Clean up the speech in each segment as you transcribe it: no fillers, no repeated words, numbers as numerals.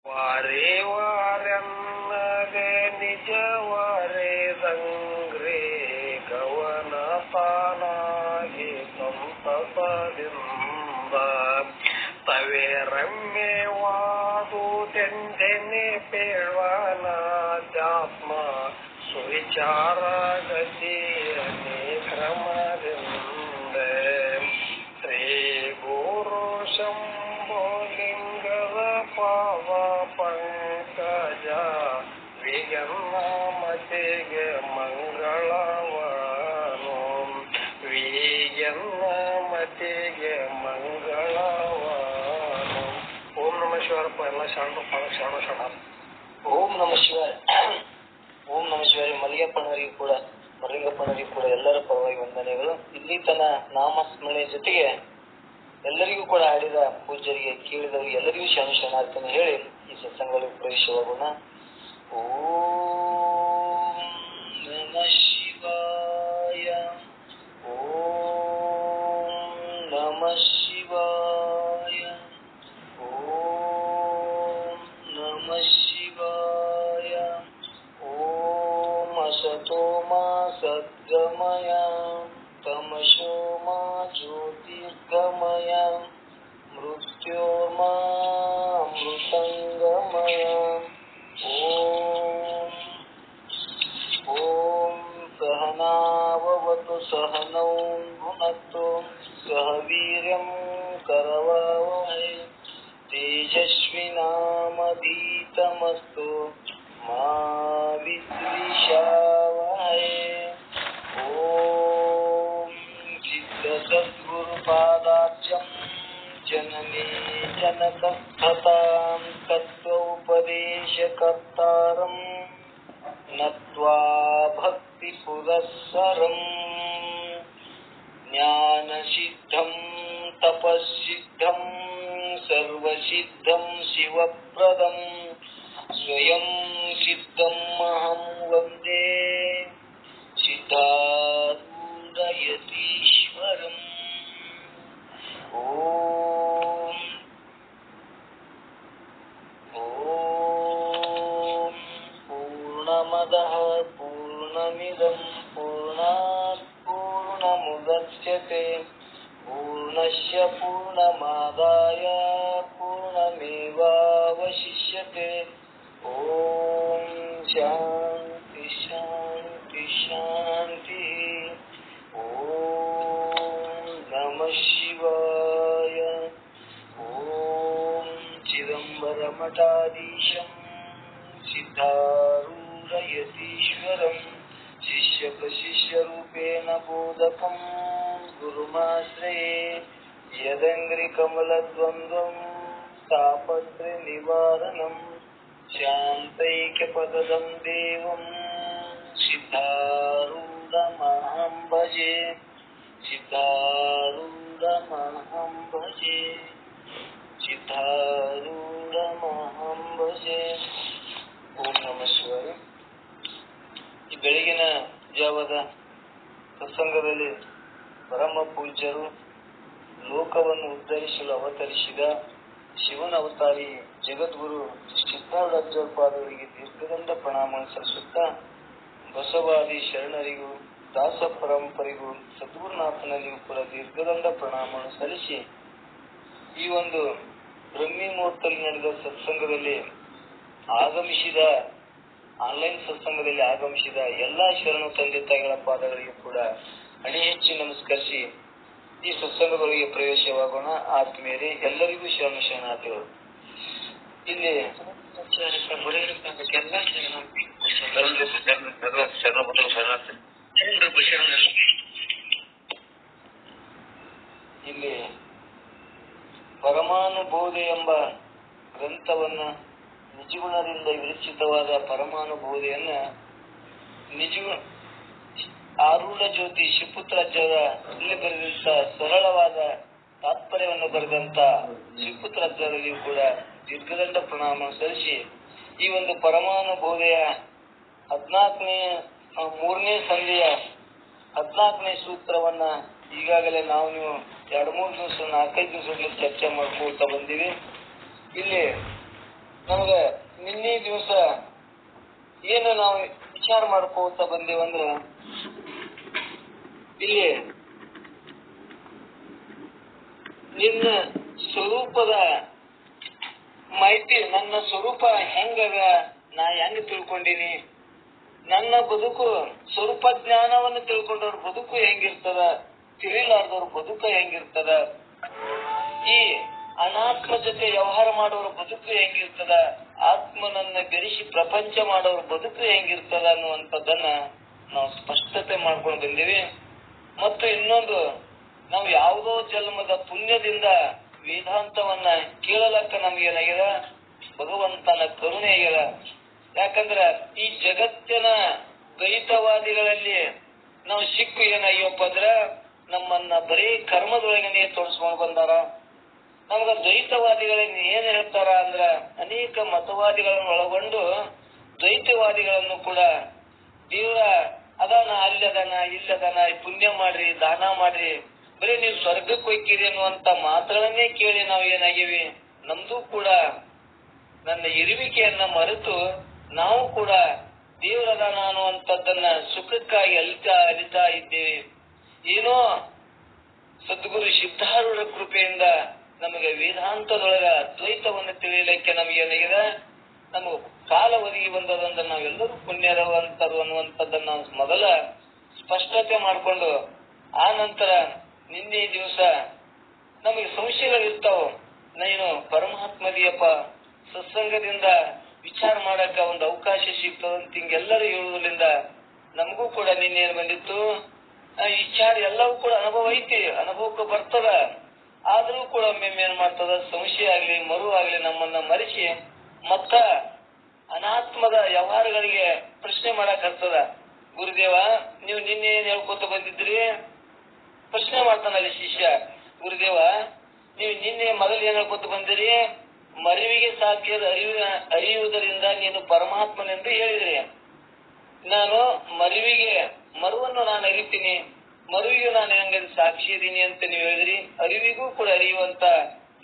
ವಾರೇ ವಾರೆನ್ನದೆ ನಿಜವಾರೆ ಸಂಗ್ರೇ ಕವನ ತಾನಾಗಿ ಸಂತಸದಿಂದ ತವೇ ರಮ್ಯವಾದು ತೆಂದೆನೆ ಪೇಳ್ವನಾಧ್ಯಾತ್ಮ ಸುವಿಚಾರ ಗತಿಯ ಕ್ರಮದಿಂದ ಶ್ರೀ ಗುರು ಶಂಭೋಲಿಂಗದ ಪಾವ ಪಂಕಜ ವಿಗನ್ನ ಮತಿಗೆ ಮಂಗಳವನು ವಿಗನ್ನ ಮತಿಗೆ ಮಂಗಳವನು. ಓಂ ನಮ ಶಿವಾರಪ್ಪ. ಎಲ್ಲ ಶರಣ ಶರಣ. ಓಂ ನಮ ಶಿವಾಯ. ಓಂ ನಮ ಶಿವಾಯ. ಮಲ್ಲಿಗಪ್ಪನವರಿಗೂ ಕೂಡ ಮಲ್ಲಿಗಪ್ಪನವರಿಗೂ ಕೂಡ ಎಲ್ಲರ ಪರವಾಗಿ ವಂದನೆಗಳು. ಇಲ್ಲಿ ತನ್ನ ನಾಮಸ್ಮರಣೆ ಜೊತೆಗೆ ಎಲ್ಲರಿಗೂ ಕೂಡ ಹಾಡಿದ ಪೂಜ್ಯರಿಗೆ ಕೇಳಿದವರಿಗೆ ಎಲ್ಲರಿಗೂ ಶರಣ ಶರಣಾರ್ಥನೆ ಹೇಳಿ ಈ ಸತ್ಸಂಗದಲ್ಲಿ ಪ್ರವೇಶವಾಗೋಣ. ಓಂ ನಮ ಶಿವಾಯ. ಓಂ ನಮ ಶಿವಾಯ. ಓಂ ನಮ ಶಿವಾಯ. ಓಂ ಅಸತೋ ಮಾ ಸದ್ಗಮಯ ತಮಸೋ ಮಾ ಜ್ಯೋತಿರ್ಗಮಯ ಮೃತ್ಯೋರ್ಮಾ ಅಮೃತಂಗಮಯ. ಓಂ ಸಹನಾವವತು ಸಹನೌ ಭುನಕ್ತು ಸಹ ವೀರ್ಯಂ ಕರವಾವಹೈ ತೇಜಸ್ವಿನಾಮಧೀತಮಸ್ತು ಮಾ ವಿದ್ವಿಷಾವಹೈ. ಓಂ ಸಿದ್ಧಸದ್ಗುರುಪಾದಾಬ್ಜಂ ಜನನೀ ಜನಕಸ್ಥತಾಂ ತತ್ವೋಪದೇಶಕರ್ತಾರಂ ನತ್ವಾ ಭಕ್ತಿ ಪುರಸ್ಸರಂ. ಜ್ಞಾನಸಿದ್ಧಂ ತಪಸ್ಸಿದ್ಧಂ ಸರ್ವಸಿದ್ಧಂ ಶಿವಪ್ರದಂ ಸ್ವಯಂ ಸಿದ್ಧಂ ಅಹಂ ವಂದೇ ಸಿದ್ಧಾರೂಢಯತೀಶ್ವರಂ. ಓಂ ಓಂ ಪೂರ್ಣಮದಃ ಪೂರ್ಣಮಿದಂ ಪೂರ್ಣಾತ್ ಪೂರ್ಣಮುದಚ್ಯತೆ ಪೂರ್ಣಸ್ಯ ಪೂರ್ಣಮಾದಾಯ ಪೂರ್ಣಮೇವಾವಶಿಷ್ಯತೆ. ಓಂ ಶಾಂತಿ ಶಾಂತಿ ಶಾಂತಿ. ಓಂ ನಮಃ ಶಿವಾಯ. ಓಂ ಚಿದಂಬರಮಠಾಧೀಶಂ ಸಿದ್ಧಾರೂಢಯತೀಶ್ವರಂ ಶಿಷ್ಯಪ್ರಶಿಷ್ಯರೂಪೇಣ ಬೋಧಕಂ ಗುರುಮಾಶ್ರಯೇ ಯದಂಗ್ರಿಕಮಲದ್ವಂದ್ವಂ ತಾಪತ್ರಯ ನಿವಾರಣಂ ಶಾಂತೈಕ್ಯಪದಂ ದೇವಂ ಸಿದ್ಧಾರೂಢಮಹಂ ಭಜೆ ಸಿದ್ಧಾರೂಢಮಹಂ ಭಜೆ ಸಿದ್ಧಾರೂಢಮಹಂ ಭಜೆ. ಓಂ ನಮಃ ಶಿವಾಯ. ಈ ಬೆಳಗಿನ ಜಾವದ ಸತ್ಸಂಗದಲ್ಲಿ ಪರಮ ಪೂಜ್ಯರು ಲೋಕವನ್ನು ಉದ್ಧರಿಸಲು ಅವತರಿಸಿದ ಶಿವನ ಅವತಾರಿ ಜಗದ್ಗುರು ಸಿದ್ಧಾರೂಢಾಚಾರ್ಯರಿಗೆ ದೀರ್ಘದಂಡ ಪ್ರಣಾಮ ಸಲ್ಲಿಸುತ್ತಾ ಬಸವಾದಿ ಶರಣರಿಗೂ ದಾಸ ಪರಂಪರೆಗೂ ಸದ್ಗುರುನಾಥನಲ್ಲಿಗೂ ಕೂಡ ದೀರ್ಘದಂಡ ಪ್ರಣಾಮವನ್ನು ಸಲ್ಲಿಸಿ ಈ ಒಂದು ಬ್ರಹ್ಮಿ ಮುಹೂರ್ತದಲ್ಲಿ ನಡೆದ ಸತ್ಸಂಗದಲ್ಲಿ ಆಗಮಿಸಿದ ಆನ್ಲೈನ್ ಸತ್ಸಂಗದಲ್ಲಿ ಆಗಮಿಸಿದ ಎಲ್ಲಾ ಶರಣ ತಂದೆ ತಾಯಿಗಳ ಪಾದಗಳಿಗೆ ಕೂಡ ಅಣಿ ಹೆಚ್ಚಿ ನಮಸ್ಕರಿಸಿ ಈ ಸತ್ಸಂಗದೊಳಗೆ ಪ್ರವೇಶವಾಗೋಣ. ಆತ್ಮೀಯರೇ, ಎಲ್ಲರಿಗೂ ಶರಣ ಶರಣಾರ್ಥಿಗಳು. ಇಲ್ಲಿ ಇಲ್ಲಿ ಪರಮಾನುಬೋಧೆ ಎಂಬ ಗ್ರಂಥವನ್ನ ನಿಜಗುಣದಿಂದ ವಿರಚಿತವಾದ ಪರಮಾನುಬೋಧೆಯನ್ನ ಆರೂಢ ಜ್ಯೋತಿ ಶಿವಪುತ್ರಾಚಾರ್ಯ ಇಲ್ಲಿ ಬರೆದಂತ ಸರಳವಾದ ತಾತ್ಪರ್ಯವನ್ನು ಬರೆದಂತ ಶಿವಪುತ್ರಾಚಾರ್ಯರಿಗೂ ಕೂಡ ದೀರ್ಘದಂಡ ಪ್ರಣಾಮ ಸಲ್ಲಿಸಿ ಈ ಒಂದು ಪರಮಾನುಬೋಧೆಯ 14ನೇ ಸಂಧಿಯ 14ನೇ ಸೂತ್ರವನ್ನ ಈಗಾಗಲೇ ನಾವು ನೀವು 2-3 ದಿವಸ 4-5 ದಿವಸಗಳಲ್ಲಿ ಚರ್ಚೆ ಮಾಡ್ಕೊಳ್ತಾ ಬಂದಿವಿ. ಇಲ್ಲಿ ನಮಗೆ ಏನು ನಾವು ವಿಚಾರ ಮಾಡ್ಕೋತ ಬಂದೇವಂದ್ರ ಇಲ್ಲಿ ನಿನ್ನ ಸ್ವರೂಪದ ಮಾಹಿತಿ, ನನ್ನ ಸ್ವರೂಪ ಹೆಂಗದ, ನಾ ಹೆಂಗ್ ತಿಳ್ಕೊಂಡಿನಿ, ನನ್ನ ಬದುಕು ಸ್ವರೂಪ ಜ್ಞಾನವನ್ನು ತಿಳ್ಕೊಂಡವ್ರ ಬದುಕು ಹೆಂಗಿರ್ತದ, ತಿಳಿಲಾರ್ದವ್ರ ಬದುಕು ಹೆಂಗಿರ್ತದ, ಈ ಅನಾತ್ಮ ಜೊತೆ ವ್ಯವಹಾರ ಮಾಡೋರ ಬದುಕು ಹೆಂಗಿರ್ತದ, ಆತ್ಮನನ್ನ ಬೆರೆಸಿ ಪ್ರಪಂಚ ಮಾಡೋರ ಬದುಕು ಹೆಂಗಿರ್ತದ ಅನ್ನುವಂಥದ್ದನ್ನ ನಾವು ಸ್ಪಷ್ಟತೆ ಮಾಡ್ಕೊಂಡು ಬಂದೀವಿ. ಮತ್ತು ಇನ್ನೊಂದು, ನಾವು ಯಾವುದೋ ಜನ್ಮದ ಪುಣ್ಯದಿಂದ ವೇದಾಂತವನ್ನ ಕೇಳಲಕ್ಕ ನಮ್ಗೇನಾಗ್ಯದ, ಭಗವಂತನ ಕರುಣೆ ಆಗ್ಯದ. ಯಾಕಂದ್ರ ಈ ಜಗತ್ತಿನ ದ್ವೈತವಾದಿಗಳಲ್ಲಿ ನಾವು ಸಿಕ್ಕು ಏನಾಗ್ಯವಪ್ಪ ಅಂದ್ರ ನಮ್ಮನ್ನ ಬರೀ ಕರ್ಮದೊಳಗನೆ ತೋರಿಸ್ಕೊಂಡು ಬಂದಾರ. ನಮ್ಗ ದ್ವೈತವಾದಿಗಳನ್ನ ಏನ್ ಹೇಳ್ತಾರ ಅಂದ್ರ, ಅನೇಕ ಮತವಾದಿಗಳನ್ನು ಒಳಗೊಂಡು ದ್ವೈತವಾದಿಗಳನ್ನು ಕೂಡ ದೇವರ ಅದಾನ, ಅಲ್ಲದಾನ, ಇಲ್ಲದಾನ, ಪುಣ್ಯ ಮಾಡ್ರಿ, ದಾನ ಮಾಡ್ರಿ, ಬರೀ ನೀವು ಸ್ವರ್ಗಕ್ಕೆ ಹೋಗ್ತೀರಿ ಅನ್ನುವಂತ ಮಾತುಗಳನ್ನೇ ಕೇಳಿ ನಾವು ಏನಾಗಿವಿ, ನಮ್ದು ಕೂಡ ನನ್ನ ಇರುವಿಕೆಯನ್ನ ಮರೆತು ನಾವು ಕೂಡ ದೇವರದಾನ ಅನ್ನುವಂಥದ್ದನ್ನ ಸುಖಕ್ಕಾಗಿ ಅಲಿತಾ ಇದ್ದೇವೆ. ಏನೋ ಸದ್ಗುರು ಸಿದ್ಧಾರೂಢ ಕೃಪೆಯಿಂದ ನಮಗೆ ವೇದಾಂತದೊಳಗ ಅದ್ವೈತವನ್ನು ತಿಳಿಯಲಿಕ್ಕೆ ನಮಗೇನಾಗಿದೆ, ನಮಗೆ ಕಾಲ ಒದಗಿ ಬಂದದಂದ್ರೆ ನಾವೆಲ್ಲರೂ ಪುಣ್ಯರವಂತರು ಅನ್ನುವಂಥದ್ದನ್ನ ನಾವು ಮೊದಲ ಸ್ಪಷ್ಟತೆ ಮಾಡಿಕೊಂಡು, ಆ ನಂತರ ನಿನ್ನೆ ದಿವಸ ನಮಗೆ ಸಂಶಯಗಳಿರ್ತಾವ, ನೀನು ಪರಮಾತ್ಮದಿಯಪ್ಪ, ಸತ್ಸಂಗದಿಂದ ವಿಚಾರ ಮಾಡಕ ಒಂದು ಅವಕಾಶ ಸಿಗ್ತದಂತ ಹಿಂಗೆಲ್ಲರೂ ಹೇಳುವುದರಿಂದ ನಮಗೂ ಕೂಡ ನಿನ್ನೆ ಏನ್ ಬಂದಿತ್ತು, ವಿಚಾರ ಎಲ್ಲವೂ ಕೂಡ ಅನುಭವ ಐತಿ, ಅನುಭವಕ್ಕೆ ಬರ್ತದ. ಆದ್ರೂ ಕೂಡ ಒಮ್ಮೆ ಏನ್ ಮಾಡ್ತದ, ಸಂಶಯ ಆಗ್ಲಿ ಮರು ಆಗ್ಲಿ ನಮ್ಮನ್ನ ಮರೆಸಿ ಮತ್ತ ಅನಾತ್ಮದ ವ್ಯವಹಾರಗಳಿಗೆ ಪ್ರಶ್ನೆ ಮಾಡಕ್ ಹತ್ತದ. ಗುರುದೇವ, ನೀವು ನಿನ್ನೆ ಏನ್ ಹೇಳ್ಕೊತ ಬಂದಿದ್ರಿ? ಪ್ರಶ್ನೆ ಮಾಡ್ತಾನಲ್ಲಿ ಶಿಷ್ಯ, ಗುರುದೇವ ನೀವು ನಿನ್ನೆ ಮೊದಲು ಏನ್ ಹೇಳ್ಕೊತ ಬಂದಿರಿ? ಮರಿವಿಗೆ ಸಾಧ್ಯದ ಅರಿಯುವುದರಿಂದ ನೀನು ಪರಮಾತ್ಮನೆಂದು ಹೇಳಿದ್ರಿ. ನಾನು ಮರುವನ್ನು ನಾನು ಅರಿತೀನಿ, ಮರುವಿಗೂ ನಾನು ಹೆಂಗ ಸಾಕ್ಷಿ ಇದೀನಿ ಅಂತ ನೀವು ಹೇಳಿದ್ರಿ. ಅರಿವಿಗೂ ಕೂಡ ಅರಿಯುವಂತ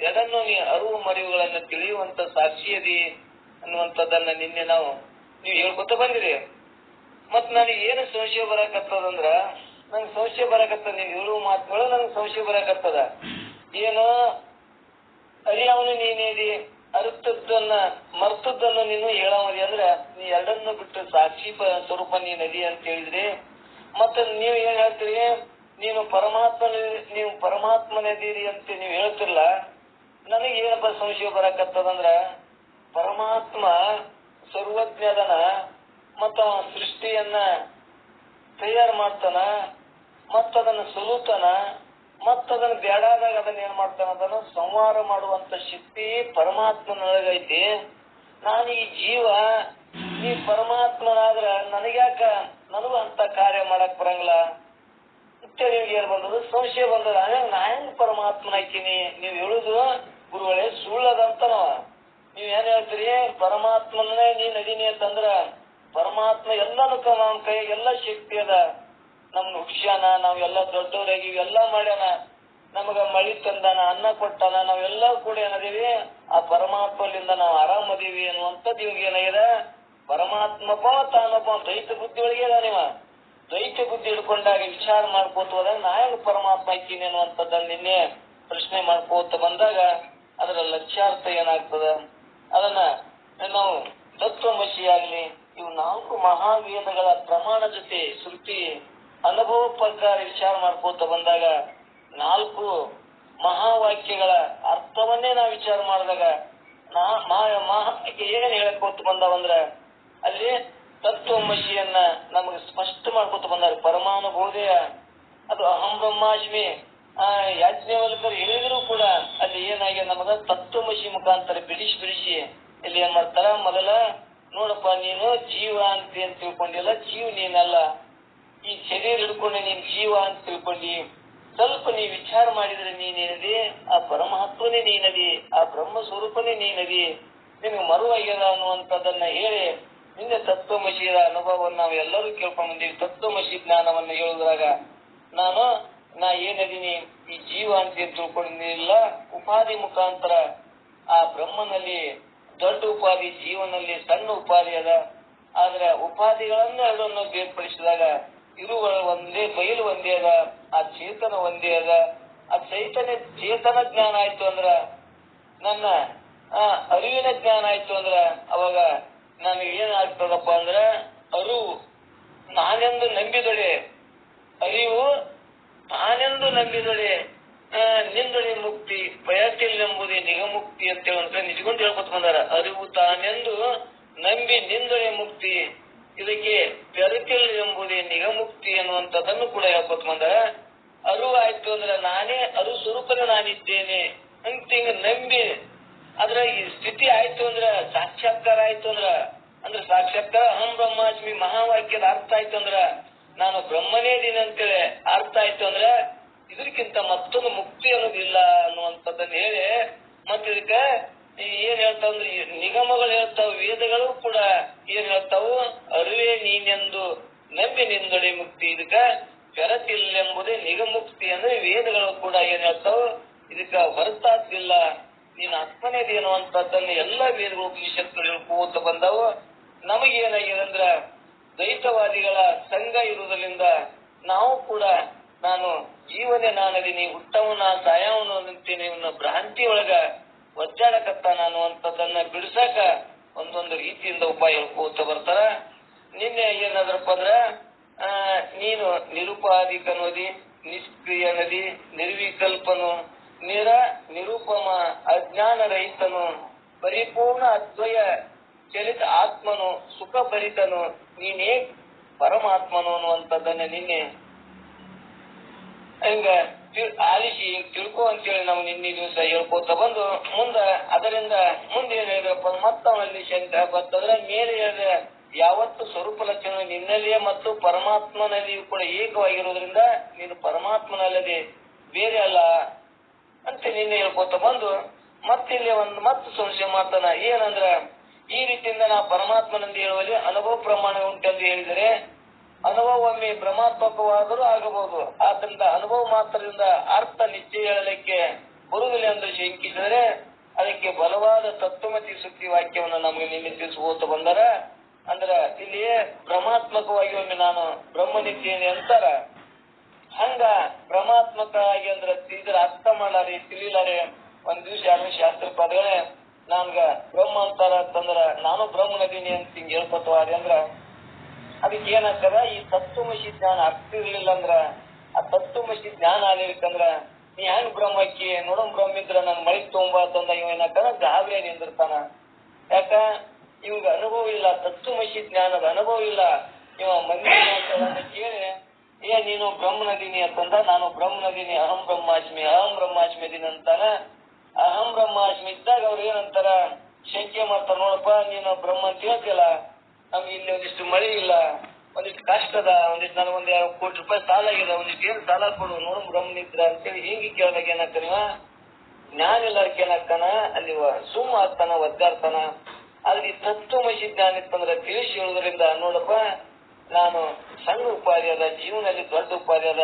ಎದನ್ನು ನೀ ಅರಿವು ಮರಿವುಗಳನ್ನ ತಿಳಿಯುವಂತ ಸಾಕ್ಷಿ ಅದಿ ಅನ್ನುವಂಥದ್ದನ್ನ ನಿನ್ನೆ ನೀವು ಹೇಳ್ಕೊತ ಬಂದಿರಿ. ಮತ್ ನನಗೆ ಏನು ಸಂಶಯ ಬರಕತ್ತದಂದ್ರ, ನಂಗೆ ಸಂಶಯ ಬರಕತ್ತದ, ನೀವು ಹೇಳುವ ಮಾತುಗಳು ನಂಗೆ ಸಂಶಯ ಬರಕತ್ತದ. ಏನು ಅರಿಯವನು ನೀನೇದಿ, ಅರ್ಥದ್ದನ್ನ ಮರ್ತದ್ದನ್ನು ನೀನು ಹೇಳವದಿ ಅಂದ್ರ ನೀ ಎರಡನ್ನು ಬಿಟ್ಟು ಸಾಕ್ಷಿ ಸ್ವರೂಪ ನೀನದಿ ಅಂತ ಹೇಳಿದ್ರಿ. ಮತ್ತ ನೀವು ಏನ್ ಹೇಳ್ತೀರಿ, ನೀವು ಪರಮಾತ್ಮನದೀರಿ ಅಂತ ನೀವು ಹೇಳ್ತಿರ್ಲ. ನನಗೆ ಏನಪ್ಪ ಸಂಶಯ ಬರಕತ್ತದಂದ್ರ, ಪರಮಾತ್ಮ ಸರ್ವಜ್ಞದನ, ಮತ್ತ ಸೃಷ್ಟಿಯನ್ನ ತಯಾರು ಮಾಡ್ತಾನ, ಮತ್ತದನ್ನ ಸಲುತಾನ, ಮತ್ತದನ್ನ ಬೇಡಾದಾಗ ಅದನ್ನ ಏನ್ ಮಾಡ್ತಾನ, ಅದನ್ನು ಸಂಹಾರ ಮಾಡುವಂತ ಶಕ್ತಿ ಪರಮಾತ್ಮನೊಳಗೈತಿ. ನಾನು ಈ ಜೀವ, ನೀ ಪರಮಾತ್ಮನಾದ್ರ ನನಗೂ ಅಂತ ಕಾರ್ಯ ಮಾಡಕ್ ಬರಂಗಿಲ್ಲ ಅಂತೇಳಿ ಏನ್ ಬಂದದು, ಸಂಶಯ ಬಂದದ. ನಾ ಹೆಂಗ್ ಪರಮಾತ್ಮನ ಹಾಕಿನಿ? ನೀವ್ ಹೇಳುದು ಗುರುಗಳೇ ಸುಳ್ಳದಂತ. ನೀವ್ ಏನ್ ಹೇಳ್ತೀರಿ, ಪರಮಾತ್ಮನೇ ನೀನ್ ನದೀನಿ ಅಂತಂದ್ರ ಪರಮಾತ್ಮ ಎಲ್ಲಾನು ನಮ್ಮ ಕೈ ಎಲ್ಲ ಶಕ್ತಿ ಅದ, ನಮ್ನ ಹುಡ್ಸ್ಯಾನ, ನಾವೆಲ್ಲ ದೊಡ್ಡವರಾಗಿ ಇವೆಲ್ಲ ಮಾಡ್ಯಾನ, ನಮಗ ಮಳಿ ತಂದಾನ, ಅನ್ನ ಕೊಟ್ಟಾನ, ನಾವೆಲ್ಲ ಕೂಡ ಏನದೀವಿ ಆ ಪರಮಾತ್ಮಲಿಂದ ನಾವು ಆರಾಮದೀವಿ ಅನ್ನುವಂಥದ್ದು ಇವಾಗ ಏನಾಗಿದೆ. ಪರಮಾತ್ಮಪ್ಪ ತಾನೊಬ್ಬ ದ್ವೈತ ಬುದ್ಧಿ ಒಳಗೆ ನೀವ ದ್ವೈತ ಬುದ್ಧಿ ಹಿಡ್ಕೊಂಡಾಗ ವಿಚಾರ ಮಾಡ್ಕೋತ ಹೋದಾಗ ನಾ ಹೆಂಗ್ ಪರಮಾತ್ಮ ಹಾಕಿನಿ ಅನ್ನುವಂಥದ್ದನ್ನ ನಿನ್ನೆ ಪ್ರಶ್ನೆ ಮಾಡ್ಕೋತ ಬಂದಾಗ ಅದರ ಲಕ್ಷ್ಯಾರ್ಥ ಏನಾಗ್ತದ, ಅದನ್ನ ನಾವು ತತ್ವಮಸಿ ಆಗ್ಲಿ ಇವು 4 ಮಹಾವೇದಗಳ ಪ್ರಮಾಣ ಜೊತೆ ಶ್ರುತಿ ಅನುಭವ ಪ್ರಕಾರ ವಿಚಾರ ಮಾಡ್ಕೋತ ಬಂದಾಗ 4 ಮಹಾವಾಕ್ಯಗಳ ಅರ್ಥವನ್ನೇ ನಾವು ವಿಚಾರ ಮಾಡಿದಾಗ ಏನ್ ಹೇಳಕೋತ ಬಂದಾವಂದ್ರ ಅಲ್ಲಿ ತತ್ವಮಸಿಯನ್ನ ನಮಗೆ ಸ್ಪಷ್ಟ ಮಾಡ್ಕೊತ ಬಂದಾರ. ಪರಮಾಣು ಬೋಧೆಯ ಅದು ಅಹಂ ಬ್ರಹ್ಮಾಸ್ಮಿ ಯಾಜ್ಞವಲ್ಕರು ಹೇಳಿದ್ರು ಕೂಡ ಅಲ್ಲಿ ಏನಾಗಿ ನಮಗ ತತ್ವಮಸಿ ಮುಖಾಂತರ ಬಿಡಿಸಿ ಇಲ್ಲಿ ಏನ್ ಮಾಡ್ತಾರ, ಮೊದಲ ನೋಡಪ್ಪ ನೀನು ಜೀವ ಅಂತ ಏನ್ ತಿಳ್ಕೊಂಡಿಲ್ಲ, ಜೀವ ನೀನಲ್ಲ, ಈ ಶರೀರ ಹಿಡ್ಕೊಂಡು ನೀನ್ ಜೀವ ಅಂತ ತಿಳ್ಕೊಂಡಿ. ಸ್ವಲ್ಪ ನೀ ವಿಚಾರ ಮಾಡಿದ್ರೆ ನೀನೇನದಿ, ಆ ಪರಮಾತ್ಮನೇ ನೀನದಿ, ಆ ಬ್ರಹ್ಮ ಸ್ವರೂಪನೇ ನೀನದಿ, ನಿನಗೆ ಮರುವಾಗ್ಯದ ಅನ್ನುವಂಥದ್ದನ್ನ ಹೇಳಿ ನಿನ್ನೆ ತತ್ವಮಸಿಯ ಅನುಭವವನ್ನು ನಾವು ಎಲ್ಲರೂ ಕೇಳ್ಕೊಂಡ್ ಬಂದೀವಿ. ತತ್ವಮಸಿ ಜ್ಞಾನವನ್ನ ಹೇಳುದ್ರಾಗ ನಾ ಏನದೀನಿ, ಈ ಜೀವ ಅಂತ ತಿಳ್ಕೊಂಡಿಲ್ಲ, ಉಪಾಧಿ ಮುಖಾಂತರ ಆ ಬ್ರಹ್ಮನಲ್ಲಿ ದೊಡ್ಡ ಉಪಾಧಿ, ಜೀವನಲ್ಲಿ ಸಣ್ಣ ಉಪಾಧಿ ಅದ. ಆದ್ರೆ ಉಪಾಧಿಗಳನ್ನು ಎರಡನ್ನು ಬೇರ್ಪಡಿಸಿದಾಗ ಇರುವಳ ಒಂದೇ, ಬಯಲು ಒಂದೇ ಅದ, ಆ ಚೇತನ ಒಂದೇ ಅದ. ಆ ಚೇತನ ಜ್ಞಾನ ಆಯ್ತು ಅಂದ್ರ, ನನ್ನ ಅರಿವಿನ ಜ್ಞಾನ ಆಯ್ತು ಅಂದ್ರ ಅವಾಗ ನನಗೆ ಏನಾಗ್ತದಪ್ಪ ಅಂದ್ರ ಅರಿವು ನಾನೆಂದು ನಂಬಿದೊಡೆ, ಅರಿವು ತಾನೆಂದು ನಂಬಿದೊಡೆ ನಿಂದೊಡೆ ಮುಕ್ತಿ ಬಯಸಿಲ್ಲೆಂಬುದೇ ನಿಗಮುಕ್ತಿ ಅಂತೇಳಿ ನಿಜಗೊಂಡು ಹೇಳ್ಕೊತ ಬಂದಾರ. ಅರಿವು ತಾನೆಂದು ನಂಬಿ ನಿಂದೊಡೆ ಮುಕ್ತಿ, ಇದಕ್ಕೆ ಬೆರತಿಲ್ಲ ಎಂಬುದೇ ನಿಗಮುಕ್ತಿ ಅನ್ನುವಂಥದ್ದನ್ನು ಕೂಡ ಹೇಳ್ಕೊತ ಬಂದಾರ. ಅರಿವು ಆಯ್ತು ಅಂದ್ರೆ ನಾನೇ ಅರಿವು ಸ್ವರೂಪನೇ ನಾನಿದ್ದೇನೆ ಅಂತ ಹಿಂಗ ನಂಬಿ ಅದ್ರ ಈ ಸ್ಥಿತಿ ಆಯ್ತು ಅಂದ್ರ, ಸಾಕ್ಷಾತ್ಕಾರ ಆಯ್ತು ಅಂದ್ರೆ ಸಾಕ್ಷಾತ್ಕಾರ ಅಹಂ ಬ್ರಹ್ಮಾಸ್ಮಿ ಮಹಾವಾಕ್ಯದ ಅರ್ಥ ಆಯ್ತು ಅಂದ್ರ ನಾನು ಬ್ರಹ್ಮನೇ ಇದೀನಿ ಅಂತೇಳಿ ಅರ್ಥ ಆಯ್ತು ಅಂದ್ರ ಇದಕ್ಕಿಂತ ಮತ್ತೊಂದು ಮುಕ್ತಿ ಅನ್ನೋದಿಲ್ಲ ಅನ್ನುವಂಥದ್ದನ್ನ ಹೇಳಿ, ಮತ್ತ ಇದಕ್ಕ ಏನ್ ಹೇಳ್ತಾವಂದ್ರೆ ನಿಗಮಗಳು ಹೇಳ್ತಾವ, ವೇದಗಳು ಕೂಡ ಏನ್ ಹೇಳ್ತಾವು, ಅರಿವೇ ನೀನೆಂದು ನಂಬಿ ನಿಂದೊಡೆ ಮುಕ್ತಿ, ಇದಕ್ಕ ಬೆರತಿಲ್ಲೆಂಬುದೇ ನಿಗಮುಕ್ತಿ ಅಂದ್ರೆ ವೇದಗಳು ಕೂಡ ಏನ್ ಹೇಳ್ತಾವು, ಇದಕ್ಕ ಹೊರತಾದ್ದಿಲ್ಲ, ನೀನ್ ಆತ್ಮನೇದೇನು ಅಂತದ್ದನ್ನ ಎಲ್ಲಾ ವೇದಗಳು ಉಪನಿಷತ್ಗಳು ಹೇಳ್ಕೋತ ಬಂದವು. ನಮಗೇನಾಗ್ಯದಂದ್ರ ದ್ವೈತವಾದಿಗಳ ಸಂಘ ಇರುವುದರಿಂದ ನಾವು ಕೂಡ ನಾನು ಜೀವನೇ ನಾನದೀನಿ, ಹುಟ್ಟವನ ಸಾಯವನು ಅಂತೀನಿ ಇವನ ಭ್ರಾಂತಿ ಒಳಗ ಒದ್ದಾಡಕತ್ತ ನಾನು ಅಂತದನ್ನ ಬಿಡಿಸಾಕ ಒಂದೊಂದು ರೀತಿಯಿಂದ ಉಪಾಯ ಹೇಳ್ಕೋತ ಬರ್ತಾರ. ನಿನ್ನೆ ಏನಾದ್ರಪ್ಪ ಅಂದ್ರ ನೀನು ನಿರುಪಾಧಿಕನೋದಿ, ನಿಷ್ಕ್ರಿಯ ನದಿ, ನಿರ್ವಿಕಲ್ಪನು, ನಿರುಪಮ ಅಜ್ಞಾನ ರಹಿತನು, ಪರಿಪೂರ್ಣ ಅದ್ವಯ ಚಲಿತ ಆತ್ಮನು, ಸುಖ ಭರಿತನು, ನೀನೇ ಪರಮಾತ್ಮನು ಅನ್ನುವಂಥದ್ದನ್ನ ನಿನ್ನೆ ಹಿಂಗ ಆಲಿಸಿ ತಿಳ್ಕೊ ಅಂತೇಳಿ ನಾವು ನಿನ್ನೆ ದಿವಸ ಹೇಳ್ಕೋತ ಬಂದು ಅದರಿಂದ ಮುಂದೆ ಏನ್ ಹೇಳಿದ್ರಪ್ಪ, ಮತ್ತವನಲ್ಲಿ ಶಂಕ ಬರ್ತದ್ರ ಮೇಲೆ ಹೇಳಿದ ಯಾವತ್ತು ಸ್ವರೂಪ ಲಕ್ಷಣ ನಿನ್ನಲ್ಲಿಯೇ ಮತ್ತು ಪರಮಾತ್ಮನಲ್ಲಿಯೂ ಕೂಡ ಏಕವಾಗಿರೋದ್ರಿಂದ ನೀನು ಪರಮಾತ್ಮನಲ್ಲದೆ ಬೇರೆ ಅಲ್ಲ ಅಂತ ನಿನ್ನೆ ಹೇಳ್ಕೋತ ಬಂದು ಮತ್ತಿಲ್ಲಿ ಮತ್ತೆ ಸಂಶಯ ಮಾಡ್ತಾನ. ಏನಂದ್ರ ಈ ರೀತಿಯಿಂದ ನಾ ಪರಮಾತ್ಮನೆಂದು ಹೇಳುವಲ್ಲಿ ಅನುಭವ ಪ್ರಮಾಣ ಉಂಟೆಂದು ಹೇಳಿದರೆ ಅನುಭವ ಒಮ್ಮೆ ಭ್ರಮಾತ್ಮಕವಾದರೂ ಆಗಬಹುದು. ಆದ್ರಿಂದ ಅನುಭವ ಮಾತ್ರದಿಂದ ಅರ್ಥ ನಿಶ್ಚಯ ಹೇಳಲಿಕ್ಕೆ ಬರುವುದಿಲ್ಲ ಎಂದು ಶಂಕಿಸಿದರೆ ಅದಕ್ಕೆ ಬಲವಾದ ತತ್ವಮತಿ ಸುಕ್ತಿ ವಾಕ್ಯವನ್ನು ನಮಗೆ ನಿನ್ನೆ ತಿಳಿಸ್ಕೋತ ಬಂದಾರ. ಅಂದ್ರ ಇಲ್ಲಿ ಭ್ರಮಾತ್ಮಕವಾಗಿ ಒಮ್ಮೆ ನಾನು ಬ್ರಹ್ಮನಿದ್ದೇನೆ ಅಂತಾರ. ಹಂಗ ಭ್ರಮಾತ್ಮಕ ಆಗಿ ಅಂದ್ರ ಇದ್ರ ಅರ್ಥ ಮಾಡಲಾರಿ, ತಿಳಿಲಾರಿ. ಒಂದ್ ದಿವ್ಸ ಎರಡು ಶಾಸ್ತ್ರ ಪದಗಳೇ ನನ್ಗ ಬ್ರಹ್ಮ ಅಂತಾರ ಅಂತಂದ್ರ ನಾನು ಬ್ರಹ್ಮನದೀನಿ ಅಂತ ಹಿಂಗ ಹೇಳ್ಕೊತವಾರಿ ಅಂದ್ರ ಅದಕ್ಕೆ ಏನಾಗ್ತದ, ಈ ತತ್ವಮಸಿ ಜ್ಞಾನ ಆಗ್ತಿರ್ಲಿಲ್ಲ ಅಂದ್ರ ಆ ತತ್ವಮಸಿ ಜ್ಞಾನ ಆಗಿರ್ಕಂದ್ರ ನೀ ಹೆಂಗ್ ಬ್ರಹ್ಮಕ್ಕಿ ನೋಡಮ್ ಬ್ರಹ್ಮ ಇದ್ರ ನನ್ ಮಳಿ ತೊಗೊಂಬಂದ ಇವ ಏನಾಗ್ತಾನ ಗಾಬರಿ ನಿಂದಿರ್ತಾನ. ಯಾಕ ಇವಾಗ ಅನುಭವ ಇಲ್ಲ, ತತ್ವಮಸಿ ಜ್ಞಾನದ ಅನುಭವ ಇಲ್ಲ. ಇವ ಮಂದಿ ಕೇಳಿ ನೀನು ಬ್ರಹ್ಮನದೀನಿ ಅಂತಂದ, ನಾನು ಬ್ರಹ್ಮನದೀನಿ, ಅಹಂ ಬ್ರಹ್ಮಾಸ್ಮಿ ಅದೀನಿ ಅಂತಾನ. ಅಹಂ ಬ್ರಹ್ಮಾಸ್ಮಿ ಇದ್ದಾಗ ಅವ್ರು ಏನಂತಾರ, ಶಂಕೆ ಮಾಡ್ತಾರ, ನೋಡಪ್ಪ ನೀನು ಬ್ರಹ್ಮ ಅಂತ ಹೇಳ್ತಿಲ್ಲ, ನಮ್ಗೆ ಇಲ್ಲಿ ಒಂದಿಷ್ಟು ಮಳೆ ಇಲ್ಲ, ಒಂದಿಷ್ಟು ಕಷ್ಟ ಅದ, ಒಂದಿಷ್ಟು ನನಗೊಂದ್ ₹2 ಕೋಟಿ ಸಾಲ ಆಗಿದೆ, ಒಂದಿಷ್ಟು ಏನ್ ಸಾಲ ಕೊಡು, ನೋಡು ಬ್ರಹ್ಮನಿದ್ರ ಅಂತೇಳಿ ಹಿಂಗೆ ಕೇಳಿದಾಗ ಏನಾಗ್ತಾನ, ಜ್ಞಾನ ಎಲ್ಲಾರ್ಕ ಏನಾಗ್ತಾನ, ಅಲ್ಲಿ ಸುಮ್ಮ ಆಗ್ತಾನ, ಒದ್ದಾಡ್ತಾನ. ಆದ್ರೆ ಈ ತತ್ವಮಸಿ ಜ್ಞಾನ ಇತ್ತಂದ್ರ ತಿಳಿಸಿ ಹೇಳುವುದರಿಂದ ನೋಡಪ್ಪ ನಾನು ಸಣ್ಣ ಉಪಾಧಿ ಅದ, ಜೀವನದಲ್ಲಿ ದೊಡ್ಡ ಉಪಾಧಿ ಅದ,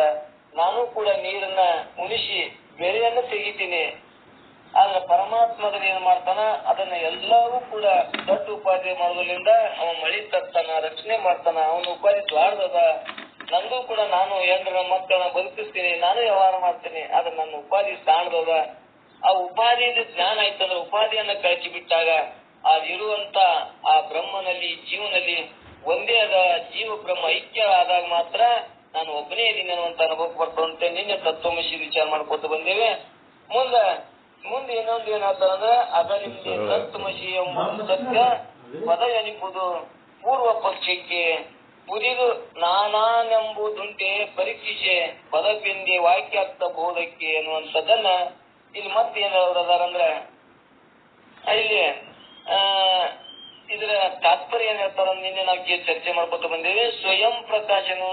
ನಾನು ಕೂಡ ನೀರನ್ನ ಉಣಿಸಿ ಬೆಳೆಯನ್ನು ತೆಗಿತೀನಿ. ಆದ್ರೆ ಪರಮಾತ್ಮದಲ್ಲಿ ಏನ್ ಮಾಡ್ತಾನ, ಅದನ್ನ ಎಲ್ಲರೂ ಕೂಡ ದೊಡ್ಡ ಉಪಾಧಿ ಮಾಡೋದ್ರಿಂದ ಅವ ಮಳಿ ತರ್ತಾನ, ರಕ್ಷಣೆ ಮಾಡ್ತಾನ. ಅವನ ಉಪಾಧಿ ದ್ವಾರದದ, ನಂದು ಕೂಡ ನಾನು 2 ಮಕ್ಕಳನ್ನ ಬದುಕಿಸ್ತೀನಿ, ನಾನು ವ್ಯವಹಾರ ಮಾಡ್ತೀನಿ, ಆದ್ರೆ ನನ್ನ ಉಪಾಧಿ ಸಾಣದದ. ಆ ಉಪಾಧಿ ಜ್ಞಾನ ಆಯ್ತಂದ್ರೆ ಉಪಾಧಿಯನ್ನ ಕಳಚಿ ಬಿಟ್ಟಾಗ ಅದಿರುವಂತ ಆ ಬ್ರಹ್ಮನಲ್ಲಿ ಜೀವನಲ್ಲಿ ಒಂದೇ ಅದ, ಜೀವ ಬ್ರಹ್ಮ ಐಕ್ಯ ಆದಾಗ ಮಾತ್ರ ನಾನು ಒಬ್ಬನೇ ಇದ್ದೀನಿ ಅನ್ನುವಂತ ಅನುಭವ ಬರ್ತದಂತೆ. ನಿನ್ನೆ ತತ್ವಮಸಿ ವಿಚಾರ ಮಾಡ್ಕೊತ ಬಂದೇವೆ. ಮುಂದೆ ಇನ್ನೊಂದು ಏನಾಗ್ತಾರಂದ್ರ ಅದರಿಂದ ತತ್ವಮಸಿ ಎಂಬುದು ಸತ್ಯ ಪದ ಎನಿಬುದು ಪೂರ್ವ ಪಕ್ಷಕ್ಕೆ ಮುರಿದು ನಾನಾನೆಂಬುದುಂಟೆ ಪರೀಕ್ಷಿಸೆ ಪದಬಿಂದೆ ವಾಕ್ಯಾರ್ಥ ಬೋಧಕ್ಕೆ ಅನ್ನುವಂಥದ್ದನ್ನ ಇಲ್ಲಿ ಮತ್ತೆ ಏನಾದ್ರಂದ್ರ ಇಲ್ಲಿ ಇದರ ತಾತ್ಪರ್ಯ ಏನ್ ಹೇಳ್ತಾರ, ನಿನ್ನೆ ನಾವು ಚರ್ಚೆ ಮಾಡ್ಕೊತ ಬಂದೇವೆ. ಸ್ವಯಂ ಪ್ರಕಾಶನು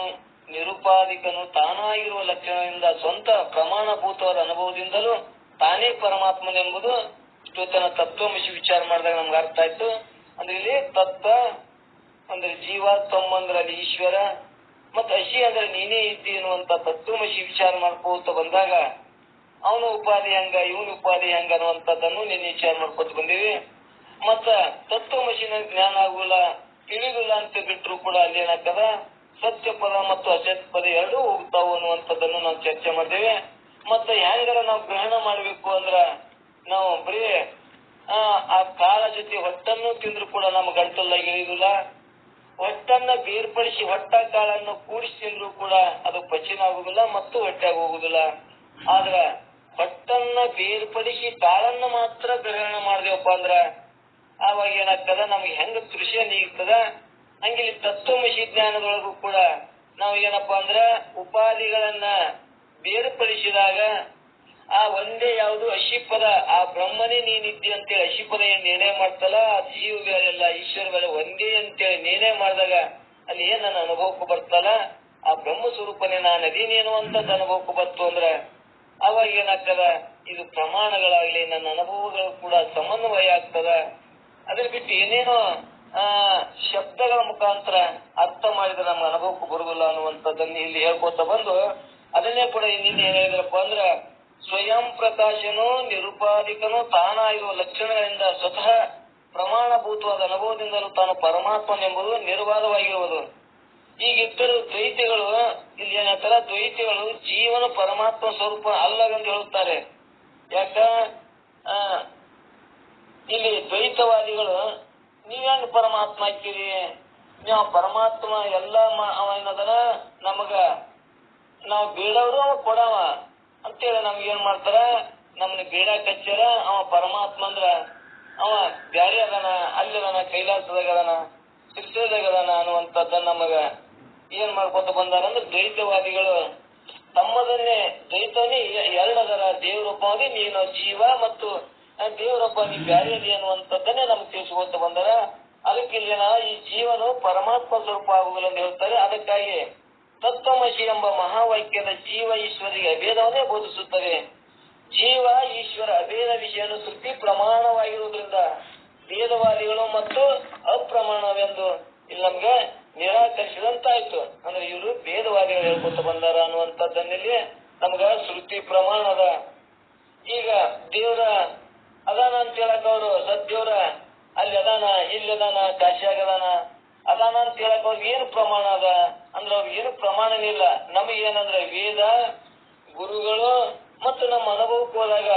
ನಿರುಪಾಧಿಕನು ತಾನಾಗಿರುವ ಲಕ್ಷಣದಿಂದ ಸ್ವಂತ ಪ್ರಮಾಣಭೂತವಾದ ಅನುಭವದಿಂದಲೂ ತಾನೇ ಪರಮಾತ್ಮನೆಂಬುದು ಇವತ್ತಿನ ತತ್ವಮಸಿ ವಿಚಾರ ಮಾಡಿದಾಗ ನಮ್ಗೆ ಅರ್ಥ ಆಯ್ತು. ಅಂದ್ರೆ ಇಲ್ಲಿ ತತ್ವ ಅಂದ್ರೆ ಜೀವ, ತಮ್ಮ ಅಂದ್ರೆ ಅಲ್ಲಿ ಈಶ್ವರ, ಮತ್ತ ಅಶಿ ಅಂದ್ರೆ ನೀನೇ ಇದ್ದಿ ಎನ್ನುವಂತ ತತ್ವಮಸಿ ವಿಚಾರ ಮಾಡ್ಕೋತ ಬಂದಾಗ ಅವನ ಉಪಾಧಿ ಹಂಗ ಇವನ ಉಪಾಧಿ ಹಂಗ ಅನ್ನುವಂಥದ್ದನ್ನು ನಿನ್ನೆ ವಿಚಾರ ಮಾಡ್ಕೊತ ಬಂದೀವಿ. ಮತ್ತ ತತ್ವಮಸಿನ ಜ್ಞಾನ ಆಗುಲ್ಲ, ತಿಳಿದಿಲ್ಲ ಅಂತ ಬಿಟ್ರು ಕೂಡ ಅಲ್ಲಿ ಏನಾಗ್ತದ ಸತ್ಯ ಪದ ಮತ್ತು ಅಸತ್ಯ ಪದ ಎರಡೂ ಹೋಗ್ತಾವು ಅನ್ನುವಂಥದ್ದನ್ನು ನಾವು ಚರ್ಚೆ ಮಾಡಿದ್ದೇವೆ. ಮತ್ತೆ ಹೆಂಗಾರ ನಾವು ಗ್ರಹಣ ಮಾಡ್ಬೇಕು ಅಂದ್ರ ನಾವು ಬರೀ ಆ ಕಾಳ ಜೊತೆ ಹೊಟ್ಟನ್ನು ತಿಂದ್ರು ಕೂಡ ನಮ್ಮ ಗಂಟಲ್ದಾಗ ಇಳಿಯುವುದಿಲ್ಲ. ಹೊಟ್ಟನ್ನ ಬೇರ್ಪಡಿಸಿ ಹೊಟ್ಟ ಕಾಳನ್ನು ಕೂಡಿಸಿ ತಿಂದ್ರು ಕೂಡ ಅದು ಪಚನ ಆಗುದಿಲ್ಲ ಮತ್ತು ಹೊಟ್ಟೆಗೆ ಹೋಗುದಿಲ್ಲ. ಆದ್ರ ಹೊಟ್ಟನ್ನ ಬೇರ್ಪಡಿಸಿ ಕಾಳನ್ನ ಮಾತ್ರ ಗ್ರಹಣ ಮಾಡ್ದೇವಪ್ಪ ಅಂದ್ರ ಆವಾಗ ಏನಾಗ್ತದ ನಮ್ಗೆ ಹೆಂಗ ತೃಷೆ ನೀಗ್ತದ ಹಂಗೆ ತತ್ವಮಸಿ ಜ್ಞಾನದೊಳಗೂ ಕೂಡ ನಾವು ಏನಪ್ಪಾ ಅಂದ್ರ ಉಪಾಧಿಗಳನ್ನ ಬೇರ್ಪಡಿಸಿದಾಗ ಆ ಒಂದೇ ಯಾವುದು ಅಶಿಪದ ಆ ಬ್ರಹ್ಮನೇ ನೀನಿದ್ದಿ ಅಂತೇಳಿ ಅಶಿಪದ ಏನ್ ನಿರ್ಣಯ ಮಾಡ್ತಲ್ಲ ಆ ಜೀವಗಳೆಲ್ಲ ಈಶ್ವರಗಳ ಒಂದೇ ಅಂತೇಳಿ ನಿರ್ಣಯ ಮಾಡಿದಾಗ ಅಲ್ಲಿ ಏನ್ ನನ್ನ ಅನುಭವಕ್ಕೂ ಬರ್ತಲ್ಲ ಆ ಬ್ರಹ್ಮ ಸ್ವರೂಪನೇ ನಾನು ಅದೇನೇನು ಅಂತದ್ ಅನುಭವಕ್ಕೂ ಬರ್ತು ಅಂದ್ರ ಅವಾಗ ಏನಾಗ್ತದ ಇದು ಪ್ರಮಾಣಗಳಾಗ್ಲಿ ನನ್ನ ಅನುಭವಗಳು ಕೂಡ ಸಮನ್ವಯ ಆಗ್ತದ. ಅದ್ರ ಬಿಟ್ಟು ಏನೇನೋ ಶಬ್ದಗಳ ಮುಖಾಂತರ ಅರ್ಥ ಮಾಡಿದ್ರೆ ನಮ್ಗೆ ಅನುಭವಕ್ಕೂ ಬರುದಿಲ್ಲ ಅನ್ನುವಂಥದ್ದನ್ನು ಇಲ್ಲಿ ಹೇಳ್ಕೊತ ಬಂದು ಅದನ್ನೇ ಕೂಡ ಇನ್ನಿಂದ ಏನ್ ಹೇಳಿದ್ರಪ್ಪ ಅಂದ್ರ ಸ್ವಯಂ ಪ್ರಕಾಶನು ನಿರುಪಾಧಿಕನು ತಾನಾಗಿರುವ ಲಕ್ಷಣಗಳಿಂದ ಸ್ವತಃ ಪ್ರಮಾಣಭೂತವಾದ ಅನುಭವದಿಂದಲೂ ತಾನು ಪರಮಾತ್ಮನೆಂಬುದು ನಿರ್ವಾದವಾಗಿರುವುದು. ಈಗಿದ್ದರೂ ದ್ವೈತಿಗಳು ಇಲ್ಲಿ ಏನಂತಾರ ದ್ವೈತಿಗಳು ಜೀವನ ಪರಮಾತ್ಮ ಸ್ವರೂಪ ಅಲ್ಲವೆಂದು ಹೇಳುತ್ತಾರೆ. ಯಾಕ ಇಲ್ಲಿ ದ್ವೈತವಾದಿಗಳು ನೀವೇನ್ ಪರಮಾತ್ಮ ಹಾಕಿರಿ ನೀವು ಪರಮಾತ್ಮ ಎಲ್ಲಾ ಏನದನ ನಮಗ ನಾವು ಬೇಡವರು ಅವ ಕೊಡವ ಅಂತೇಳಿ ನಮ್ಗೆ ಏನ್ ಮಾಡ್ತಾರ ನಮ್ನ ಬೇಡಾಕ್ ಹಚ್ಚಾರ. ಅವ ಪರಮಾತ್ಮ ಅಂದ್ರ ಅವ ಬ್ಯಾರೆ ಅದನ ಅಲ್ಲಿ ಅದನ ಕೈಲಾಸದಾಗ ಅದನ ಶಿರ್ಷದಾಗ ಅದನ ಅನ್ನುವಂಥದ್ದನ್ನ ನಮಗ ಏನ್ ಮಾಡ್ಕೊತ ಬಂದಾರ ಅಂದ್ರೆ ದ್ವೈತವಾದಿಗಳು ತಮ್ಮದನ್ನೇ ದ್ವೈತವನ್ನೇ ಎರಡದರ ದೇವರೊಬ್ಬ ನೀನು ಜೀವ ಮತ್ತು ದೇವರೊಬ್ಬ ನೀ ಬ್ಯಾರೆ ಅನ್ನುವಂಥದ್ದನ್ನೇ ನಮ್ಗೆ ತಿಳಿಸ್ಕೊತ ಬಂದಾರ. ಅದಕ್ಕೆ ಇಲ್ಲಿ ಈ ಜೀವನು ಪರಮಾತ್ಮ ಸ್ವರೂಪ ಆಗುವುದಿಲ್ಲ ಅಂತ ಹೇಳ್ತಾರೆ. ಅದಕ್ಕಾಗಿ ತತ್ವಮಸಿ ಎಂಬ ಮಹಾವಾಕ್ಯದ ಜೀವ ಈಶ್ವರಿಗೆ ಅಭೇದವನ್ನೇ ಬೋಧಿಸುತ್ತದೆ. ಜೀವ ಈಶ್ವರ ಅಭೇದ ವಿಷಯನು ಶ್ರುತಿ ಪ್ರಮಾಣವಾಗಿರುವುದರಿಂದ ವೇದವಾದಿಗಳು ಮತ್ತು ಅಪ್ರಮಾಣವೆಂದು ಇಲ್ಲಿ ನಮ್ಗೆ ನಿರಾಕರಿಸಿದಂತಾಯ್ತು. ಅಂದ್ರೆ ಇವರು ವೇದವಾದಿಗಳು ಹೇಳ್ಕೊತ ಬಂದಾರ ಅನ್ನುವಂಥದ್ದನ್ನಲ್ಲಿ ನಮ್ಗ ಶ್ರುತಿ ಪ್ರಮಾಣದ. ಈಗ ದೇವ್ರ ಅದಾನ ಅಂತ ಹೇಳಕ್ ಅವರು ಸದ್ದೇವ್ರ ಅಲ್ಲಿ ಅದಾನ ಇಲ್ಲಿ ಅದಾನ ಕಾಶಿಯಾಗ ಅದಾನ ಅಂತ ಹೇಳಕ್ ಅವ್ರಿಗೆ ಏನು ಪ್ರಮಾಣ ಅದ ಅಂದ್ರೆ ಅವ್ರಿಗೆ ಏನು ಪ್ರಮಾಣನೇ ಇಲ್ಲ. ನಮಗೇನಂದ್ರೆ ವೇದ ಗುರುಗಳು ಮತ್ತು ನಮ್ಮ ಅನುಭವಕ್ಕೆ ಹೋದಾಗ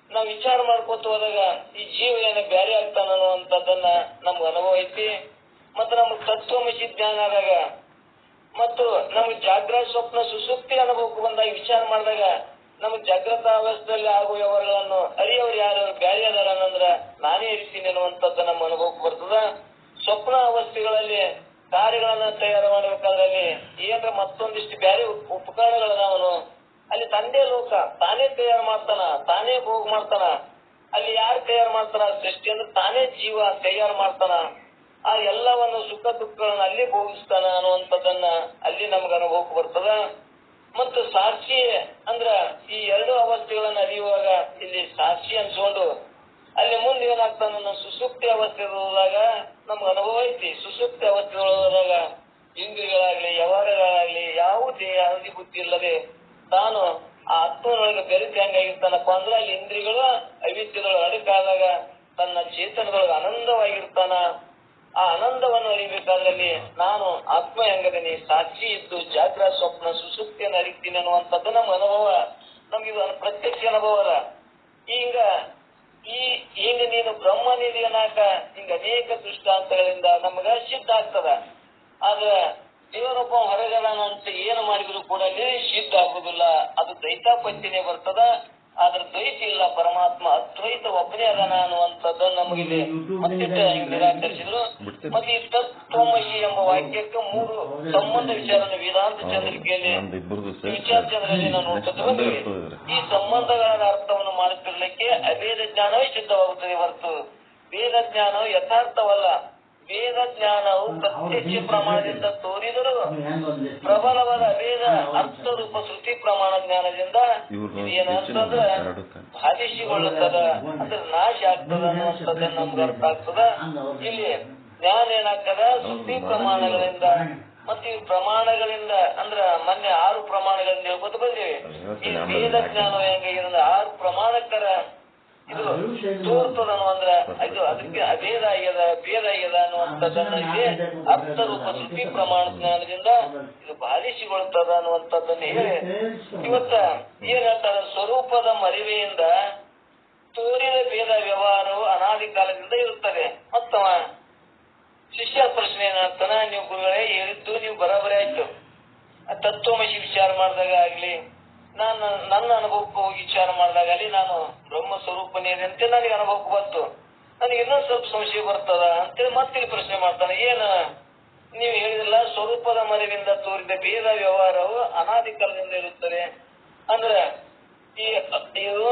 ನಾವ್ ವಿಚಾರ ಮಾಡ್ಕೊತ ಹೋದಾಗ ಈ ಜೀವ ಏನ ಬ್ಯಾರೆ ಆಗ್ತಾನ ಅನ್ನುವಂಥದ್ದನ್ನ ನಮ್ಗೆ ಅನುಭವ ಐತಿ. ಮತ್ತು ನಮ್ಗೆ ತತ್ವಮಸಿ ಜ್ಞಾನ ಆದಾಗ ಮತ್ತು ನಮ್ಗೆ ಜಾಗ್ರತ ಸ್ವಪ್ನ ಸುಸುಪ್ತಿ ಅನುಭವಕ್ಕೆ ಬಂದಾಗ ವಿಚಾರ ಮಾಡಿದಾಗ ನಮ್ಗೆ ಜಾಗೃತ ಅವಸ್ಥೆಯಲ್ಲಿ ಆಗುವ ವ್ಯವಹಾರಗಳನ್ನು ಅರಿಯವ್ರು ಯಾರು ಬ್ಯಾರೆ ಅದಾರ ಅನ್ನಂದ್ರ ನಾನೇ ಇರ್ತೀನಿ ಅನ್ನುವಂಥದ್ದು ನಮ್ಮ ಅನುಭವಕ್ಕೆ ಬರ್ತದ. ಸ್ವಪ್ನ ಅವಸ್ಥೆಗಳಲ್ಲಿ ಕಾರ್ಯಗಳನ್ನ ತಯಾರು ಮಾಡಬೇಕಾದ್ರಲ್ಲಿ ಏನ್ರ ಮತ್ತೊಂದಿಷ್ಟು ಬ್ಯಾರೆ ಉಪಕರಣಗಳದಾವನು ಅಲ್ಲಿ ತಂದೆ ಲೋಕ ತಾನೇ ತಯಾರು ಮಾಡ್ತಾನ, ತಾನೇ ಭೋಗ ಮಾಡ್ತಾನ. ಅಲ್ಲಿ ಯಾರು ತಯಾರು ಮಾಡ್ತಾನ ಸೃಷ್ಟಿ ಅಂದ್ರೆ ತಾನೇ ಜೀವ ತಯಾರು ಮಾಡ್ತಾನ. ಆ ಎಲ್ಲವನ್ನು ಸುಖ ದುಃಖಗಳನ್ನ ಅಲ್ಲಿ ಭೋಗಿಸ್ತಾನ ಅನ್ನುವಂಥದ್ದನ್ನ ಅಲ್ಲಿ ನಮ್ಗೆ ಅನುಭವಕ್ಕೆ ಬರ್ತದ. ಮತ್ತು ಸಾಕ್ಷಿ ಅಂದ್ರ ಈ ಎರಡು ಅವಸ್ಥೆಗಳನ್ನ ಅರಿಯುವಾಗ ಇಲ್ಲಿ ಸಾಕ್ಷಿ ಅನ್ಸ್ಕೊಂಡು ಅಲ್ಲಿ ಮುಂದೆ ಏನಾಗ್ತಾನ ಸುಸುಪ್ತಿ ಅವಸ್ಥೆ ಹೋದಾಗ ನಮ್ಗೆ ಅನುಭವ ಐತಿ. ಸುಸುಪ್ತಿ ಅವಸ್ಥೆ ಹೋದಾಗ ಇಂದ್ರಿಯಗಳಾಗ್ಲಿ ವ್ಯವಹಾರಗಳಾಗ್ಲಿ ಯಾವುದೇ ಹಳದಿ ಬುದ್ಧಿ ಇಲ್ಲದೆ ತಾನು ಆ ಆತ್ಮನೊಳಗೆ ಬೆರೆತು ಹೆಂಗಾಗಿರ್ತಾನಪ್ಪ ಅಂದ್ರೆ ಅಲ್ಲಿ ಇಂದ್ರಿಯಗಳು ಅವಿದ್ಯೆಗಳು ಅಡಕಾದಾಗ ತನ್ನ ಚೇತನದೊಳಗೆ ಆನಂದವಾಗಿರ್ತಾನ. ಆ ಆನಂದವನ್ನು ಅರಿಬೇಕಾದ್ರಲ್ಲಿ ನಾನು ಆತ್ಮ ಹೆಂಗದೀನಿ ಸಾಕ್ಷಿ ಇದ್ದು ಜಾಗ್ರ ಸ್ವಪ್ನ ಸುಸುಪ್ತಿಯನ್ನು ಅರಿತೀನಿ ಅನ್ನುವಂಥದ್ದು ನಮ್ಮ ಅನುಭವ. ನಮ್ಗಿದು ಪ್ರತ್ಯಕ್ಷ ಅನುಭವ ಅದ. ಈಗ ನೀನು ಬ್ರಹ್ಮನಿಧಿ ಅನ್ನಾಕ ಹಿಂಗ ಅನೇಕ ದೃಷ್ಟಾಂತಗಳಿಂದ ನಮ್ಗ ಸಿದ್ಧ ಆಗ್ತದ. ಆದ್ರೆ ದೇವರೊಬ್ಬ ಹೊರಗದಾನ ಅಂತ ಏನು ಮಾಡಿದ್ರು ಕೂಡ ಸಿದ್ಧ ಆಗುದಿಲ್ಲ. ಅದು ದ್ವೈತಾಪತ್ತಿನೇ ಬರ್ತದ. ಆದ್ರೆ ದ್ವೈತ ಇಲ್ಲ, ಪರಮಾತ್ಮ ಅದ್ವೈತ ಒಬ್ಬನೇ ಅದಾನ ಅನ್ನುವಂಥದ್ದನ್ನು ನಮಗಿದೆ ಮತ್ತಿಟ್ಟ ನಿರಾಕರಿಸಿದ್ರು. ಮತ್ತೆ ಈ ತತ್ವಮಸಿ ಎಂಬ ವಾಕ್ಯಕ್ಕೆ ಮೂರು ಸಂಬಂಧ ವಿಚಾರವನ್ನು ವೇದಾಂತ ಚಂದ್ರಿಕೆಯಲ್ಲಿ ವಿಚಾರ ಚಂದ್ರದಲ್ಲಿ ನಾವು ನೋಡ್ತಾ ಬಂದ್ವಿ. ಈ ಸಂಬಂಧಗಳ ಅರ್ಥವನ್ನು ಮಾಡುತ್ತಿರ್ಲಿಕ್ಕೆ ಅಭೇದ ಜ್ಞಾನವೇ ಸಿದ್ಧವಾಗುತ್ತದೆ ಹೊರತು ವೇದ ಜ್ಞಾನವು ಯಥಾರ್ಥವಲ್ಲ. ವೇದ ಜ್ಞಾನವು ಪ್ರತ್ಯಕ್ಷ ಪ್ರಮಾಣದಿಂದ ತೋರಿದರೂ ಪ್ರಬಲವಾದ ಅಭೇದ ಅರ್ಥರೂಪ ಶ್ರುತಿ ಪ್ರಮಾಣ ಜ್ಞಾನದಿಂದ ಏನಂತಂದ್ರ ಬಾಧಿಸಿಕೊಳ್ಳುತ್ತದ, ಅದ್ರ ನಾಶ ಆಗ್ತದ ಅನ್ನುವಂಥದ್ದನ್ನ ನಮ್ಗೆ ಅರ್ಥ ಆಗ್ತದ. ಇಲ್ಲಿ ಜ್ಞಾನ ಏನಾಗ್ತದ ಶ್ರುತಿ ಪ್ರಮಾಣಗಳಿಂದ ಮತ್ತು ಈ ಪ್ರಮಾಣಗಳಿಂದ ಅಂದ್ರ ಮೊನ್ನೆ 6 ಪ್ರಮಾಣಗಳಿಂದ ಹೇಳ್ಕೊತ ಬಂದೇವೆ. ಈ ವೇದ ಜ್ಞಾನ ಹೆಂಗಾಗಿದೆ 6 ಪ್ರಮಾಣಕ್ಕರ ಇದು ತೋರ್ತದನು ಅಂದ್ರ ಇದು ಅದಕ್ಕೆ ಅಭೇದ ಆಗ್ಯದ ಭೇದ ಆಗ್ಯದ ಅನ್ನುವಂಥ ಅನ್ನುವಂಥದ್ದನ್ನ ಇಲ್ಲಿ ಅರ್ಥ ರೂಪ ಶ್ರುತಿ ಪ್ರಮಾಣ ಜ್ಞಾನದಿಂದ ಇದು ಬಾಧಿಸಿಕೊಳ್ತದ ಅನ್ನುವಂಥದ್ದನ್ನ ಹೇಳಿ ಇವತ್ತ ಏನ್ ಹೇಳ್ತಾರೆ, ಸ್ವರೂಪದ ಮರಿವೆಯಿಂದ ತೋರಿದ ಭೇದ ವ್ಯವಹಾರವು ಅನಾದಿ ಕಾಲದಿಂದ ಇರುತ್ತದೆ. ಮತ್ತವ ಶಿಷ್ಯ ಪ್ರಶ್ನೆ ಏನಾಗ್ತಾನ, ನೀವು ಗುರುಗಳೇ ಹೇಳಿದ್ದು ನೀವು ಬರಾಬರಿ ಆಯ್ತು, ತತ್ವಮಸಿ ವಿಚಾರ ಮಾಡಿದಾಗ ಆಗ್ಲಿ, ನಾನು ನನ್ನ ಅನುಭವಕ್ಕೆ ಹೋಗಿ ವಿಚಾರ ಮಾಡಿದಾಗಲಿ ನಾನು ಬ್ರಹ್ಮ ಸ್ವರೂಪನೇ ಅಂತ ನನಗೆ ಅನುಭವಕ್ಕೆ ಬಂತು, ನನಗೆ ಇನ್ನೊಂದು ಸ್ವಲ್ಪ ಸಂಶಯ ಬರ್ತದ ಅಂತೇಳಿ ಮತ್ತೆ ಪ್ರಶ್ನೆ ಮಾಡ್ತಾನೆ. ಏನು ನೀವು ಹೇಳಿದಿಲ್ಲ, ಸ್ವರೂಪದ ಮರಿವಿಂದ ತೋರಿದ ಭೇದ ವ್ಯವಹಾರವು ಅನಾದಿ ಕಾಲದಿಂದ ಇರುತ್ತದೆ ಅಂದ್ರೆ ಇದು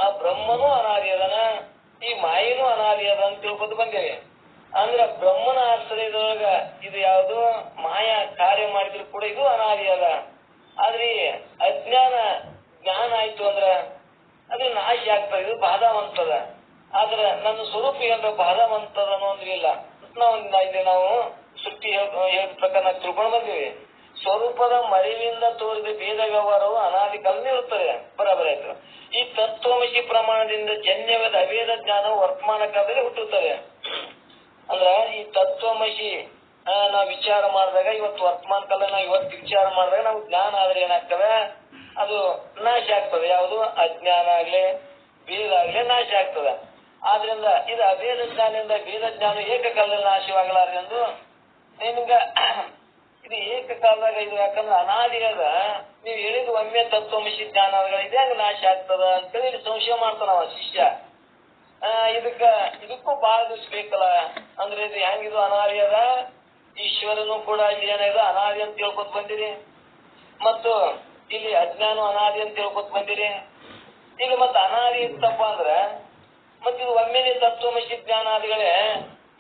ಆ ಬ್ರಹ್ಮನೂ ಅನಾದಿ ಅದನ, ಈ ಮಾಯಿನೂ ಅನಾದಿ ಅದ ಅಂತ ತಿಳ್ಕೊತ ಬಂದೇವೆ. ಅಂದ್ರ ಬ್ರಹ್ಮನ ಆಶ್ರಯದೊಳಗ ಇದು ಯಾವುದು ಮಾಯಾ ಕಾರ್ಯ ಮಾಡಿದ್ರು ಕೂಡ ಇದು ಅನಾದಿ ಅದ. ಆದ್ರೆ ಅಜ್ಞಾನ ಜ್ಞಾನ ಆಯ್ತು ಅಂದ್ರ ಅದು ನಾಶ ಆಗ್ತದೆ, ಇದು ಬಾಧವಂತದ. ಆದ್ರ ನನ್ನ ಸ್ವರೂಪ ಏನ್ರ ಬಾಧವಂತದ ಅನ್ನೋಂದ್ರಿಲ್ಲ. ನಾವು ಶ್ರುತಿ ಹೇಳಿದ ಪ್ರಕಾರ ತಿಳ್ಕೊಂಡು ಬಂದಿವಿ. ಸ್ವರೂಪದ ಮರಿವಿಂದ ತೋರಿದ ಭೇದ ವ್ಯವಹಾರವು ಅನಾದಿ ಕಾಲದಿಂದ ಇರುತ್ತದೆ, ಬರಾಬರಿ ಆಯ್ತು. ಈ ತತ್ವಮಸಿ ಪ್ರಮಾಣದಿಂದ ಜನ್ಯವಾದ ಅಭೇದ ಜ್ಞಾನವು ವರ್ತಮಾನ ಕಾಲದಲ್ಲಿ ಹುಟ್ಟುತ್ತದೆ. ಅಂದ್ರ ಈ ತತ್ವಮಸಿ ನಾವ್ ವಿಚಾರ ಮಾಡಿದಾಗ ಇವತ್ತು ವರ್ತಮಾನ ಕಾಲ ನಾವು ಇವತ್ತು ವಿಚಾರ ಮಾಡಿದಾಗ ನಾವು ಜ್ಞಾನ ಆದ್ರೆ ಏನಾಗ್ತದೆ, ಅದು ನಾಶ ಆಗ್ತದೆ. ಯಾವುದು ಅಜ್ಞಾನ ಆಗ್ಲಿ ಭೇದ ಆಗ್ಲಿ ನಾಶ ಆಗ್ತದೆ. ಆದ್ರಿಂದ ಇದು ಅಭೇದ ಜ್ಞಾನದಿಂದ ಭೇದ ಜ್ಞಾನ ಏಕಕಾಲದಲ್ಲಿ ನಾಶವಾಗಲಾರದೆಂದು ನಿಮ್ಗ ಇದು ಏಕಕಾಲದಾಗ ಇದು ಯಾಕಂದ್ರೆ ಅನಾದಿ ಅದ. ನೀವು ಹೇಳಿದ ಒಮ್ಮೆ ತತ್ವಮಸಿ ಜ್ಞಾನ ಇದೆ ಹಂಗ ನಾಶ ಆಗ್ತದ ಅಂತೇಳಿ ಸಂಶಯ ಮಾಡ್ತಾನವ ಶಿಷ್ಯ. ಇದಕ್ಕೂ ಬಹಳ ದಿವಸ ಬೇಕಲ್ಲ. ಅಂದ್ರೆ ಇದು ಹೆಂಗಿದು ಅನಾದಿ ಅದ, ಈಶ್ವರನು ಕೂಡ ಇಲ್ಲಿ ಏನಾಗಿದೆ ಅನಾದಿ ಅಂತ ತಿಳ್ಕೊತ್ ಬಂದಿರಿ, ಮತ್ತು ಇಲ್ಲಿ ಅಜ್ಞಾನ ಅನಾದಿ ಅಂತ ತಿಳ್ಕೊತ್ ಬಂದಿರಿ. ಇಲ್ಲಿ ಮತ್ತೆ ಅನಾದಿ ಇತ್ತಪ್ಪ ಅಂದ್ರ ಮತ್ತೆ ಇದು ಒಮ್ಮೆನೆ ತತ್ವಮಸಿ ಜ್ಞಾನಾದಿಗಳೇ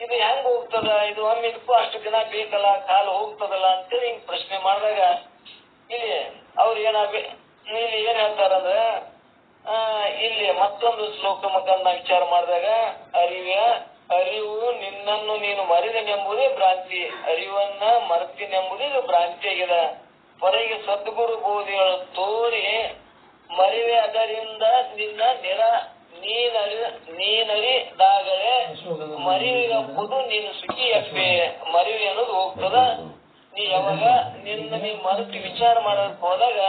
ಇದು ಹೆಂಗ್ ಹೋಗ್ತದ, ಇದು ಒಮ್ಮೆ ಇದಕ್ಕೂ ಅಷ್ಟು ದಿನ ಬೇಕಲ್ಲ, ಕಾಲ ಹೋಗ್ತದಲ್ಲ ಅಂತೇಳಿ ಹಿಂಗ್ ಪ್ರಶ್ನೆ ಮಾಡಿದಾಗ ಇಲ್ಲಿ ಅವ್ರು ಇಲ್ಲಿ ಏನ್ ಹೇಳ್ತಾರಂದ್ರ ಇಲ್ಲಿ ಮತ್ತೊಂದು ಶ್ಲೋಕ ಮುಖಾಂತರ ನಾವು ವಿಚಾರ ಮಾಡಿದಾಗ ಅರಿವು ನಿನ್ನನ್ನು ನೀನು ಮರಿದನೆಂಬುದೇ ಭ್ರಾಂತಿ, ಅರಿವನ್ನ ಮರೆತಿನೆಂಬುದೇ ಇದು ಭ್ರಾಂತಿ ಆಗಿದೆ. ಹೊರಗೆ ಸದ್ಗುರು ಬೋಧಿಗಳು ತೋರಿ ಮರಿವೆ ಅದರಿಂದ ನಿನ್ನ ನೀನರಿದಾಗಲೇ ಮರಿವಿಗಪ್ಪುದು ನೀನು ಸುಖಿ ಅಪ್ಪೆ. ಮರಿವಿ ಅನ್ನೋದು ಹೋಗ್ತದ. ನೀ ಯಾವಾಗ ನೀ ಮರೆತು ವಿಚಾರ ಮಾಡೋದಕ್ಕೆ ಹೋದಾಗ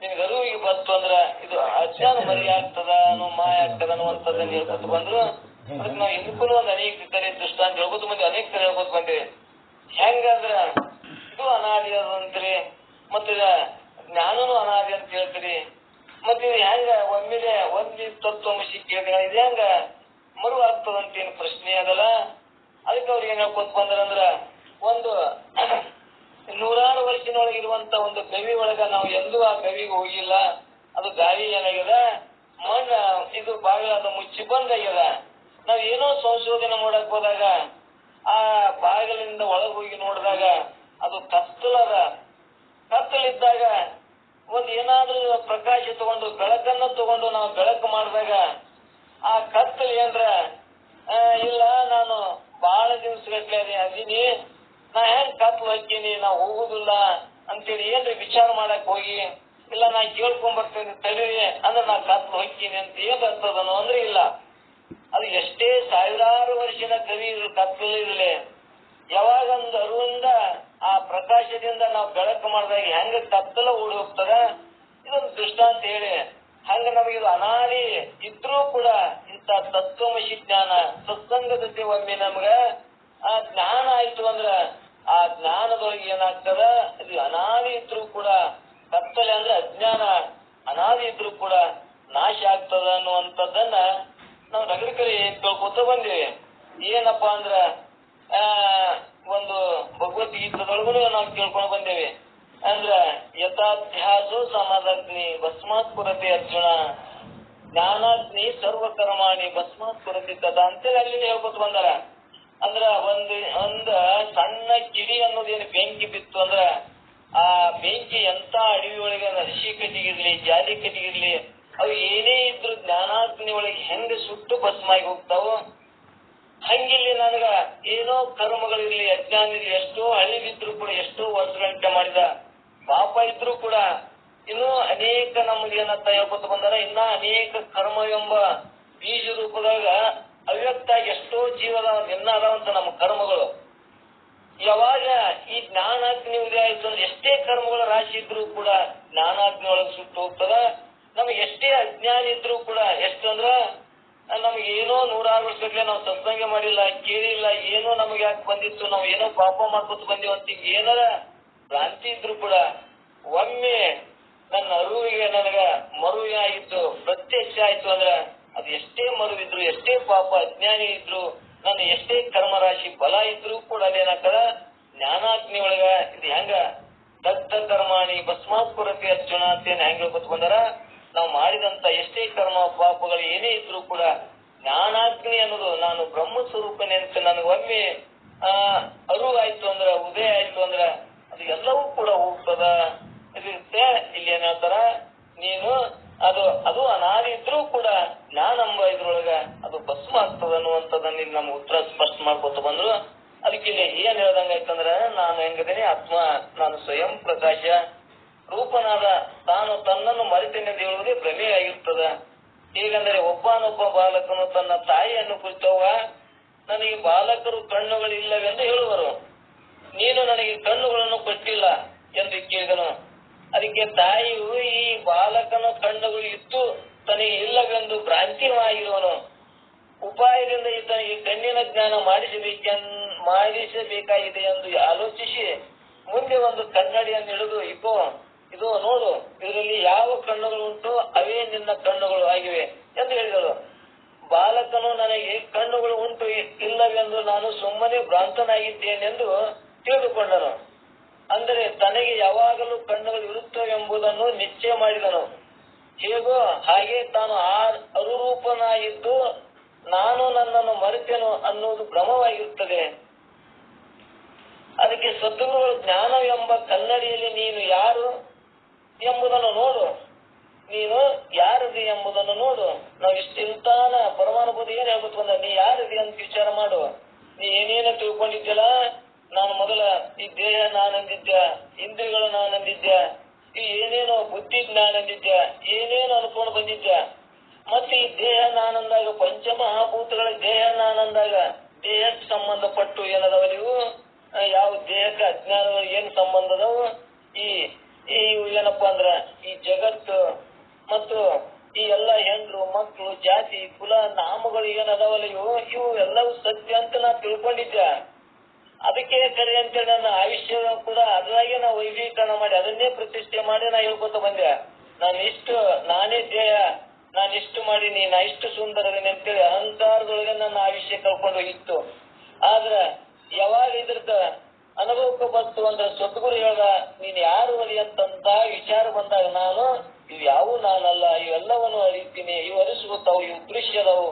ನಿನ್ಗೆ ಅರಿವಿಗೆ ಬಂತು ಅಂದ್ರ ಇದು ಅಜ್ಞಾನ ಮರಿ ಆಗ್ತದ ಅನ್ನೋ ಮಾಯ ಆಗ್ತದ ಅನ್ನುವಂಥದ್ದನ್ನ ಹೇಳ್ಕೊತ ಬಂದ್ರು. ಅದಕ್ಕೆ ನಾವು ಇದಕ್ಕೂ ಒಂದು ಅನೇಕ ತರ ದೃಷ್ಟಾಂತ ಹೇಳ್ಕೊತ ಬಂದ್ವಿ, ಅನೇಕ ತರ ಹೇಳ್ಕೊತ ಬಂದಿವಿ. ಹೆಂಗಂದ್ರ ಇದು ಅನಾದಿ ಅದಂತ್ರಿ, ಮತ್ತೆ ಜ್ಞಾನನು ಅನಾದಿ ಅಂತ ಹೇಳ್ತೀರಿ. ಮತ್ತೆ ಇದು ಹೆಂಗ ಒಮ್ಮೆಲೆ ಒಂದ್ ತತ್ವಮಸಿ ಕೇಳಿದ ಇದು ಹೆಂಗ ಮರು ಆಗ್ತದಂತ ಏನ್ ಪ್ರಶ್ನೆ ಅದಲ್ಲ. ಅದಕ್ಕೆ ಅವ್ರಿಗೆ ಏನ್ ಹೇಳ್ಕೊತ ಬಂದ್ರಂದ್ರ ಒಂದು 100 ವರ್ಷದೊಳಗಿರುವಂತ ಒಂದು ಗವಿ ಒಳಗ ನಾವು ಎಂದೂ ಆ ಗವಿಗೆ ಹೋಗಿಲ್ಲ. ಅದು ಗಾಳಿ ಏನಾಗ್ಯದ, ಮಣ್ಣ ಇದು ಬಾವಿ ಅದು ಮುಚ್ಚಿ ಬಂದಾಗ್ಯದ. ನಾವ್ ಏನೋ ಸಂಶೋಧನೆ ಮಾಡಕ್ ಹೋದಾಗ ಆ ಬಾಗಿಲಿಂದ ಒಳಗ್ ಹೋಗಿ ನೋಡಿದಾಗ ಅದು ಕತ್ತಲದ. ಕತ್ತಲಿದ್ದಾಗ ಒಂದ್ ಏನಾದ್ರೂ ಪ್ರಕಾಶ ತಗೊಂಡು ಬೆಳಕನ್ನ ತಗೊಂಡು ನಾವು ಬೆಳಕು ಮಾಡಿದಾಗ ಆ ಕತ್ತಲು ಏನ್ರ ಇಲ್ಲ ನಾನು ಬಹಳ ದಿವಸಗಟ್ಲೆ ಅದೀನಿ, ನಾ ಹೆಂಗ್ ಕತ್ಲು ಹಾಕೀನಿ, ನಾ ಹೋಗುದಿಲ್ಲ ಅಂತೇಳಿ ಏನ್ರಿ ವಿಚಾರ ಮಾಡಕ್ ಹೋಗಿ ಇಲ್ಲ ನಾ ಕೇಳ್ಕೊಂಡ್ಬರ್ತೇನೆ ತಡೀರಿ ಅಂದ್ರೆ ನಾ ಕತ್ಲು ಹೊಕ್ಕೀನಿ ಅಂತ ಏನ್ ಬರ್ತದನೋ ಅಂದ್ರೆ ಇಲ್ಲ. ಅದು ಎಷ್ಟೇ ಸಾವಿರಾರು ವರ್ಷದ ಗವಿ ಕತ್ತಲು ಇರಲಿ, ಯಾವಾಗೊಂದು ಅರಿವಿಂದ ಆ ಪ್ರಕಾಶದಿಂದ ನಾವು ಬೆಳಕು ಮಾಡಿದಾಗ ಹೆಂಗ ಕತ್ತಲ ಓಡಿ ಹೋಗ್ತದ. ಇದೊಂದು ದೃಷ್ಟಾಂತ ಹೇಳಿ ಹಂಗ ನಮಗಿದು ಅನಾದಿ ಇದ್ರೂ ಕೂಡ ಇಂಥ ತತ್ವಮಸಿ ಜ್ಞಾನ ಸತ್ಸಂಗದ ಒಮ್ಮೆ ನಮ್ಗ ಆ ಜ್ಞಾನ ಆಯ್ತು ಅಂದ್ರ ಆ ಜ್ಞಾನದೊಳಗೆ ಏನಾಗ್ತದ, ಇದು ಅನಾದಿ ಇದ್ರೂ ಕೂಡ ಕತ್ತಲೆ ಅಂದ್ರೆ ಅಜ್ಞಾನ ಅನಾದಿ ಇದ್ರೂ ಕೂಡ ನಾಶ ಆಗ್ತದ ಅನ್ನುವಂಥದ್ದನ್ನ ನಾವು ನಗರಿಕರಿ ತಿಳ್ಕೊತ ಬಂದಿವಿ. ಏನಪ್ಪಾ ಅಂದ್ರ ಒಂದು ಭಗವದ್ಗೀತದೊಳಗೂ ನಾವು ಕೇಳ್ಕೊಂಡು ಬಂದೇವಿ. ಅಂದ್ರ ಯಥಾಧ್ಯಾಸೋ ಸಮಾಧಾಗ್ನಿ ಭಸ್ಮಾತ್ ಕುರತೆ ಅರ್ಜುನ ಜ್ಞಾನಾಗ್ನಿ ಸರ್ವಕರ್ಮಾಣಿ ಭಸ್ಮಾತ್ ಕುರತೆ ತದ ಅಂತೇಳಿ ಅಲ್ಲಿ ಹೇಳ್ಕೊತ ಬಂದಾರ. ಅಂದ್ರ ಒಂದ್ ಸಣ್ಣ ಕಿಡಿ ಅನ್ನೋದೇನು ಬೆಂಕಿ ಬಿತ್ತು ಅಂದ್ರ ಆ ಬೆಂಕಿ ಎಂತ ಅಡವಿ ಒಳಗೆ ಹಸಿ ಕಟ್ಟಿಗಿರ್ಲಿ ಜಾಲಿ ಕಟ್ಟಿಗಿರ್ಲಿ ಅವು ಏನೇ ಇದ್ರು ಜ್ಞಾನಾಗ್ನಿ ಒಳಗೆ ಹೆಂಗ ಸುಟ್ಟು ಭಸ್ಮಾಗಿ ಹೋಗ್ತಾವ. ಹಂಗಿಲ್ಲಿ ನನಗ ಏನೋ ಕರ್ಮಗಳಿರ್ಲಿ ಅಜ್ಞಾನ ಇರ್ಲಿ, ಎಷ್ಟೋ ಹಳ್ಳಿ ಬಿದ್ರು ಕೂಡ ಎಷ್ಟೋ ವರ್ಷಗಂಟೆ ಮಾಡಿದ ಪಾಪ ಇದ್ರು ಕೂಡ ಇನ್ನೂ ಅನೇಕ ನಮ್ಗೆ ಏನಂತ ಹೇಳ್ಕೊತ ಬಂದಾರ, ಇನ್ನ ಅನೇಕ ಕರ್ಮ ಎಂಬ ಬೀಜ ರೂಪದಾಗ ಅವ್ಯಕ್ತ ಎಷ್ಟೋ ಜೀವದ ಇನ್ನ ಅದಾವಂತ ನಮ್ಮ ಕರ್ಮಗಳು. ಯಾವಾಗ ಈ ಜ್ಞಾನಾಗ್ನಿ ಉದಯ ಆಯ್ತು ಅಂದ್ರೆ ಎಷ್ಟೇ ಕರ್ಮಗಳ ರಾಶಿ ಇದ್ರೂ ಕೂಡ ಜ್ಞಾನಾಗ್ನಿ ಒಳಗೆ ಸುಟ್ಟು ಹೋಗ್ತದ. ನಮಗೆ ಎಷ್ಟೇ ಅಜ್ಞಾನ ಇದ್ರೂ ಕೂಡ ಎಷ್ಟಂದ್ರ ನಮ್ಗೆ ಏನೋ 100 ವರ್ಷಕ್ಕೆ ನಾವು ಸತ್ಸಂಗ ಮಾಡಿಲ್ಲ, ಕೇಳಿಲ್ಲ, ಏನೋ ನಮಗೆ ಯಾಕೆ ಬಂದಿತ್ತು, ನಾವು ಏನೋ ಪಾಪ ಮಾಡ್ಕೊತ ಬಂದಿವಂತ ಏನಾರ ಭ್ರಾಂತಿ ಇದ್ರು ಕೂಡ ಒಮ್ಮೆ ನನ್ನ ಅರಿವಿಗೆ ನನಗ ಮರುವೆ ಆಗಿತ್ತು, ಪ್ರತ್ಯಕ್ಷ ಆಯ್ತು ಅಂದ್ರ ಅದು ಎಷ್ಟೇ ಮರುವಿದ್ರು, ಎಷ್ಟೇ ಪಾಪ ಅಜ್ಞಾನಿ ಇದ್ರು, ನನ್ನ ಎಷ್ಟೇ ಕರ್ಮರಾಶಿ ಬಲ ಇದ್ರು ಕೂಡ ಅದೇನಾಗ್ತದ ಜ್ಞಾನಾಗ್ನಿ ಒಳಗ ಇದು ಹೆಂಗ ದತ್ತ ಕರ್ಮಾಣಿ ಭಸ್ಮಾತ್ಪುರಕ್ಕೆ ಅರ್ಜುನ ಅಂತ ಹೆಂಗ್ ಹೇಳ್ಕೊತ ಬಂದಾರ. ನಾವು ಮಾಡಿದಂತ ಎಷ್ಟೇ ಕರ್ಮ ಪಾಪಗಳು ಏನೇ ಇದ್ರು ಕೂಡ ಜ್ಞಾನಾಗ್ನಿ ಅನ್ನೋದು ನಾನು ಬ್ರಹ್ಮ ಸ್ವರೂಪನೇ ಅಂತ ನನಗೆ ಒಮ್ಮೆ ಅರಿವಾಯ್ತು ಅಂದ್ರ, ಉದಯ ಆಯ್ತು ಅಂದ್ರ ಅದು ಎಲ್ಲವೂ ಕೂಡ ಹೋಗ್ತದ. ಇದಿರುತ್ತೆ ಇಲ್ಲಿ ಏನ್ ಹೇಳ್ತಾರ, ನೀನು ಅದು ಅನಾದಿ ಇದ್ರೂ ಕೂಡ ಜ್ಞಾನಂಬ ಇದ್ರೊಳಗ ಅದು ಭಸ್ಮ ಆಗ್ತದ ಅನ್ನುವಂಥದ್ದನ್ನ ಇಲ್ಲಿ ನಮ್ಗೆ ಉತ್ತರ ಸ್ಪಷ್ಟ ಮಾಡ್ಕೊತ ಬಂದ್ರು. ಅದಕ್ಕೆ ಇಲ್ಲಿ ಏನ್ ಹೇಳ್ದಂಗಾಯ್ತಂದ್ರ, ನಾನು ಹೆಂಗದೇನೆ ಆತ್ಮ, ನಾನು ಸ್ವಯಂ ಪ್ರಕಾಶ ರೂಪನಾದ ತಾನು ತನ್ನನ್ನು ಮರೆತೇನೆಂದು ಹೇಳುವುದೇ ಭ್ರಮೆ ಆಗಿರ್ತದ. ಹೇಗೆಂದರೆ ಒಬ್ಬನೊಬ್ಬ ಬಾಲಕನು ತನ್ನ ತಾಯಿಯನ್ನು ಕುರಿತವ ನನಗೆ ಬಾಲಕರು ಕಣ್ಣುಗಳಿಲ್ಲವೆಂದು ಹೇಳುವರು, ನೀನು ನನಗೆ ಕಣ್ಣುಗಳನ್ನು ಕೊಟ್ಟಿಲ್ಲ ಎಂದು ಕೇಳಿದನು. ಅದಕ್ಕೆ ತಾಯಿಯು ಈ ಬಾಲಕನ ಕಣ್ಣುಗಳು ಇತ್ತು ತನಗೆ ಇಲ್ಲವೆಂದು ಭ್ರಾಂತಿಯಾಗಿರುವನು, ಉಪಾಯದಿಂದ ಈತನಿಗೆ ಕಣ್ಣಿನ ಜ್ಞಾನ ಮಾಡಿಸಬೇಕಾಗಿದೆ ಎಂದು ಆಲೋಚಿಸಿ ಮುಂದೆ ಒಂದು ಕನ್ನಡಿಯನ್ನು ಹಿಡಿದು ಇದು ನೋಡು, ಇದರಲ್ಲಿ ಯಾವ ಕಣ್ಣುಗಳು ಉಂಟು ಅವೇ ನಿನ್ನ ಕಣ್ಣುಗಳು ಆಗಿವೆ ಎಂದು ಹೇಳಿದಳು. ಬಾಲಕನು ನನಗೆ ಕಣ್ಣುಗಳು ಉಂಟು ಇಲ್ಲವೆಂದು ನಾನು ಸುಮ್ಮನೆ ಭ್ರಾಂತನಾಗಿದ್ದೇನೆಂದು ತಿಳಿದುಕೊಂಡನು. ಅಂದರೆ ತನಗೆ ಯಾವಾಗಲೂ ಕಣ್ಣುಗಳು ಇರುತ್ತವೆಂಬುದನ್ನು ನಿಶ್ಚಯ ಮಾಡಿದನು. ಹೇಗೋ ಹಾಗೆ ತಾನು ಅರುರೂಪನಾಗಿದ್ದು ನಾನು ನನ್ನನ್ನು ಮರೆತೆನು ಅನ್ನುವುದು ಭ್ರಮವಾಗಿರುತ್ತದೆ. ಅದಕ್ಕೆ ಸದ್ಗುರುಗಳು ಜ್ಞಾನ ಎಂಬ ಕನ್ನಡಿಯಲ್ಲಿ ನೀನು ಯಾರು ಎಂಬುದನ್ನು ನೋಡು, ನೀನು ಯಾರಿದೆ ಎಂಬುದನ್ನು ನೋಡು. ನಾವು ಇಷ್ಟಿಂತಾನ ಪರಮಾನುಭೂತಿ ಏನ್ ಹೇಳ್ಬೇಕು ಅಂದ್ರೆ, ನೀ ಯಾರಿದೆ ಅಂತ ವಿಚಾರ ಮಾಡು. ನೀ ಏನೇನೋ ತಿಳ್ಕೊಂಡಿದ್ಯಲ್ಲ, ನಾನು ಮೊದಲ ಈ ದೇಹ ನಾನಂದಿದ್ದೆ, ಇಂದ್ರಿಯಗಳು ನಾನಂದಿದ್ದೆ, ಈ ಏನೇನೋ ಬುದ್ಧಿ ಜ್ಞಾನಂದಿದ್ದೆ, ಏನೇನು ಅನ್ಕೊಂಡು ಬಂದಿದ್ದೆ. ಮತ್ತೆ ಈ ದೇಹ ನಾನಂದಾಗ ಪಂಚಮಹಾಭೂತಗಳ ದೇಹ ನಾನಂದಾಗ ದೇಹಕ್ಕೆ ಸಂಬಂಧಪಟ್ಟು ಏನದವ ನೀವು, ಯಾವ ದೇಹಕ್ಕೆ ಅಜ್ಞಾನಗಳು ಏನ್ ಸಂಬಂಧ ಅದಾವು, ಈ ಏನಪ್ಪಾ ಅಂದ್ರ ಈ ಜಗತ್ತು ಮತ್ತು ಈ ಎಲ್ಲ ಹೆಂಡ್ರು ಮಕ್ಕಳು ಜಾತಿ ಕುಲ ನಾಮಗಳು ಏನದಾವಲ್ಲ ಇವು ಎಲ್ಲವೂ ಸತ್ಯ ಅಂತ ನಾ ತಿಳ್ಕೊಂಡಿದ್ದೆ. ಅದಕ್ಕೆ ಕರೆ ಅಂತೇಳಿ ನನ್ನ ಆಯುಷ್ಯ ಕೂಡ ಅದ್ರಾಗೆ ನಾ ವೈಭೀಕರಣ ಮಾಡಿ ಅದನ್ನೇ ಪ್ರತಿಷ್ಠೆ ಮಾಡಿ ನಾ ಹೇಳ್ಕೊತ ಬಂದೆ. ನಾನೇ ದೇಹ, ನಾನಿಷ್ಟು ಮಾಡೀನಿ, ನಾ ಇಷ್ಟು ಸುಂದರದೇನೆ ಅಂತೇಳಿ ಅಹಂಕಾರದೊಳಗೆ ನನ್ನ ಆಯುಷ್ಯ ಕಳ್ಕೊಂಡು ಹೋಗಿತ್ತು. ಆದ್ರ ಯಾವಾಗ ಇದ್ರದ ಅನುಭವಕ್ಕೆ ಬಂತು ಅಂದ್ರೆ ಸದ್ಗುರು ಹೇಳ್ದ, ನೀನ್ ಯಾರು ಅರಿ ಅಂತಂತ ವಿಚಾರ ಬಂದಾಗ ನಾನು ಇವು ಯಾವು ನಾನಲ್ಲ, ಇವೆಲ್ಲವನ್ನು ಅರಿತೀನಿ, ಇವು ಅರಿಸುತ್ತಾವು, ಇವು ದೃಶ್ಯದವು,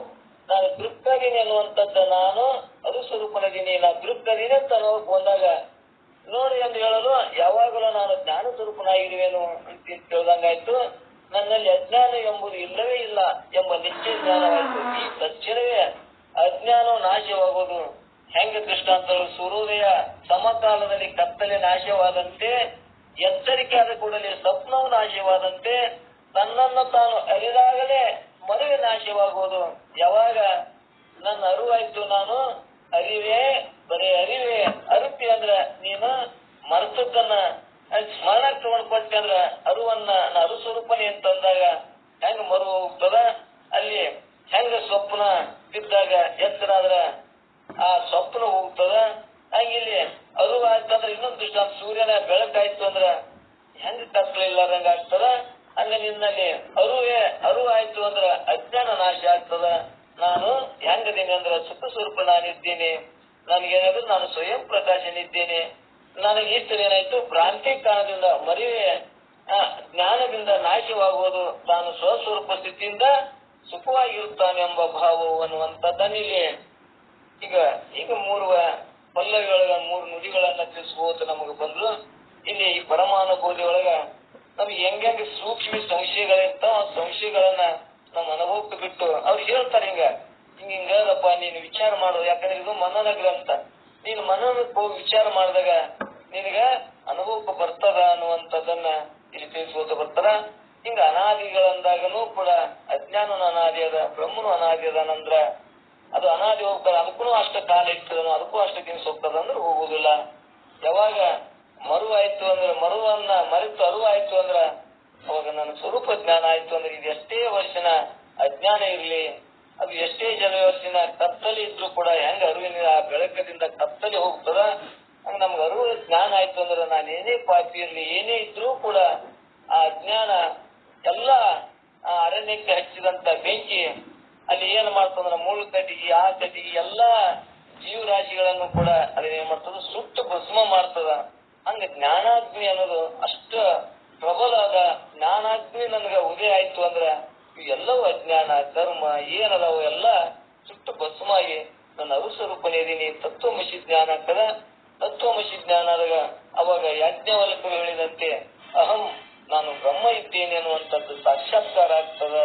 ನಾನು ದೃಕ್ಕಾದೀನಿ ಅನ್ನುವಂಥದ್ದು ನಾನು ಅರುಸ್ವರೂಪನದೀನಿ, ನಾ ದೃಕ್ಕಾದೀನಿ ಅಂತ ಅನುಭವಕ್ಕೆ ಬಂದಾಗ ನೋಡಿ ಎಂದು ಹೇಳಲು ಯಾವಾಗಲೂ ನಾನು ಜ್ಞಾನ ಸ್ವರೂಪನಾಗಿರುವೆನು ಅಂತ ಹೇಳ್ದಂಗಾಯ್ತು. ನನ್ನಲ್ಲಿ ಅಜ್ಞಾನ ಎಂಬುದು ಇಲ್ಲವೇ ಇಲ್ಲ ಎಂಬ ನಿಶ್ಚಯ ಜ್ಞಾನವಾಯಿತು. ಈ ತಕ್ಷಣವೇ ಅಜ್ಞಾನವು ನಾಶವಾಗುವುದು. ಹೆಂಗ ದೃಷ್ಟಾಂತಗಳು, ಸೂರ್ಯೋದಯ ಸಮಕಾಲದಲ್ಲಿ ಕತ್ತಲೆ ನಾಶವಾದಂತೆ, ಎಚ್ಚರಿಕೆ ಆದ ಕೂಡಲೇ ಸ್ವಪ್ನವು ನಾಶವಾದಂತೆ, ತನ್ನನ್ನು ತಾನು ಅರಿದಾಗಲೇ ಮರುವೆ ನಾಶವಾಗುವುದು. ಯಾವಾಗ ನನ್ನ ಅರಿವಾಯ್ತು, ನಾನು ಅರಿವೆ, ಬರೀ ಅರಿವೆ, ಅರಿತಿ ಅಂದ್ರ ನೀನು ಮರೆತದ್ದನ್ನ ಸ್ಮರಣ ಕೊಟ್ಟೆ ಅಂದ್ರ ಅರುವನ್ನ ಅರುಸ್ವರೂಪನೆ ಅಂತಂದಾಗ ಹೆಂಗ ಮರು ಹೋಗ್ತದ, ಅಲ್ಲಿ ಹೆಂಗ ಸ್ವಪ್ನ ಬಿದ್ದಾಗ ಎತ್ತರ ಆದ್ರ ಆ ಸ್ವಪ್ನ ಹೋಗ್ತದ, ಹಂಗಿಲ್ಲಿ ಅರಿವು ಆಯ್ತಂದ್ರ ಇನ್ನೊಂದು ದೃಷ್ಟಾಂತ, ಸೂರ್ಯನ ಬೆಳಕಾಯ್ತು ಅಂದ್ರ ಹೆಂಗ ಕತ್ತಲಿಲ್ಲಾರಂಗ ಆಗ್ತದ, ಹಂಗ ನಿನ್ನಲ್ಲಿ ಅರಿವು ಆಯ್ತು ಅಂದ್ರ ಅಜ್ಞಾನ ನಾಶ ಆಗ್ತದ. ನಾನು ಹೆಂಗದೀನಿ ಅಂದ್ರ ಸುಖ ಸ್ವರೂಪ ನಾನಿದ್ದೇನೆ, ನನಗೇನಾದ್ರು ನಾನು ಸ್ವಯಂ ಪ್ರಕಾಶನಿದ್ದೇನೆ. ನನಗೆ ಇಷ್ಟೇನಾಯ್ತು, ಭ್ರಾಂತಿ ಕಾರಣದಿಂದ ಮರಿವೆ ಜ್ಞಾನದಿಂದ ನಾಶವಾಗುವುದು, ತಾನು ಸ್ವಸ್ವರೂಪ ಸ್ಥಿತಿಯಿಂದ ಸುಖವಾಗಿರುತ್ತಾನೆಂಬ ಭಾವವು ಅನ್ನುವಂಥದ್ದನ್ನಿಲ್ಲಿ ಈಗ 3 ಪಲ್ಲವಿಯೊಳಗ 3 ನುಡಿಗಳನ್ನ ತಿಳಿಸಬಹುದು ನಮಗೆ ಬಂದ್ರು. ಇಲ್ಲಿ ಈ ಪರಮಾನುಭೂತಿ ಒಳಗ ನಮ್ಗೆ ಹೆಂಗ ಸೂಕ್ಷ್ಮ ಸಂಶಯಗಳಿರ್ತಾವ, ಸಂಶಯಗಳನ್ನ ನಮ್ಮ ಅನುಭವಕ್ಕೆ ಬಿಟ್ಟು ಅವ್ರು ಹೇಳ್ತಾರೆ ಹಿಂಗದಪ್ಪ ನೀನು ವಿಚಾರ ಮಾಡು, ಯಾಕಂದ್ರೆ ಇದು ಮನನ ಗ್ರಂಥ, ನೀನು ಮನನಕ್ಕೆ ಹೋಗಿ ವಿಚಾರ ಮಾಡಿದಾಗ ನಿನಗ ಅನುಭವಕ್ಕೆ ಬರ್ತದ ಅನ್ನುವಂಥದ್ದನ್ನ ಇಲ್ಲಿ ತಿಳಿಸ್ಕೋತ ಬರ್ತಾರ. ಹಿಂಗ ಅನಾದಿಗಳಂದಾಗನು ಕೂಡ ಅಜ್ಞಾನನು ಅನಾದಿ ಅದ, ಬ್ರಹ್ಮನು ಅನಾದಿ ಅದಂದ್ರ ಅದು ಅನಾದಿ ಹೋಗ್ತದ, ಅದಕ್ಕೂ ಅಷ್ಟ ಕಾಲ ಇರ್ತದ, ಅದಕ್ಕೂ ಅಷ್ಟ ದಿವಸ ಹೋಗ್ತದ ಅಂದ್ರೆ ಹೋಗುದಿಲ್ಲ. ಯಾವಾಗ ಮರುವಾಯ್ತು ಅಂದ್ರೆ ಮರುವನ್ನ ಮರೆತು ಅರಿವಾಯ್ತು ಅಂದ್ರ ಅವಾಗ ನನ್ನ ಸ್ವರೂಪ ಜ್ಞಾನ ಆಯ್ತು ಅಂದ್ರೆ ಇದು ಎಷ್ಟೇ ವರ್ಷನ ಅಜ್ಞಾನ ಇರ್ಲಿ, ಅದು ಎಷ್ಟೇ ವರ್ಷನ ಕತ್ತಲಿ ಇದ್ರು ಕೂಡ ಹೆಂಗ ಅರಿವಿನ ಆ ಬೆಳಕದಿಂದ ಕತ್ತಲಿ ಹೋಗ್ತದ ಹಂಗ ನಮ್ಗೆ ಅರಿವು ಜ್ಞಾನ ಆಯ್ತು ಅಂದ್ರೆ ನಾನು ಏನೇ ಪಾಪಿ ಇರ್ಲಿ ಏನೇ ಇದ್ರೂ ಕೂಡ ಆ ಅಜ್ಞಾನ ಎಲ್ಲ ಅರಣ್ಯಕ್ಕೆ ಹಚ್ಚಿದಂತ ಬೆಂಕಿ ಅಲ್ಲಿ ಏನ್ ಮಾಡ್ತಂದ್ರ ಮುಳ್ಳು ಕಟ್ಟಿಗೆ ಆ ಕಟ್ಟಿಗೆ ಎಲ್ಲಾ ಜೀವರಾಶಿಗಳನ್ನು ಕೂಡ ಅದೇನ್ ಮಾಡ್ತದ ಸುಟ್ಟು ಭಸ್ಮ ಮಾಡ್ತದ. ಹಂಗ ಜ್ಞಾನಾಗ್ನಿ ಅನ್ನೋದು ಅಷ್ಟ ಪ್ರಬಲ ಆದ ಜ್ಞಾನಾಗ್ನಿ ನನ್ಗ ಉದಯ ಆಯ್ತು ಅಂದ್ರ ಎಲ್ಲವೂ ಅಜ್ಞಾನ ಕರ್ಮ ಏನದಾವು ಎಲ್ಲ ಸುಟ್ಟು ಭಸ್ಮ ಆಗಿ ನನ್ನ ಅರುಸ್ವರೂಪನೇ ಇದೀನಿ ತತ್ವಮಸಿ ಜ್ಞಾನ ಆಗ್ತದ. ತತ್ವಮಸಿ ಜ್ಞಾನ ಆದಾಗ ಅವಾಗ ಯಾಜ್ಞವಲ್ಕರು ಹೇಳಿದಂತೆ ಅಹಂ ನಾನು ಬ್ರಹ್ಮ ಇದ್ದೇನೆ ಅನ್ನುವಂಥದ್ದು ಸಾಕ್ಷಾತ್ಕಾರ ಆಗ್ತದ.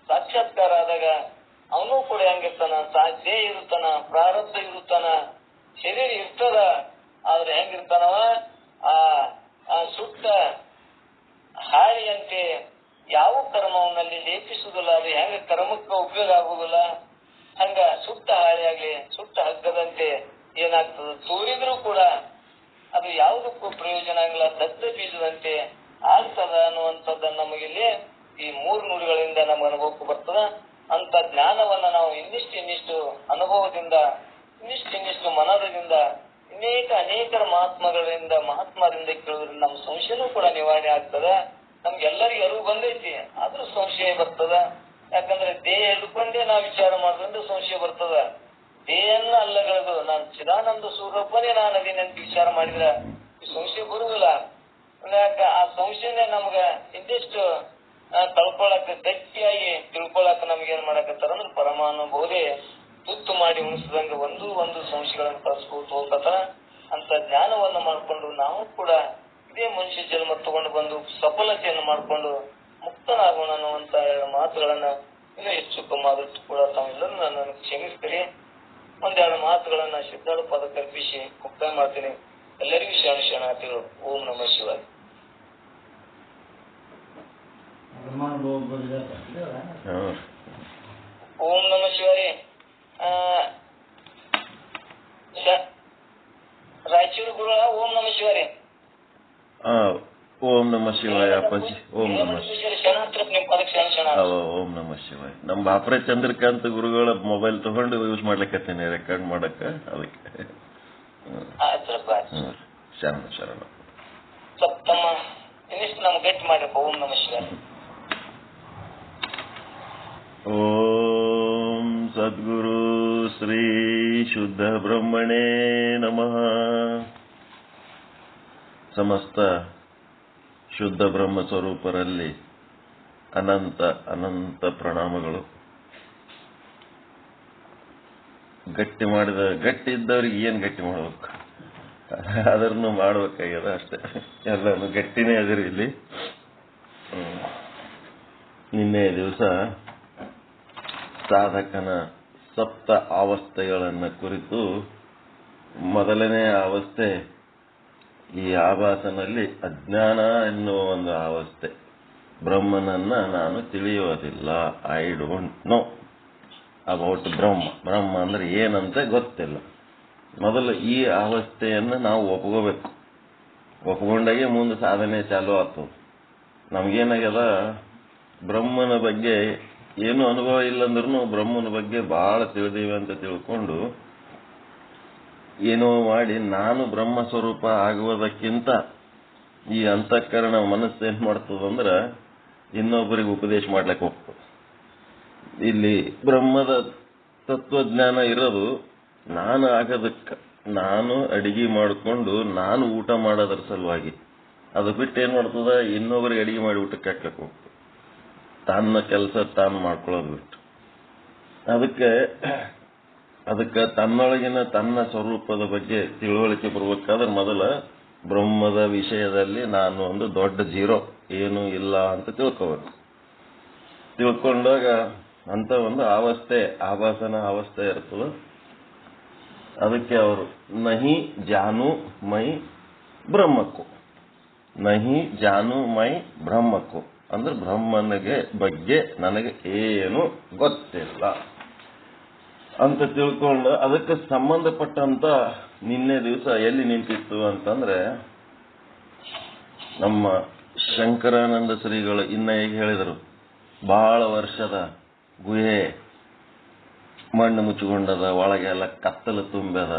ಸಾಕ್ಷಾತ್ಕಾರ ಆದಾಗ ಅವನು ಕೂಡ ಹೆಂಗಿರ್ತಾನ, ದೇಹ ಇರುತ್ತಾನ, ಪ್ರಾರಬ್ಧ ಇರುತ್ತಾನ, ಶರೀರ ಇರ್ತದ, ಆದ್ರೆ ಹೆಂಗಿರ್ತಾನವ ಆ ಸುಟ್ಟ ಹಾಳಿಯಂತೆ ಯಾವ ಕರ್ಮವನ್ನಲ್ಲಿ ಲೇಪಿಸುವುದಿಲ್ಲ, ಅದು ಹೆಂಗ ಕರ್ಮಕ್ಕೆ ಉಪಯೋಗ ಆಗುದಿಲ್ಲ, ಹಂಗ ಸುಟ್ಟ ಹಾಳಿಯಾಗ್ಲಿ ಸುಟ್ಟ ಹಗ್ಗದಂತೆ ಏನಾಗ್ತದ ತೋರಿದ್ರೂ ಕೂಡ ಅದು ಯಾವುದಕ್ಕೂ ಪ್ರಯೋಜನ ಆಗಿಲ್ಲ, ದತ್ತ ಬೀಜದಂತೆ ಆಗ್ತದ ಅನ್ನುವಂಥದ್ದನ್ನ ನಮಗಿಲ್ಲಿ ಈ 3 ನುಡಿಗಳಿಂದ ನಮ್ಗೆ ಅನುಭವಕ್ಕೆ ಬರ್ತದ. ಅಂತ ಜ್ಞಾನವನ್ನ ನಾವು ಇನ್ನಿಷ್ಟು ಅನುಭವದಿಂದ ಇನ್ನಿಷ್ಟು ಮನದಿಂದ ಅನೇಕರ ಮಹಾತ್ಮರಿಂದ ಕೇಳಿದ್ರೆ ನಮ್ಮ ಸಂಶಯನೂ ಕೂಡ ನಿವಾರಣೆ ಆಗ್ತದ. ನಮ್ಗೆಲ್ಲರಿಗೂ ಅರಿವು ಬಂದೈತಿ ಆದ್ರೂ ಸಂಶಯ ಬರ್ತದ. ಯಾಕಂದ್ರೆ ದೇಹ ಹಿಡ್ಕೊಂಡೇ ನಾವು ವಿಚಾರ ಮಾಡೋದ್ರಿಂದ ಸಂಶಯ ಬರ್ತದ. ದೇಹನ್ನ ಅಲ್ಲಗಳದು ನಾನು ಚಿದಾನಂದ ಸ್ವರೂಪನೇ ನಾನು ಅದೇನೆ ಅಂತ ವಿಚಾರ ಮಾಡಿದ್ರ ಸಂಶಯ ಬರುವುದಿಲ್ಲ. ಆ ಸಂಶಯನೇ ನಮ್ಗ ಇಂದಿಷ್ಟು ಕಳ್ಕೊಳಕ್ ಗಟ್ಟಿಯಾಗಿ ತಿಳ್ಕೊಳಕ್ ನಮ್ಗೆ ಏನ್ ಮಾಡಕತ್ತಾರ ಅಂದ್ರೆ ಪರಮಾನುಭವದೇ ತುತ್ತು ಮಾಡಿ ಉಣಿಸಿದಂಗ ಒಂದು ಸಂಶಯಗಳನ್ನು ಕಳ್ಸ್ಕೊತ ಹೋಗ್ತಾರ. ಅಂತ ಜ್ಞಾನವನ್ನ ಮಾಡ್ಕೊಂಡು ನಾವು ಕೂಡ ಇದೇ ಮನುಷ್ಯ ಜನ್ಮ ತಗೊಂಡು ಬಂದು ಸಫಲತೆಯನ್ನು ಮಾಡ್ಕೊಂಡು ಮುಕ್ತನಾಗೋಣ ಅನ್ನುವಂತ ಮಾತುಗಳನ್ನ ಇನ್ನೂ ಹೆಚ್ಚು ಕಮ್ಮಾದಷ್ಟು ಕೂಡ ತಾವೆಲ್ಲರೂ ನನ್ನನ್ನು ಕ್ಷಮಿಸ್ತೀರಿ. ಒಂದೆರಡು ಮಾತುಗಳನ್ನ ಸಿದ್ಧಾಳು ಪದ ಕಲ್ಪಿಸಿ ಮುಕ್ತಾಯ ಮಾಡ್ತೀನಿ. ಎಲ್ಲರಿಗೂ ಶರಣಾರ್ಥಿಗಳು. ಓಂ ನಮಃ ಶಿವಾಯ. ಓಂ ನಮಃ ಶಿವಾಯ. ರಾಯಚೂರು ಗುರುಗಳ ಓಂ ನಮಃ ಶಿವಾಯ. ಓಂ ನಮಃ ಶಿವಾಯ ಅಪ್ಪಾಜಿ. ಓಂ ನಮಃ ಓಂ ನಮಃ ಶಿವಾಯ. ನಮ್ಮ ಬಾಪ್ರೆ ಚಂದ್ರಕಾಂತ್ ಗುರುಗಳ ಮೊಬೈಲ್ ತಗೊಂಡು ಯೂಸ್ ಮಾಡ್ಲಿಕ್ಕತ್ತೇನೆ ರೆಕಾರ್ಡ್ ಮಾಡಕ್ಕ, ಅದಕ್ಕೆ ಶರಣ. ಸಪ್ತಮ ಇನ್ನಿಷ್ಟು ನಮ್ಗೆ ಗಟ್ಟಿ ಮಾಡ್ಬೇಕು. ಓಂ ನಮಃ ಶಿವಾಯ. ಓಂ ಸದ್ಗುರು ಶ್ರೀ ಶುದ್ಧ ಬ್ರಹ್ಮಣೇ ನಮಃ. ಸಮಸ್ತ ಶುದ್ಧ ಬ್ರಹ್ಮ ಸ್ವರೂಪರಲ್ಲಿ ಅನಂತ ಅನಂತ ಪ್ರಣಾಮಗಳು. ಗಟ್ಟಿ ಇದ್ದವ್ರಿಗೆ ಏನ್ ಗಟ್ಟಿ ಮಾಡ್ಬೇಕು, ಅದನ್ನು ಮಾಡ್ಬೇಕಾಗ್ಯದ ಅಷ್ಟೇ. ಎಲ್ಲಾನು ಗಟ್ಟಿನೇ ಅದಿರಿ ಇಲ್ಲಿ. ನಿನ್ನೆ ದಿವಸ ಸಾಧಕನ ಸಪ್ತ ಅವಸ್ಥೆಗಳನ್ನು ಕುರಿತು ಮೊದಲನೇ ಅವಸ್ಥೆ ಈ ಆಭಾಸನಲ್ಲಿ ಅಜ್ಞಾನ ಎನ್ನುವ ಒಂದು ಅವಸ್ಥೆ. ಬ್ರಹ್ಮನನ್ನ ನಾನು ತಿಳಿಯೋದಿಲ್ಲ, ಐ ಡೋಂಟ್ ನೋ ಅಬೌಟ್ ಬ್ರಹ್ಮ ಅಂದ್ರೆ ಏನಂತ ಗೊತ್ತಿಲ್ಲ. ಮೊದಲು ಈ ಅವಸ್ಥೆಯನ್ನು ನಾವು ಒಪ್ಕೋಬೇಕು. ಒಪ್ಕೊಂಡಾಗೆ ಮುಂದೆ ಸಾಧನೆ ಚಾಲು ಆಗ್ತದೆ. ನಮ್ಗೇನಾಗ್ಯದ, ಬ್ರಹ್ಮನ ಬಗ್ಗೆ ಏನು ಅನುಭವ ಇಲ್ಲಂದ್ರೂ ಬ್ರಹ್ಮನ ಬಗ್ಗೆ ಬಹಳ ತಿಳಿದೀವಿ ಅಂತ ತಿಳ್ಕೊಂಡು ಏನೋ ಮಾಡಿ ನಾನು ಬ್ರಹ್ಮ ಸ್ವರೂಪ ಆಗುವುದಕ್ಕಿಂತ ಈ ಅಂತಃಕರಣ ಮನಸ್ಸು ಏನ್ ಮಾಡ್ತದಂದ್ರ ಇನ್ನೊಬ್ಬರಿಗೆ ಉಪದೇಶ ಮಾಡ್ಲಿಕ್ಕೆ ಹೋಗ್ತದೆ. ಇಲ್ಲಿ ಬ್ರಹ್ಮದ ತತ್ವಜ್ಞಾನ ಇರೋದು ನಾನು ಆಗೋದಕ್ಕೆ, ನಾನು ಅಡಿಗೆ ಮಾಡಿಕೊಂಡು ನಾನು ಊಟ ಮಾಡೋದ್ರ ಸಲುವಾಗಿ. ಅದು ಬಿಟ್ಟು ಏನ್ ಮಾಡ್ತದ, ಇನ್ನೊಬ್ಬರಿಗೆ ಅಡಿಗೆ ಮಾಡಿ ಊಟಕ್ಕೆ ಹಾಕ್ಲಿಕ್ಕೆ ಹೋಗ್ತದೆ. ತನ್ನ ಕೆಲಸ ತಾನು ಮಾಡ್ಕೊಳ್ಳೋದು ಬಿಟ್ಟು ಅದಕ್ಕೆ ತನ್ನೊಳಗಿನ ತನ್ನ ಸ್ವರೂಪದ ಬಗ್ಗೆ ತಿಳುವಳಿಕೆ ಬರ್ಬೇಕಾದ್ರೆ ಮೊದಲ ಬ್ರಹ್ಮದ ವಿಷಯದಲ್ಲಿ ನಾನು ಒಂದು ದೊಡ್ಡ ಜೀರೋ, ಏನು ಇಲ್ಲ ಅಂತ ತಿಳ್ಕೋಬೇಕು. ತಿಳ್ಕೊಂಡಾಗ ಅಂತ ಒಂದು ಅವಸ್ಥೆ, ಆಭಾಸನ ಅವಸ್ಥೆ ಇರ್ತದೆ. ಅದಕ್ಕೆ ಅವರು ನಹಿ ಜಾನು ಮೈ ಬ್ರಹ್ಮಕ್ಕೂ, ನಹಿ ಜಾನು ಮೈ ಬ್ರಹ್ಮಕ್ಕೂ ಅಂದ್ರೆ ಬ್ರಹ್ಮನಿಗೆ ಬಗ್ಗೆ ನನಗೆ ಏನು ಗೊತ್ತಿಲ್ಲ ಅಂತ ತಿಳ್ಕೊಂಡು ಅದಕ್ಕೆ ಸಂಬಂಧಪಟ್ಟಂತ ನಿನ್ನೆ ದಿವಸ ಎಲ್ಲಿ ನಿಂತಿತ್ತು ಅಂತಂದ್ರೆ, ನಮ್ಮ ಶಂಕರಾನಂದ ಶ್ರೀಗಳು ಇನ್ನ ಈಗ ಹೇಳಿದರು, ಬಹಳ ವರ್ಷದ ಗುಹೆ, ಮಣ್ಣು ಮುಚ್ಚಿಕೊಂಡದ, ಒಳಗೆಲ್ಲ ಕತ್ತಲು ತುಂಬ್ಯದ,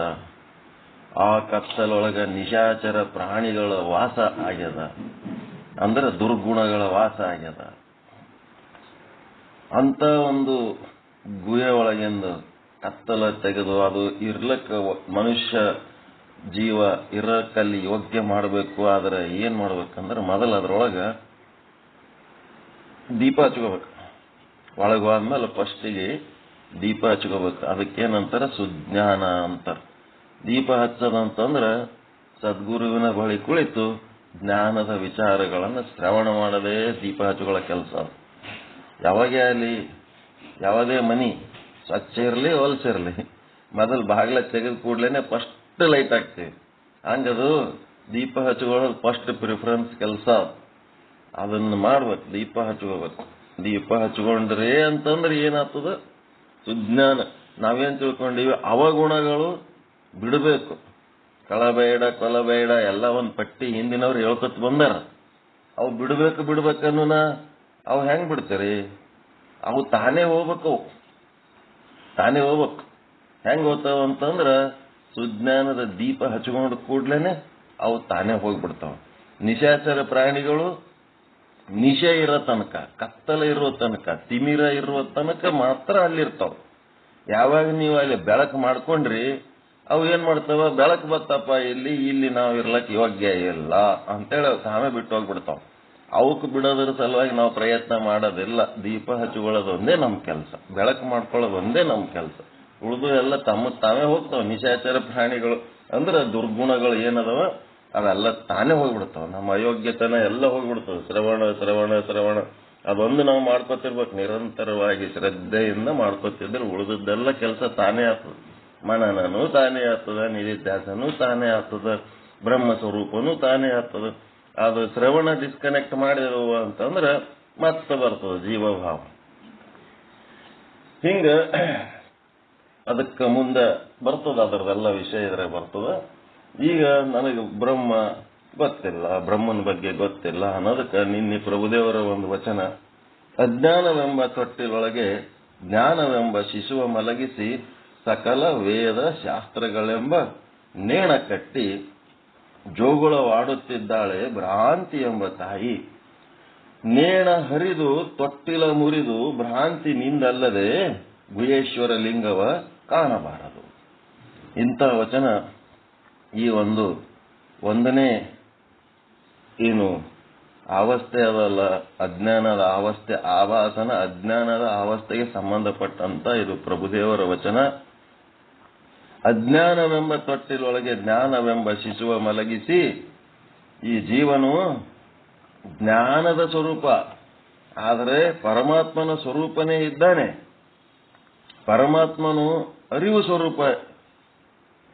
ಆ ಕತ್ತಲೊಳಗ ನಿಶಾಚರ ಪ್ರಾಣಿಗಳ ವಾಸ ಆಗ್ಯದ, ಅಂದ್ರೆ ದುರ್ಗುಣಗಳ ವಾಸ ಆಗ್ಯದ. ಅಂತ ಒಂದು ಗುಹೆ ಒಳಗಿಂದ ಕತ್ತಲ ತೆಗೆದು ಅದು ಇರ್ಲಕ್ಕ ಮನುಷ್ಯ ಜೀವ ಇರಕ್ಕಲ್ಲಿ ಯೋಗ್ಯ ಮಾಡಬೇಕು. ಆದ್ರೆ ಏನ್ ಮಾಡ್ಬೇಕಂದ್ರೆ ಮೊದಲು ಅದ್ರೊಳಗ ದೀಪ ಹಚ್ಕೋಬೇಕು. ಒಳಗೆ ಹೋದ್ಮೇಲೆ ಫಸ್ಟಿಗೆ ದೀಪ ಹಚ್ಕೋಬೇಕು. ಅದಕ್ಕೇನಂತಾರ ಸುಜ್ಞಾನ ಅಂತಾರ. ದೀಪ ಹಚ್ಚದಂತಂದ್ರ ಸದ್ಗುರುವಿನ ಬಳಿ ಕುಳಿತು ಜ್ಞಾನದ ವಿಚಾರಗಳನ್ನು ಶ್ರವಣ ಮಾಡದೇ ದೀಪ ಹಚ್ಕೊಳ್ಳೋ ಕೆಲಸ. ಯಾವಾಗೇ ಅಲ್ಲಿ ಯಾವುದೇ ಮನಿ ಸ್ವಚ್ಛ ಇರಲಿ ಹೊಲಸಿರಲಿ, ಮೊದಲು ಬಾಗಿಲ ತೆಗೆದು ಕೂಡ್ಲೇನೆ ಫಸ್ಟ್ ಲೈಟ್ ಹಾಕ್ತೀವಿ. ಹಂಗದು ದೀಪ ಹಚ್ಕೊಳ್ಳೋದು ಫಸ್ಟ್ ಪ್ರಿಫರೆನ್ಸ್ ಕೆಲಸ. ಅದನ್ನು ಮಾಡ್ಬೇಕು, ದೀಪ ಹಚ್ಕೋಬೇಕು. ದೀಪ ಹಚ್ಕೊಂಡ್ರೆ ಅಂತಂದ್ರೆ ಏನಾಗ್ತದ? ಸುಜ್ಞಾನ. ನಾವೇನ್ ತಿಳ್ಕೊಂಡಿವಿ? ಅವಗುಣಗಳು ಬಿಡಬೇಕು. ಕಳಬೇಡ ಕೊಲಬೇಡ ಎಲ್ಲ ಒಂದು ಪಟ್ಟಿ ಹಿಂದಿನವ್ರು ಹೇಳ್ಕೊತ್ ಬಂದಾರ. ಅವು ಬಿಡ್ಬೇಕನ್ನೋನ ಅವು ಹೆಂಗ್ ಬಿಡ್ತೀರಿ? ಅವು ತಾನೇ ಹೋಗ್ಬೇಕು. ಹೆಂಗ್ ಹೋಗ್ತಾವ ಅಂತಂದ್ರ ಸುಜ್ಞಾನದ ದೀಪ ಹಚ್ಕೊಂಡು ಕೂಡ್ಲೇನೆ ಅವು ತಾನೇ ಹೋಗ್ಬಿಡ್ತಾವ. ನಿಶಾಚರ ಪ್ರಾಣಿಗಳು ನಿಶೆ ಇರೋ ತನಕ, ಕತ್ತಲ ಇರೋ ತನಕ, ತಿಮಿರ ಇರುವ ತನಕ ಮಾತ್ರ ಅಲ್ಲಿರ್ತಾವ. ಯಾವಾಗ ನೀವು ಅಲ್ಲಿ ಬೆಳಕು ಮಾಡ್ಕೊಂಡ್ರಿ, ಅವು ಏನ್ ಮಾಡ್ತಾವ? ಬೆಳಕು ಬತ್ತಪ್ಪ ಇಲ್ಲಿ ನಾವು ಇರ್ಲಕ್ ಯೋಗ್ಯ ಇಲ್ಲ ಅಂತೇಳಿ ತಾವೇ ಬಿಟ್ಟು ಹೋಗ್ಬಿಡ್ತಾವ. ಅವಕ್ಕೆ ಬಿಡೋದ್ರ ಸಲುವಾಗಿ ನಾವು ಪ್ರಯತ್ನ ಮಾಡೋದಿಲ್ಲ. ದೀಪ ಹಚ್ಕೊಳ್ಳೋದು ಒಂದೇ ನಮ್ ಕೆಲಸ, ಬೆಳಕು ಮಾಡ್ಕೊಳ್ಳೋದು ಒಂದೇ ನಮ್ ಕೆಲಸ. ಉಳಿದು ಎಲ್ಲ ತಾವೇ ಹೋಗ್ತಾವ. ನಿಶಾಚರ ಪ್ರಾಣಿಗಳು ಅಂದ್ರೆ ದುರ್ಗುಣಗಳು ಏನದವ ಅವೆಲ್ಲ ತಾನೇ ಹೋಗ್ಬಿಡ್ತಾವ. ನಮ್ಮ ಅಯೋಗ್ಯತನ ಎಲ್ಲ ಹೋಗ್ಬಿಡ್ತಾವ. ಶ್ರವಣ ಅದೊಂದು ನಾವು ಮಾಡ್ಕೊತಿರ್ಬೇಕು. ನಿರಂತರವಾಗಿ ಶ್ರದ್ಧೆಯಿಂದ ಮಾಡ್ಕೊತಿದ್ರೆ ಉಳಿದದ್ದೆಲ್ಲ ಕೆಲಸ ತಾನೇ ಆಗ್ತದೆ. ಮನನೂ ತಾನೇ ಆಗ್ತದ, ನಿಧಿಧ್ಯಾಸನೂ ತಾನೇ ಆಗ್ತದ, ಬ್ರಹ್ಮ ಸ್ವರೂಪನೂ ತಾನೇ ಆಗ್ತದ. ಅದು ಶ್ರವಣ ಡಿಸ್ಕನೆಕ್ಟ್ ಮಾಡಿರುವ ಅಂತಂದ್ರೆ ಮತ್ತೆ ಬರ್ತದ ಜೀವಭಾವ. ಹಿಂಗ ಅದಕ್ಕೆ ಮುಂದೆ ಬರ್ತದ, ಅದರದೆಲ್ಲ ವಿಷಯ ಇದ್ರೆ ಬರ್ತದ. ಈಗ ನನಗೆ ಬ್ರಹ್ಮ ಗೊತ್ತಿಲ್ಲ, ಬ್ರಹ್ಮನ ಬಗ್ಗೆ ಗೊತ್ತಿಲ್ಲ ಅನ್ನೋದಕ್ಕೆ ನಿನ್ನೆ ಪ್ರಭುದೇವರ ಒಂದು ವಚನ, ಅಜ್ಞಾನವೆಂಬ ತೊಟ್ಟಿಲೊಳಗೆ ಜ್ಞಾನವೆಂಬ ಶಿಶುವ ಮಲಗಿಸಿ ಸಕಲ ವೇದ ಶಾಸ್ತ್ರಗಳೆಂಬ ನೇಣ ಕಟ್ಟಿ ಜೋಗುಳವಾಡುತ್ತಿದ್ದಾಳೆ ಭ್ರಾಂತಿ ಎಂಬ ತಾಯಿ. ನೇಣ ಹರಿದು ತೊಟ್ಟಿಲ ಮುರಿದು ಭ್ರಾಂತಿ ನಿಂದಲ್ಲದೆ ಗುಹೇಶ್ವರ ಲಿಂಗವ ಕಾಣಬಾರದು. ಇಂಥ ವಚನ ಈ ಒಂದನೇ ಏನು ಅವಸ್ಥೆ ಅದಲ್ಲ, ಅಜ್ಞಾನದ ಅವಸ್ಥೆ, ಆವಾಸನ ಅಜ್ಞಾನದ ಅವಸ್ಥೆಗೆ ಸಂಬಂಧಪಟ್ಟಂತ ಇದು ಪ್ರಭುದೇವರ ವಚನ. ಅಜ್ಞಾನವೆಂಬ ತೊಟ್ಟಿಲೊಳಗೆ ಜ್ಞಾನವೆಂಬ ಶಿಶುವ ಮಲಗಿಸಿ, ಈ ಜೀವನು ಜ್ಞಾನದ ಸ್ವರೂಪ, ಆದರೆ ಪರಮಾತ್ಮನ ಸ್ವರೂಪನೇ ಇದ್ದಾನೆ. ಪರಮಾತ್ಮನು ಅರಿವು ಸ್ವರೂಪ,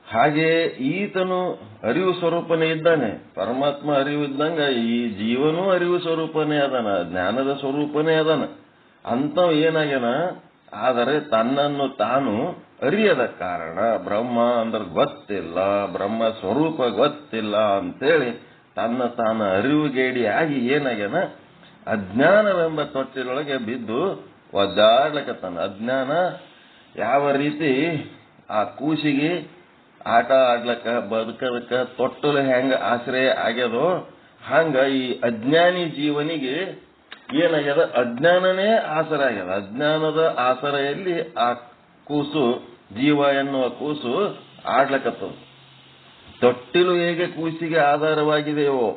ಹಾಗೆ ಈತನು ಅರಿವು ಸ್ವರೂಪನೇ ಇದ್ದಾನೆ. ಪರಮಾತ್ಮ ಅರಿವು ಇದ್ದಂಗ ಈ ಜೀವನೂ ಅರಿವು ಸ್ವರೂಪನೇ ಅದಾನ, ಜ್ಞಾನದ ಸ್ವರೂಪನೇ ಅದಾನ. ಅಂತವ್ ಏನಾಗ್ಯಾನ? ಆದರೆ ತನ್ನನ್ನು ತಾನು ಅರಿಯದ ಕಾರಣ, ಬ್ರಹ್ಮ ಅಂದ್ರೆ ಗೊತ್ತಿಲ್ಲ, ಬ್ರಹ್ಮ ಸ್ವರೂಪ ಗೊತ್ತಿಲ್ಲ ಅಂತೇಳಿ ತನ್ನ ತಾನು ಅರಿವುಗೇಡಿ ಆಗಿ ಏನಾಗ್ಯಾನ? ಅಜ್ಞಾನವೆಂಬ ತೊಟ್ಟಿಲೊಳಗೆ ಬಿದ್ದು ಒದ್ದಾಡ್ಲಕತ್ತಾನ. ಅಜ್ಞಾನ ಯಾವ ರೀತಿ ಆ ಕೂಸಿಗೆ ಆಟ ಆಡ್ಲಕ್ಕ ಬದುಕದಕ್ಕ ತೊಟ್ಟಲು ಹೆಂಗ ಆಶ್ರಯ ಆಗ್ಯದೋ ಹಂಗ ಈ ಅಜ್ಞಾನಿ ಜೀವನಿಗೆ ಏನಾಗ್ಯದ? ಅಜ್ಞಾನನೇ ಆಸರ ಆಗ್ಯದ. ಅಜ್ಞಾನದ ಆಸರೆಯಲ್ಲಿ ಆ ಕೂಸು, ಜೀವ ಎನ್ನುವ ಕೂಸು ಆಡ್ಲಕತ್ತದ. ತೊಟ್ಟಿಲು ಹೇಗೆ ಕೂಸಿಗೆ ಆಧಾರವಾಗಿದೆಯೋ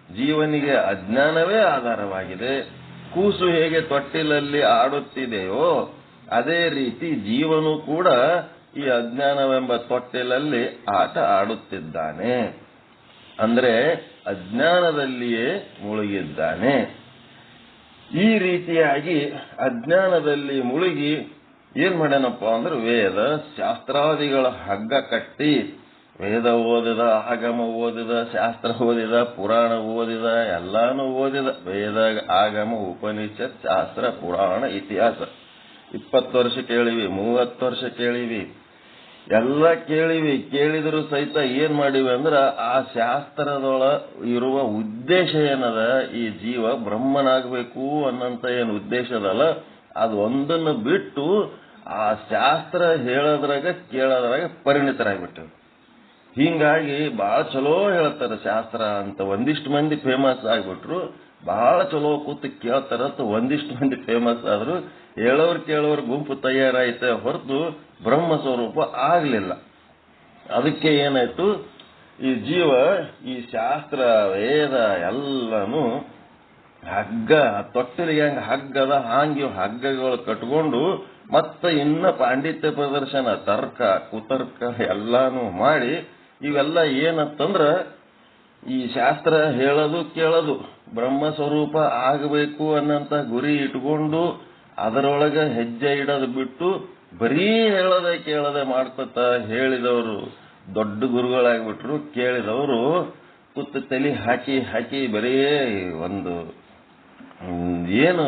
ಜೀವನಿಗೆ ಅಜ್ಞಾನವೇ ಆಧಾರವಾಗಿದೆ. ಕೂಸು ಹೇಗೆ ತೊಟ್ಟಿಲಲ್ಲಿ ಆಡುತ್ತಿದೆಯೋ ಅದೇ ರೀತಿ ಜೀವನು ಕೂಡ ಈ ಅಜ್ಞಾನವೆಂಬ ತೊಟ್ಟಿಲಲ್ಲಿ ಆಟ ಆಡುತ್ತಿದ್ದಾನೆ. ಅಂದ್ರೆ ಅಜ್ಞಾನದಲ್ಲಿಯೇ ಮುಳುಗಿದ್ದಾನೆ. ಈ ರೀತಿಯಾಗಿ ಅಜ್ಞಾನದಲ್ಲಿ ಮುಳುಗಿ ಏನ್ ಮಾಡ್ಯಾನಪ್ಪ ಅಂದ್ರೆ ವೇದ ಶಾಸ್ತ್ರಾದಿಗಳ ಹಗ್ಗ ಕಟ್ಟಿ, ವೇದ ಓದಿದ, ಆಗಮ ಓದಿದ, ಶಾಸ್ತ್ರ ಓದಿದ, ಪುರಾಣ ಓದಿದ, ಎಲ್ಲಾನು ಓದಿದ. ವೇದ, ಆಗಮ, ಉಪನಿಷತ್, ಶಾಸ್ತ್ರ, ಪುರಾಣ, ಇತಿಹಾಸ 20 ವರ್ಷ ಕೇಳಿವಿ, 30 ವರ್ಷ ಕೇಳಿವಿ. ಎಲ್ಲ ಕೇಳಿದ್ರು ಸಹಿತ ಏನ್ ಮಾಡಿವಿ ಅಂದ್ರ ಆ ಶಾಸ್ತ್ರದೊಳ ಇರುವ ಉದ್ದೇಶ ಏನದ, ಈ ಜೀವ ಬ್ರಹ್ಮನಾಗಬೇಕು ಅನ್ನಂತ ಏನ್ ಉದ್ದೇಶ ಅದಲ್ಲ, ಅದು ಒಂದನ್ನು ಬಿಟ್ಟು ಆ ಶಾಸ್ತ್ರ ಹೇಳೋದ್ರಾಗ ಕೇಳೋದ್ರಾಗ ಪರಿಣಿತರಾಗ್ಬಿಟ್ಟಿವಿ. ಹಿಂಗಾಗಿ ಬಹಳ ಚಲೋ ಹೇಳ್ತಾರ ಶಾಸ್ತ್ರ ಅಂತ ಒಂದಿಷ್ಟು ಮಂದಿ ಫೇಮಸ್ ಆಗ್ಬಿಟ್ರು. ಬಹಳ ಚಲೋ ಕೂತು ಕೇಳ್ತಾರಂತ ಒಂದಿಷ್ಟು ಮಂದಿ ಫೇಮಸ್ ಆದ್ರು. ಕೇಳೋರ್ ಗುಂಪು ತಯಾರಾಯ್ತ ಹೊರತು ಬ್ರಹ್ಮ ಸ್ವರೂಪ ಆಗ್ಲಿಲ್ಲ. ಅದಕ್ಕೆ ಏನಾಯ್ತು, ಈ ಜೀವ ಈ ಶಾಸ್ತ್ರ ವೇದ ಎಲ್ಲಾನು ಹಗ್ಗ ತೊಟ್ಟಿಲಿಗೆ ಹೆಂಗ ಹಗ್ಗದ ಹಾಂಗಿ ಹಗ್ಗಗಳು ಕಟ್ಕೊಂಡು ಮತ್ತೆ ಇನ್ನ ಪಾಂಡಿತ್ಯ ಪ್ರದರ್ಶನ ತರ್ಕ ಕುತರ್ಕ ಎಲ್ಲಾನು ಮಾಡಿ ಇವೆಲ್ಲ ಏನಂತಂದ್ರ ಈ ಶಾಸ್ತ್ರ ಹೇಳೋದು ಕೇಳೋದು ಬ್ರಹ್ಮ ಸ್ವರೂಪ ಆಗಬೇಕು ಅನ್ನಂತ ಗುರಿ ಇಟ್ಕೊಂಡು ಅದರೊಳಗ ಹೆಜ್ಜೆ ಇಡೋದು ಬಿಟ್ಟು ಬರೀ ಹೇಳೋದೆ ಕೇಳದೆ ಮಾಡ್ಕೊತ ಹೇಳಿದವರು ದೊಡ್ಡ ಗುರುಗಳಾಗ್ಬಿಟ್ರು. ಕೇಳಿದವರು ಕುತ್ತು ತಲೆ ಹಾಕಿ ಬರೀ ಒಂದು ಏನು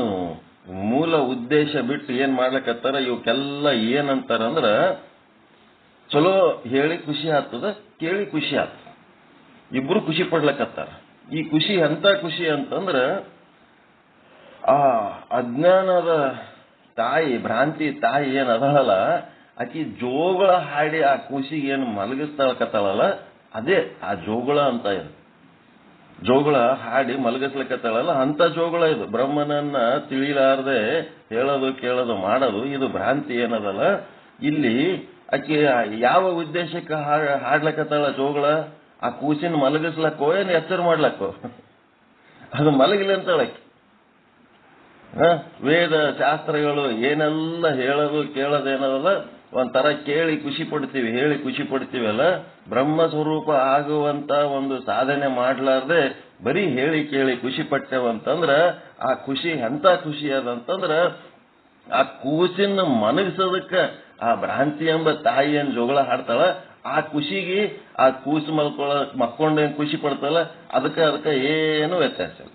ಮೂಲ ಉದ್ದೇಶ ಬಿಟ್ಟು ಏನ್ ಮಾಡ್ಲಕತ್ತಾರ. ಇವಕ್ಕೆಲ್ಲ ಏನಂತಾರಂದ್ರ ಚಲೋ ಹೇಳಿ ಖುಷಿ ಆಗ್ತದ, ಕೇಳಿ ಖುಷಿ ಆಗ್ತದ, ಇಬ್ರು ಖುಷಿ ಪಡ್ಲಕತ್ತಾರ. ಈ ಖುಷಿ ಎಂತ ಖುಷಿ ಅಂತಂದ್ರ ಆ ಅಜ್ಞಾನದ ತಾಯಿ ಭ್ರಾಂತಿ ತಾಯಿ ಏನ್ ಅದಲ್ಲ, ಆಕಿ ಜೋಗಳ ಹಾಡಿ ಆ ಖುಷಿಗೆ ಏನು ಮಲಗಿಸ್ತಾಳಕತ್ತಾಳಲ್ಲ ಅದೇ ಆ ಜೋಗಳ ಅಂತ ಇದು. ಜೋಗಳ ಹಾಡಿ ಮಲಗಿಸ್ಲಿಕ್ಕತ್ತಾಳಲ್ಲ ಅಂತ ಜೋಗಳ ಇದು. ಬ್ರಹ್ಮನನ್ನ ತಿಳಿಲಾರದೆ ಹೇಳೋದು ಕೇಳೋದು ಮಾಡೋದು ಇದು ಭ್ರಾಂತಿ ಏನದಲ್ಲ. ಇಲ್ಲಿ ಆಕಿ ಯಾವ ಉದ್ದೇಶಕ್ಕೆ ಹಾಡ್ಲಕತ್ತಾಳ ಜೋಗಳ? ಆ ಕೂಸಿನ ಮಲಗಿಸ್ಲಕ್ಕೋ ಏನು ಎಚ್ಚರ ಮಾಡ್ಲಕ್ಕೋ? ಅದು ಮಲಗಿಲ್ಲ ಅಂತಾಳಕಿ. ವೇದ ಶಾಸ್ತ್ರಗಳು ಏನೆಲ್ಲ ಹೇಳೋದು ಕೇಳೋದೇನದಲ್ಲ ಒಂಥರ ಕೇಳಿ ಖುಷಿ ಪಡ್ತೀವಿ, ಹೇಳಿ ಖುಷಿ ಪಡ್ತೀವಲ್ಲ. ಬ್ರಹ್ಮ ಸ್ವರೂಪ ಆಗುವಂತ ಒಂದು ಸಾಧನೆ ಮಾಡ್ಲಾರ್ದೆ ಬರೀ ಹೇಳಿ ಕೇಳಿ ಖುಷಿ ಪಟ್ಟೆವಂತಂದ್ರ ಆ ಖುಷಿ ಎಂತ ಖುಷಿ ಅದಂತಂದ್ರ ಆ ಕೂಸಿನ ಮನಗಿಸೋದಕ್ಕ ಆ ಭ್ರಾಂತಿ ಎಂಬ ತಾಯಿ ಏನ್ ಜೋಗಳ ಹಾಡ್ತಾಳ ಆ ಖುಷಿಗೆ ಆ ಕೂಸು ಮಕ್ಕೊಂಡೇನ್ ಖುಷಿ ಪಡ್ತಾಳ ಅದಕ್ಕೆ ಏನು ವ್ಯತ್ಯಾಸ ಇಲ್ಲ.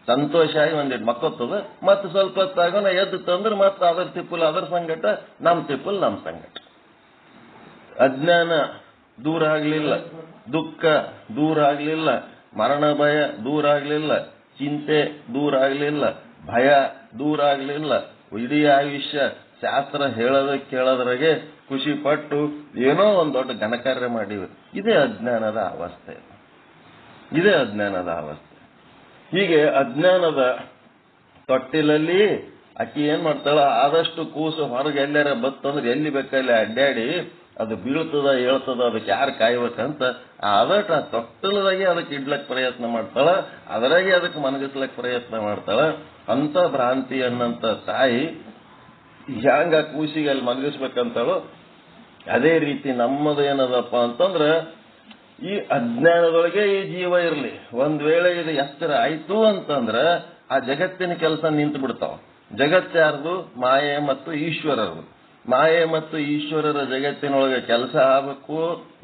ಸಂತೋಷ ಆಗಿ ಒಂದಿಟ್ಟು ಮಕ್ಕೋತದ, ಮತ್ತೆ ಸ್ವಲ್ಪ ಹೊತ್ತಾಗೋಣ ಎದ್ದು ತಂದ್ರೆ ಮತ್ತೆ ಅದರ ತಿಪ್ಪಲ್ ಅದರ ಸಂಗಟ, ನಮ್ ತಿಪ್ಪಲ್ ನಮ್ ಸಂಗಟ. ಅಜ್ಞಾನ ದೂರ ಆಗ್ಲಿಲ್ಲ, ದುಃಖ ದೂರ ಆಗ್ಲಿಲ್ಲ, ಮರಣ ಭಯ ದೂರ ಆಗ್ಲಿಲ್ಲ, ಚಿಂತೆ ದೂರ ಆಗ್ಲಿಲ್ಲ, ಭಯ ದೂರ ಆಗ್ಲಿಲ್ಲ. ಇಡೀ ಆಯುಷ್ಯ ಶಾಸ್ತ್ರ ಹೇಳೋದ ಕೇಳೋದ್ರಾಗೆ ಖುಷಿ ಪಟ್ಟು ಏನೋ ಒಂದು ದೊಡ್ಡ ಘನಕಾರ್ಯ ಮಾಡಿವೆ. ಇದೇ ಅಜ್ಞಾನದ ಅವಸ್ಥೆ, ಇದೇ ಅಜ್ಞಾನದ ಅವಸ್ಥೆ. ಹೀಗೆ ಅಜ್ಞಾನದ ತೊಟ್ಟಿಲಲ್ಲಿ ಆಕಿ ಏನ್ ಮಾಡ್ತಾಳ, ಆದಷ್ಟು ಕೂಸು ಹೊರಗೆ ಎಲ್ಲಾರ ಬತ್ತಂದ್ರೆ ಎಲ್ಲಿ ಬೇಕಲ್ಲಿ ಅಡ್ಡಾಡಿ ಅದು ಬೀಳ್ತದ ಹೇಳ್ತದ ಅದಕ್ಕೆ ಯಾರು ಕಾಯ್ಬೇಕಂತ ಅದಕ್ಕೆ ಆ ತೊಟ್ಟಲದಾಗೆ ಅದಕ್ಕೆ ಇಡ್ಲಕ್ ಪ್ರಯತ್ನ ಮಾಡ್ತಾಳ, ಅದರಾಗೆ ಅದಕ್ಕೆ ಮನಗಿಸ್ಲಕ್ ಪ್ರಯತ್ನ ಮಾಡ್ತಾಳ. ಅಂತ ಭ್ರಾಂತಿ ಅನ್ನಂತ ತಾಯಿ ಹ್ಯಾಂಗ ಕೂಸಿಗೆ ಅಲ್ಲಿ ಮಲಗಿಸ್ಬೇಕಂತಾಳು ಅದೇ ರೀತಿ ನಮ್ಮದು ಏನದಪ್ಪ ಅಂತಂದ್ರ ಈ ಅಜ್ಞಾನದೊಳಗೆ ಈ ಜೀವ ಇರಲಿ. ಒಂದ್ ವೇಳೆ ಇದು ಎಚ್ಚರ ಆಯ್ತು ಅಂತಂದ್ರ ಆ ಜಗತ್ತಿನ ಕೆಲಸ ನಿಂತು ಬಿಡ್ತಾವ. ಜಗತ್ತಾರದು ಮಾಯೆ ಮತ್ತು ಈಶ್ವರರದು. ಮಾಯೆ ಮತ್ತು ಈಶ್ವರರ ಜಗತ್ತಿನೊಳಗೆ ಕೆಲಸ ಆಗಬೇಕು.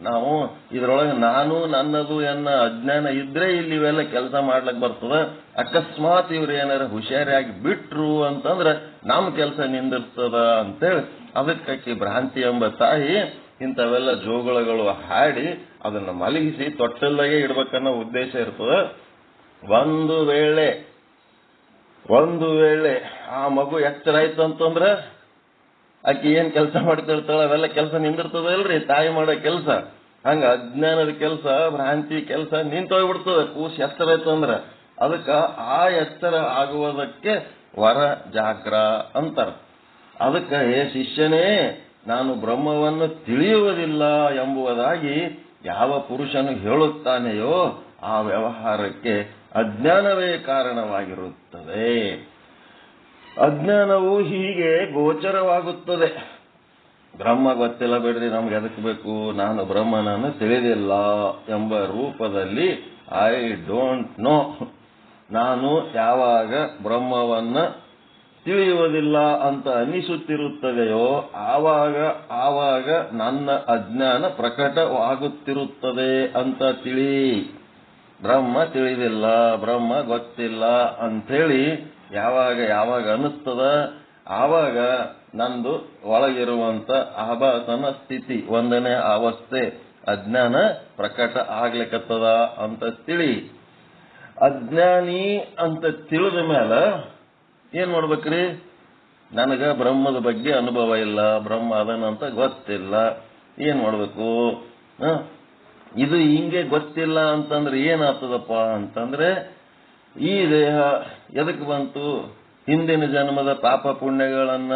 ನಾವು ಇದರೊಳಗೆ ನಾನು ನನ್ನದು ಎನ್ನ ಅಜ್ಞಾನ ಇದ್ರೆ ಇಲ್ಲಿ ಇವೆಲ್ಲ ಕೆಲಸ ಮಾಡ್ಲಕ್ ಬರ್ತದ. ಅಕಸ್ಮಾತ್ ಇವ್ರು ಏನಾರ ಹುಷಾರಿಯಾಗಿ ಬಿಟ್ರು ಅಂತಂದ್ರ ನಮ್ ಕೆಲಸ ನಿಂದಿರ್ತದ ಅಂತೇಳಿ ಅದಕ್ಕೆ ಭ್ರಾಂತಿ ಎಂಬ ತಾಯಿ ಇಂಥವೆಲ್ಲ ಜೋಗಳಗಳು ಹಾಡಿ ಅದನ್ನ ಮಲಗಿಸಿ ತೊಟ್ಟಲ್ದಾಗೆ ಇಡ್ಬೇಕನ್ನೋ ಉದ್ದೇಶ ಇರ್ತದ. ಒಂದು ವೇಳೆ ಆ ಮಗು ಎಚ್ಚರ ಆಯ್ತು ಅಂತಂದ್ರ ಆಕಿ ಏನ್ ಕೆಲಸ ಮಾಡ್ತಿರ್ತಾಳ ಅವೆಲ್ಲ ಕೆಲಸ ನಿಂದಿರ್ತದ ಇಲ್ರಿ, ತಾಯಿ ಮಾಡೋ ಕೆಲಸ. ಹಂಗ ಅಜ್ಞಾನದ ಕೆಲಸ ಭ್ರಾಂತಿ ಕೆಲಸ ನಿಂತೋಗ್ಬಿಡ್ತದ ಕೂಸ್ ಎಚ್ಚರ ಆಯ್ತು ಅಂದ್ರ. ಅದಕ್ಕ ಆ ಎಚ್ಚರ ಆಗುವುದಕ್ಕೆ ವರ ಜಾಗ್ರ ಅಂತಾರ. ಅದಕ್ಕ ಏ ಶಿಷ್ಯನೇ, ನಾನು ಬ್ರಹ್ಮವನ್ನು ತಿಳಿಯುವುದಿಲ್ಲ ಎಂಬುದಾಗಿ ಯಾವ ಪುರುಷನು ಹೇಳುತ್ತಾನೆಯೋ ಆ ವ್ಯವಹಾರಕ್ಕೆ ಅಜ್ಞಾನವೇ ಕಾರಣವಾಗಿರುತ್ತದೆ. ಅಜ್ಞಾನವು ಹೀಗೆ ಗೋಚರವಾಗುತ್ತದೆ. ಬ್ರಹ್ಮ ಗೊತ್ತಿಲ್ಲ ಬಿಡ್ರಿ, ನಮ್ಗೆ ಎದಕ್ ಬೇಕು, ನಾನು ಬ್ರಹ್ಮನನ್ನು ತಿಳಿದಿಲ್ಲ ಎಂಬ ರೂಪದಲ್ಲಿ ಐ ಡೋಂಟ್ ನೋ, ನಾನು ಯಾವಾಗ ಬ್ರಹ್ಮವನ್ನ ತಿಳಿಯುವುದಿಲ್ಲ ಅಂತ ಅನಿಸುತ್ತಿರುತ್ತದೆಯೋ ಆವಾಗ ನನ್ನ ಅಜ್ಞಾನ ಪ್ರಕಟವಾಗುತ್ತಿರುತ್ತದೆ ಅಂತ ತಿಳಿ. ಬ್ರಹ್ಮ ತಿಳಿದಿಲ್ಲ, ಬ್ರಹ್ಮ ಗೊತ್ತಿಲ್ಲ ಅಂಥೇಳಿ ಯಾವಾಗ ಅನಿಸ್ತದ ಆವಾಗ ನಂದು ಒಳಗಿರುವಂತ ಆಭಾಸನ ಸ್ಥಿತಿ, ಒಂದನೇ ಅವಸ್ಥೆ ಅಜ್ಞಾನ ಪ್ರಕಟ ಆಗ್ಲಿಕ್ಕತ್ತದ ಅಂತ ತಿಳಿ. ಅಜ್ಞಾನಿ ಅಂತ ತಿಳಿದ ಮೇಲೆ ಏನ್ ಮಾಡ್ಬೇಕ್ರಿ? ನನಗ ಬ್ರಹ್ಮದ ಬಗ್ಗೆ ಅನುಭವ ಇಲ್ಲ, ಬ್ರಹ್ಮ ಅದನ್ನಂತ ಗೊತ್ತಿಲ್ಲ. ಏನ್ ಮಾಡ್ಬೇಕು? ಇದು ಹಿಂಗೆ ಗೊತ್ತಿಲ್ಲ ಅಂತಂದ್ರೆ ಏನಾಗ್ತದಪ್ಪ ಅಂತಂದ್ರೆ, ಈ ದೇಹ ಎದಕ್ ಬಂತು? ಹಿಂದಿನ ಜನ್ಮದ ಪಾಪ ಪುಣ್ಯಗಳನ್ನ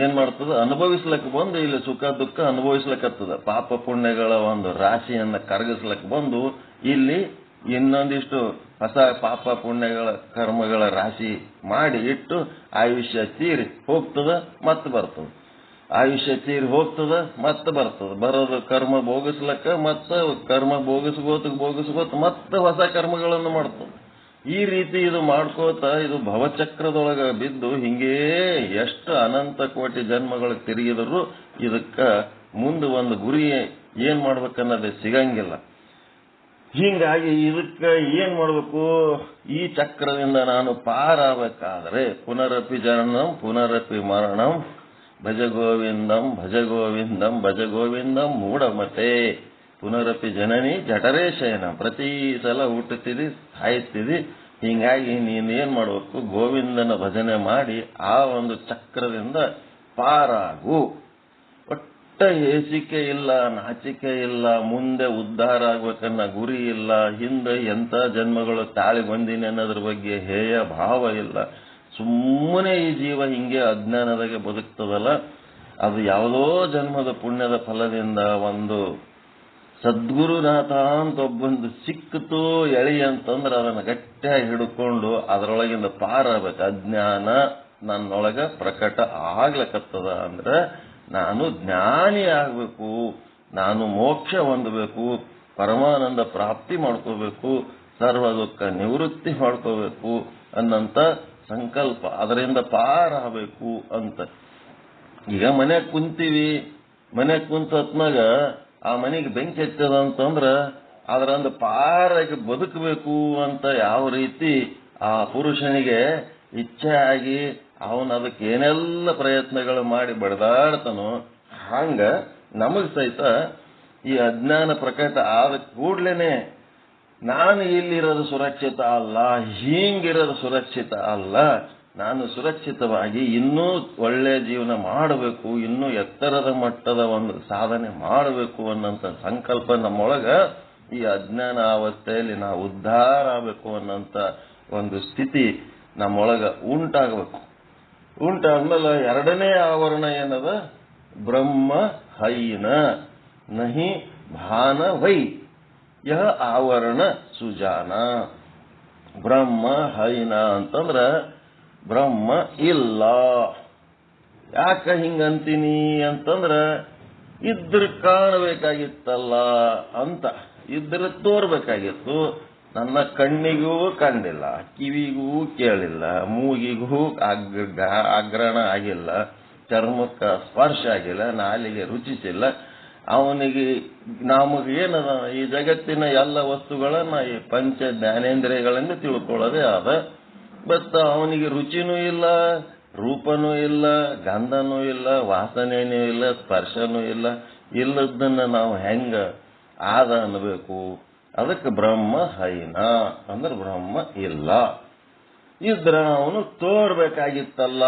ಏನ್ ಮಾಡ್ತದ? ಅನುಭವಿಸ್ಲಕ್ ಬಂದು ಇಲ್ಲಿ ಸುಖ ದುಃಖ ಅನುಭವಿಸ್ಲಕ್ಕತ್ತದ. ಪಾಪ ಪುಣ್ಯಗಳ ಒಂದು ರಾಶಿಯನ್ನ ಕರಗಿಸ್ಲಕ್ ಬಂದು ಇಲ್ಲಿ ಇನ್ನೊಂದಿಷ್ಟು ಹೊಸ ಪಾಪ ಪುಣ್ಯಗಳ ಕರ್ಮಗಳ ರಾಶಿ ಮಾಡಿ ಇಟ್ಟು ಆಯುಷ್ಯ ತೀರಿ ಹೋಗ್ತದ, ಮತ್ತೆ ಬರ್ತದ. ಆಯುಷ್ಯ ತೀರಿ ಹೋಗ್ತದ, ಮತ್ತೆ ಬರ್ತದ. ಬರೋದು ಕರ್ಮ ಭೋಗಿಸ್ಲಕ್ಕ, ಮತ್ತೆ ಕರ್ಮ ಭೋಗಿಸ್ಕೋತ ಮತ್ತೆ ಹೊಸ ಕರ್ಮಗಳನ್ನು ಮಾಡ್ತದ. ಈ ರೀತಿ ಇದು ಮಾಡ್ಕೋತ ಇದು ಭವಚಕ್ರದೊಳಗ ಬಿದ್ದು ಹಿಂಗೇ ಎಷ್ಟು ಅನಂತ ಕೋಟಿ ಜನ್ಮಗಳು ತಿರುಗಿದ್ರು ಇದಕ್ಕ ಮುಂದೆ ಒಂದು ಗುರಿ ಏನ್ ಮಾಡ್ಬೇಕನ್ನೋದೇ ಸಿಗಂಗಿಲ್ಲ. ಹೀಗಾಗಿ ಇದಕ್ಕ ಏನ್ ಮಾಡ್ಬೇಕು? ಈ ಚಕ್ರದಿಂದ ನಾನು ಪಾರಾಗಬೇಕಾದ್ರೆ ಪುನರಪಿ ಜನನಂ ಪುನರಪಿ ಮರಣಂ ಭಜ ಗೋವಿಂದಂ ಭಜ ಗೋವಿಂದಂ ಭಜ ಗೋವಿಂದಂ ಮೂಢಮತೆ. ಪುನರಪಿ ಜನನಿ ಜಠರೇ ಶಯನ. ಪ್ರತಿ ಸಲ ಹುಟ್ಟುತ್ತಿದಿ ಸಾಯ್ತಿದಿ. ಹೀಗಾಗಿ ನೀನೇನ್ ಮಾಡ್ಬೇಕು? ಗೋವಿಂದನ ಭಜನೆ ಮಾಡಿ ಆ ಒಂದು ಚಕ್ರದಿಂದ ಪಾರಾಗು. ಒಟ್ಟ ಹೇಸಿಕೆ ಇಲ್ಲ, ನಾಚಿಕೆ ಇಲ್ಲ, ಮುಂದೆ ಉದ್ಧಾರ ಆಗ್ಬೇಕನ್ನ ಗುರಿ ಇಲ್ಲ, ಹಿಂದೆ ಎಂತ ಜನ್ಮಗಳು ತಾಳಿ ಬಂದಿನಿ ಅನ್ನೋದ್ರ ಬಗ್ಗೆ ಹೇಯ ಭಾವ ಇಲ್ಲ. ಸುಮ್ಮನೆ ಈ ಜೀವ ಹಿಂಗೆ ಅಜ್ಞಾನದಾಗೆ ಬದುಕ್ತದಲ್ಲ, ಅದು ಯಾವುದೋ ಜನ್ಮದ ಪುಣ್ಯದ ಫಲದಿಂದ ಒಂದು ಸದ್ಗುರುನಾಥ ಅಂತ ಒಬ್ಬೊಂದು ಸಿಕ್ಕಿತು ಎಳಿ ಅಂತಂದ್ರೆ ಅದನ್ನ ಗಟ್ಟಿಯಾಗಿ ಹಿಡ್ಕೊಂಡು ಅದರೊಳಗಿಂದ ಪಾರಾಗಬೇಕು. ಅಜ್ಞಾನ ನನ್ನೊಳಗ ಪ್ರಕಟ ಆಗ್ಲಕತ್ತದ ಅಂದ್ರೆ ನಾನು ಜ್ಞಾನಿ ಆಗ್ಬೇಕು, ನಾನು ಮೋಕ್ಷ ಹೊಂದಬೇಕು, ಪರಮಾನಂದ ಪ್ರಾಪ್ತಿ ಮಾಡ್ಕೋಬೇಕು, ಸರ್ವ ದುಃಖ ನಿವೃತ್ತಿ ಮಾಡ್ಕೋಬೇಕು ಅನ್ನಂತ ಸಂಕಲ್ಪ, ಅದರಿಂದ ಪಾರಾಗಬೇಕು ಅಂತ. ಈಗ ಮನ್ಯಾಗ ಕುಂತೀವಿ, ಮನ್ಯಾಗ ಕುಂತ ಹೊತ್ನಾಗ ಆ ಮನೆಗೆ ಬೆಂಕಿ ಹಚ್ಚದ ಅಂತಂದ್ರ ಅದರಂದ ಪಾರಾಗಿ ಬದುಕಬೇಕು ಅಂತ ಯಾವ ರೀತಿ ಆ ಪುರುಷನಿಗೆ ಇಚ್ಛೆ ಆಗಿ ಅವನು ಅದಕ್ಕೆ ಏನೆಲ್ಲ ಪ್ರಯತ್ನಗಳು ಮಾಡಿ ಬಡದಾಡ್ತಾನೋ, ಹಂಗ ನಮಗ್ ಸಹಿತ ಈ ಅಜ್ಞಾನ ಪ್ರಕಟ ಆದ ಕೂಡ್ಲೇನೆ ನಾನು ಇಲ್ಲಿರೋದು ಸುರಕ್ಷಿತ ಅಲ್ಲ, ಹೀಗಿರೋದು ಸುರಕ್ಷಿತ ಅಲ್ಲ, ನಾನು ಸುರಕ್ಷಿತವಾಗಿ ಇನ್ನೂ ಒಳ್ಳೆ ಜೀವನ ಮಾಡಬೇಕು, ಇನ್ನೂ ಎತ್ತರದ ಮಟ್ಟದ ಒಂದು ಸಾಧನೆ ಮಾಡಬೇಕು ಅನ್ನೋಂಥ ಸಂಕಲ್ಪ ನಮ್ಮೊಳಗ ಈ ಅಜ್ಞಾನ ಅವಸ್ಥೆಯಲ್ಲಿ ನಾವು ಉದ್ಧಾರ ಆಗಬೇಕು ಅನ್ನೋಂಥ ಒಂದು ಸ್ಥಿತಿ ನಮ್ಮೊಳಗ ಉಂಟಾಗಬೇಕು. ಉಂಟಾದ್ಮೇಲೆ ಎರಡನೇ ಆವರಣ ಏನದ? ಬ್ರಹ್ಮ ಹೈನ ನಹಿ ಭಾನ ವೈ ಯಹ ಆವರಣ ಸುಜಾನ. ಬ್ರಹ್ಮ ಹೈನ ಅಂತಂದ್ರ ಬ್ರಹ್ಮ ಇಲ್ಲ. ಯಾಕ ಹಿಂಗಂತೀನಿ ಅಂತಂದ್ರ ಇದ್ರ ಕಾಣಬೇಕಾಗಿತ್ತಲ್ಲ ಅಂತ, ಇದ್ರ ತೋರ್ಬೇಕಾಗಿತ್ತು. ನನ್ನ ಕಣ್ಣಿಗೂ ಕಂಡಿಲ್ಲ, ಕಿವಿಗೂ ಕೇಳಿಲ್ಲ, ಮೂಗಿಗೂ ಆಗ್ರಹಣ ಆಗಿಲ್ಲ, ಚರ್ಮಕ್ಕ ಸ್ಪರ್ಶ ಆಗಿಲ್ಲ, ನಾಲಿಗೆ ರುಚಿಸಿಲ್ಲ. ಅವನಿಗೆ ನಮಗೇನದ ಈ ಜಗತ್ತಿನ ಎಲ್ಲ ವಸ್ತುಗಳನ್ನ ಈ ಪಂಚ ಜ್ಞಾನೇಂದ್ರಿಯಗಳಿಂದ ತಿಳ್ಕೊಳ್ಳೋದೇ ಆದ. ಬಟ್ ಅವನಿಗೆ ರುಚಿನೂ ಇಲ್ಲ, ರೂಪನೂ ಇಲ್ಲ, ಗಂಧನೂ ಇಲ್ಲ, ವಾಸನೆನೂ ಇಲ್ಲ, ಸ್ಪರ್ಶನೂ ಇಲ್ಲ. ಇಲ್ಲದನ್ನ ನಾವು ಹೆಂಗ ಆದ ಅನ್ಬೇಕು? ಅದಕ್ಕೆ ಬ್ರಹ್ಮ ಹೈನ ಅಂದ್ರೆ ಬ್ರಹ್ಮ ಇಲ್ಲ. ಇದ್ರ ಅವನು ತೋರ್ಬೇಕಾಗಿತ್ತಲ್ಲ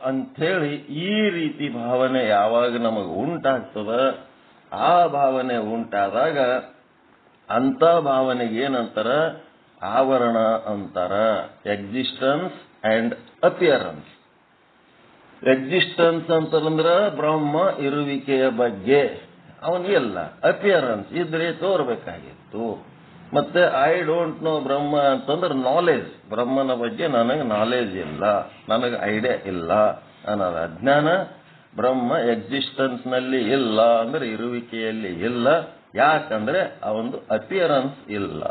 ಅಂಥೇಳಿ ಈ ರೀತಿ ಭಾವನೆ ಯಾವಾಗ ನಮಗೆ ಉಂಟಾಗ್ತದ, ಆ ಭಾವನೆ ಉಂಟಾದಾಗ ಅಂತ ಭಾವನೆಗೆ ಏನಂತಾರ? ಆವರಣ ಅಂತಾರ. Existence and appearance. ಎಕ್ಸಿಸ್ಟೆನ್ಸ್ ಅಂತಂದ್ರ ಬ್ರಹ್ಮ ಇರುವಿಕೆಯ ಬಗ್ಗೆ ಅವನಿಗೆಲ್ಲ, ಅಪಿಯರೆನ್ಸ್ ಇದ್ರೆ ತೋರ್ಬೇಕಾಗಿತ್ತು. ಮತ್ತೆ ಐ ಡೋಂಟ್ ನೋ ಬ್ರಹ್ಮ ಅಂತಂದ್ರೆ ನಾಲೆಜ್, ಬ್ರಹ್ಮನ ಬಗ್ಗೆ ನನಗೆ ನಾಲೆಜ್ ಇಲ್ಲ, ನನಗೆ ಐಡಿಯಾ ಇಲ್ಲ ಅನ್ನೋದು ಅಜ್ಞಾನ. ಬ್ರಹ್ಮ ಎಕ್ಸಿಸ್ಟೆನ್ಸ್ ನಲ್ಲಿ ಇಲ್ಲ ಅಂದ್ರೆ ಇರುವಿಕೆಯಲ್ಲಿ ಇಲ್ಲ. ಯಾಕಂದ್ರೆ ಅವನದು ಅಪಿಯರೆನ್ಸ್ ಇಲ್ಲ,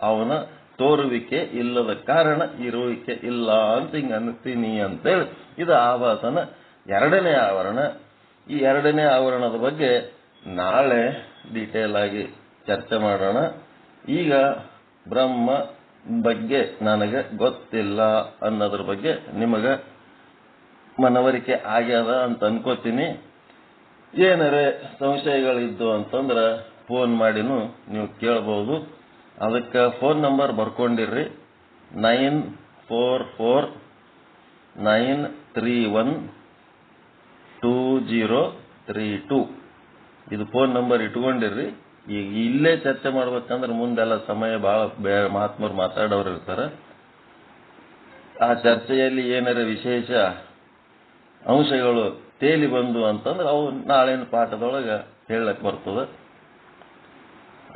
ಅವನ ತೋರುವಿಕೆ ಇಲ್ಲದ ಕಾರಣ ಇರುವಿಕೆ ಇಲ್ಲ ಅಂತ ಹಿಂಗ ಅನ್ತೀನಿ ಅಂತೇಳಿ ಇದು ಆಭಾಸನ ಎರಡನೇ ಆವರಣ. ಈ ಎರಡನೇ ಆವರಣದ ಬಗ್ಗೆ ನಾಳೆ ಡೀಟೇಲ್ ಆಗಿ ಚರ್ಚೆ ಮಾಡೋಣ. ಈಗ ಬ್ರಹ್ಮ ಬಗ್ಗೆ ನನಗೆ ಗೊತ್ತಿಲ್ಲ ಅನ್ನೋದ್ರ ಬಗ್ಗೆ ನಿಮಗೆ ಮನವರಿಕೆ ಆಗ್ಯದ ಅಂತ ಅನ್ಕೋತೀನಿ. ಏನಾರೆ ಸಂಶಯಗಳಿದ್ದು ಅಂತಂದ್ರೆ ಫೋನ್ ಮಾಡಿನೂ ನೀವು ಕೇಳಬಹುದು. ಅದಕ್ಕೆ ಫೋನ್ ನಂಬರ್ ಬರ್ಕೊಂಡಿರ್ರಿ. 9449312032. ಇದು ಫೋನ್ ನಂಬರ್ ಇಟ್ಕೊಂಡಿರ್ರಿ. ಈಗ ಇಲ್ಲೇ ಚರ್ಚೆ ಮಾಡ್ಬೇಕಂದ್ರೆ ಮುಂದೆಲ್ಲ ಸಮಯ ಬಹಳ ಮಹಾತ್ಮರು ಮಾತಾಡೋರು ಇರ್ತಾರೆ. ಆ ಚರ್ಚೆಯಲ್ಲಿ ಏನಾರ ವಿಶೇಷ ಅಂಶಗಳು ತೇಲಿ ಬಂದು ಅಂತಂದ್ರೆ ಅವು ನಾಳಿನ ಪಾಠದೊಳಗೆ ಹೇಳಕ್ ಬರ್ತದೆ.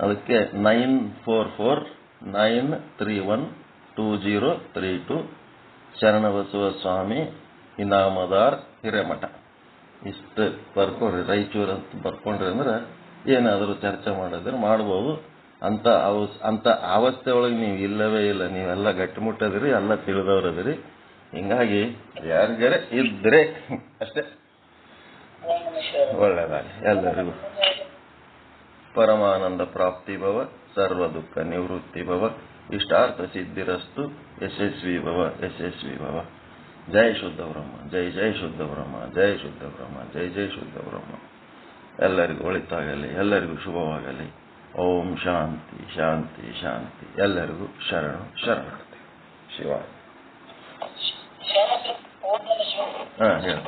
ಅದಕ್ಕೆ 9449312032 ಶರಣಬಸವ ಸ್ವಾಮಿ ಇನಾಮದಾರ್ ಹಿರೇಮಠ. ಇಷ್ಟು ಬರ್ಕೊಡ್ರಿ. ರಾಯಚೂರು ಅಂತ ಬರ್ಕೊಂಡ್ರಿ ಅಂದ್ರೆ ಏನಾದರೂ ಚರ್ಚೆ ಮಾಡಿದ್ರೆ ಮಾಡ್ಬೋದು. ಅಂತ ಅವಸ್ಥೆ ಒಳಗೆ ನೀವು ಇಲ್ಲವೇ ಇಲ್ಲ. ನೀವೆಲ್ಲ ಗಟ್ಟಿಮುಟ್ಟದಿರಿ, ಎಲ್ಲ ತಿಳಿದವ್ರದಿರಿ. ಹಿಂಗಾಗಿ ಯಾರಿಗಾರೆ ಇದ್ರೆ ಅಷ್ಟೇ ಒಳ್ಳೆಯದಾಗಲಿ. ಎಲ್ಲರಿಗೂ ಪರಮಾನಂದ ಪ್ರಾಪ್ತಿ ಭವ, ಸರ್ವ ದುಃಖ ನಿವೃತ್ತಿ ಭವ, ಇಷ್ಟಾರ್ಥ ಸಿದ್ಧಿರಸ್ತು, ಯಶಸ್ವಿ ಭವ, ಯಶಸ್ವಿ ಭವ. ಜೈ ಶುದ್ಧ ಬ್ರಹ್ಮ, ಜೈ ಜೈ ಶುದ್ಧ ಬ್ರಹ್ಮ, ಜೈ ಶುದ್ಧ ಬ್ರಹ್ಮ, ಜೈ ಜೈ ಶುದ್ಧ ಬ್ರಹ್ಮ. ಎಲ್ಲರಿಗೂ ಒಳಿತಾಗಲಿ, ಎಲ್ಲರಿಗೂ ಶುಭವಾಗಲಿ. ಓಂ ಶಾಂತಿ ಶಾಂತಿ ಶಾಂತಿ. ಎಲ್ಲರಿಗೂ ಶರಣು ಶರಣಾರ್ಥಿ. ಶಿವಾಯ. ಹಾ ಹೇಳಿ.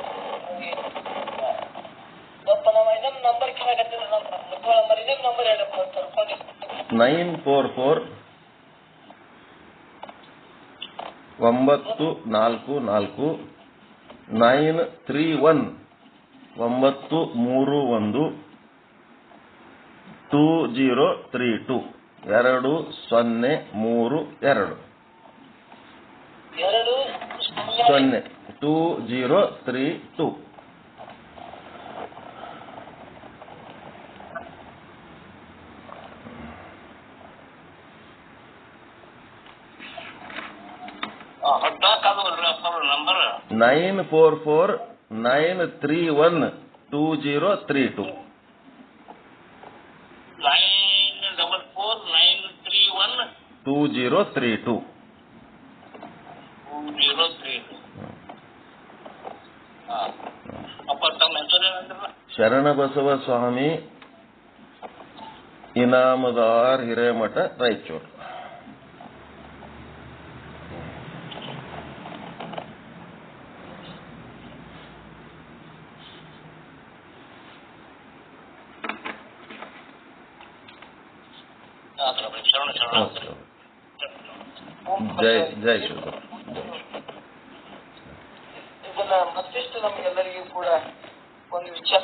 ನಂಬರ್ 944-931-2032 2032. (944-931-2032) 2032. ಶರಣಬಸವ ಸ್ವಾಮಿ ಇನಾಮದಾರ್ ಹಿರೇಮಠ, ರಾಯಚೂರು. ಜೈ ಜೈ ಶಿವ. ಇದನ್ನ ಮತ್ತಿಷ್ಟು ನಮಗೆಲ್ಲರಿಗೂ ಕೂಡ ಒಂದು ವಿಚಾರ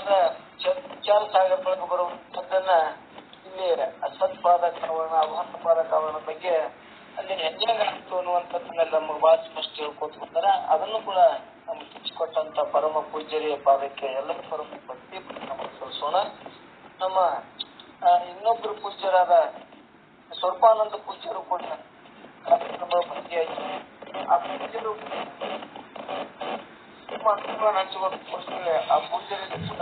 ಸಾಗರದೊಳಗೆ ಬರುವಂತದ್ದನ್ನ ಇಲ್ಲಿ ಅಸತ್ಪಾದ ಕಾರಣ, ಅಭಾಸಪಾದ ಕಾರಣ ಬಗ್ಗೆ ಅಲ್ಲಿ ಹೆಂಗಾಗ್ತು ಅನ್ನುವಂಥದ್ದನ್ನೆಲ್ಲ ನಮಗೆ ಬಹಳ ಸ್ಪಷ್ಟ ಹೇಳ್ಕೊತ ಬಂದಾರ. ಅದನ್ನು ಕೂಡ ನಮ್ಗೆ ತಿಳಿಸಿಕೊಟ್ಟಂತ ಪರಮ ಪೂಜ್ಯರಿಯ ಪಾದಕ್ಕೆ ಎಲ್ಲ ಪರಮ ಭಕ್ತಿ ನಮಗೆ ಸಲ್ಲಿಸೋಣ. ನಮ್ಮ ಇನ್ನೊಬ್ರು ಪೂಜ್ಯರಾದ ಸ್ವರ್ಪಾನಂದ ಪೂಜ್ಯರು ಕೂಡ ಕಾರ್ಯಕ್ರಮ ಭಕ್ತಿಯಾಗಿ ಆ ಪೂಜ್ಯರು ಹಂಚಿಕೊಂಡು ಆ ಪೂಜ್ಯರಿಗೆ ಕೂಡ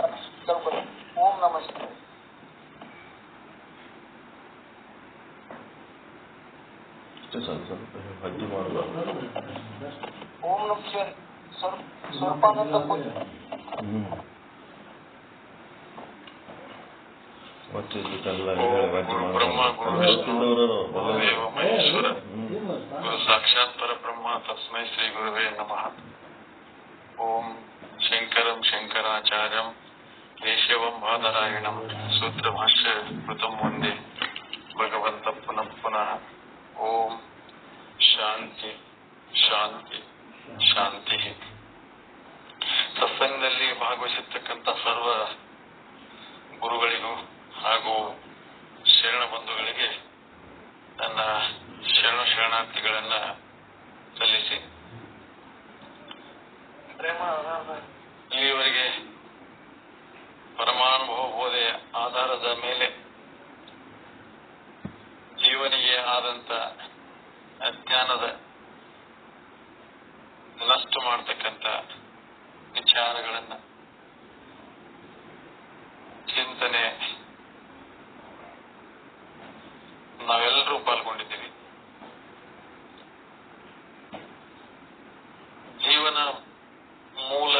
ಓಂ ನಮಃ ಶಿವಾಯ. ಓಂ ನಮಃ ಶಿವಾಯ. ಸ್ವರ್ಪಾನಂದ ಪೂಜ್ಯ ಸಾಕ್ಷಾತ್ ಪರಬ್ರಹ್ಮ ತಸ್ಮೈ ಶ್ರೀ ಗುರುವೇ ನಮಃ. ಓಂ ಶಂಕರಂ ಶಂಕರಾಚಾರ್ಯಂ ಕೇಶವಂ ಬಾದರಾಯಣಂ ಸೂತ್ರಭಾಷ್ಯ ಕೃತಂ ವಂದೇ ಭಗವಂತ ಪುನಃ ಪುನಃ. ಓಂ ಶಾಂತಿ ಶಾಂತಿ ಶಾಂತಿ. ಸತ್ಸಂಗದಲ್ಲಿ ಭಾಗವಹಿಸಿರ್ತಕ್ಕಂಥ ಸರ್ವ ಗುರುಗಳಿಗೂ ಹಾಗೂ ಶರಣ ಬಂಧುಗಳಿಗೆ ನನ್ನ ಶರಣಾರ್ಥಿಗಳನ್ನ ಸಲ್ಲಿಸಿ, ಇಲ್ಲಿಯವರೆಗೆ ಪರಮಾನುಭವ ಬೋಧೆಯ ಆಧಾರದ ಮೇಲೆ ಜೀವನಿಗೆ ಆದಂತ ಅಜ್ಞಾನದ ನಷ್ಟ ಮಾಡತಕ್ಕಂಥ ವಿಚಾರಗಳನ್ನ ಚಿಂತನೆ ನಾವೆಲ್ಲರೂ ಪಾಲ್ಗೊಂಡಿದ್ದೀವಿ. ಜೀವನ ಮೂಲ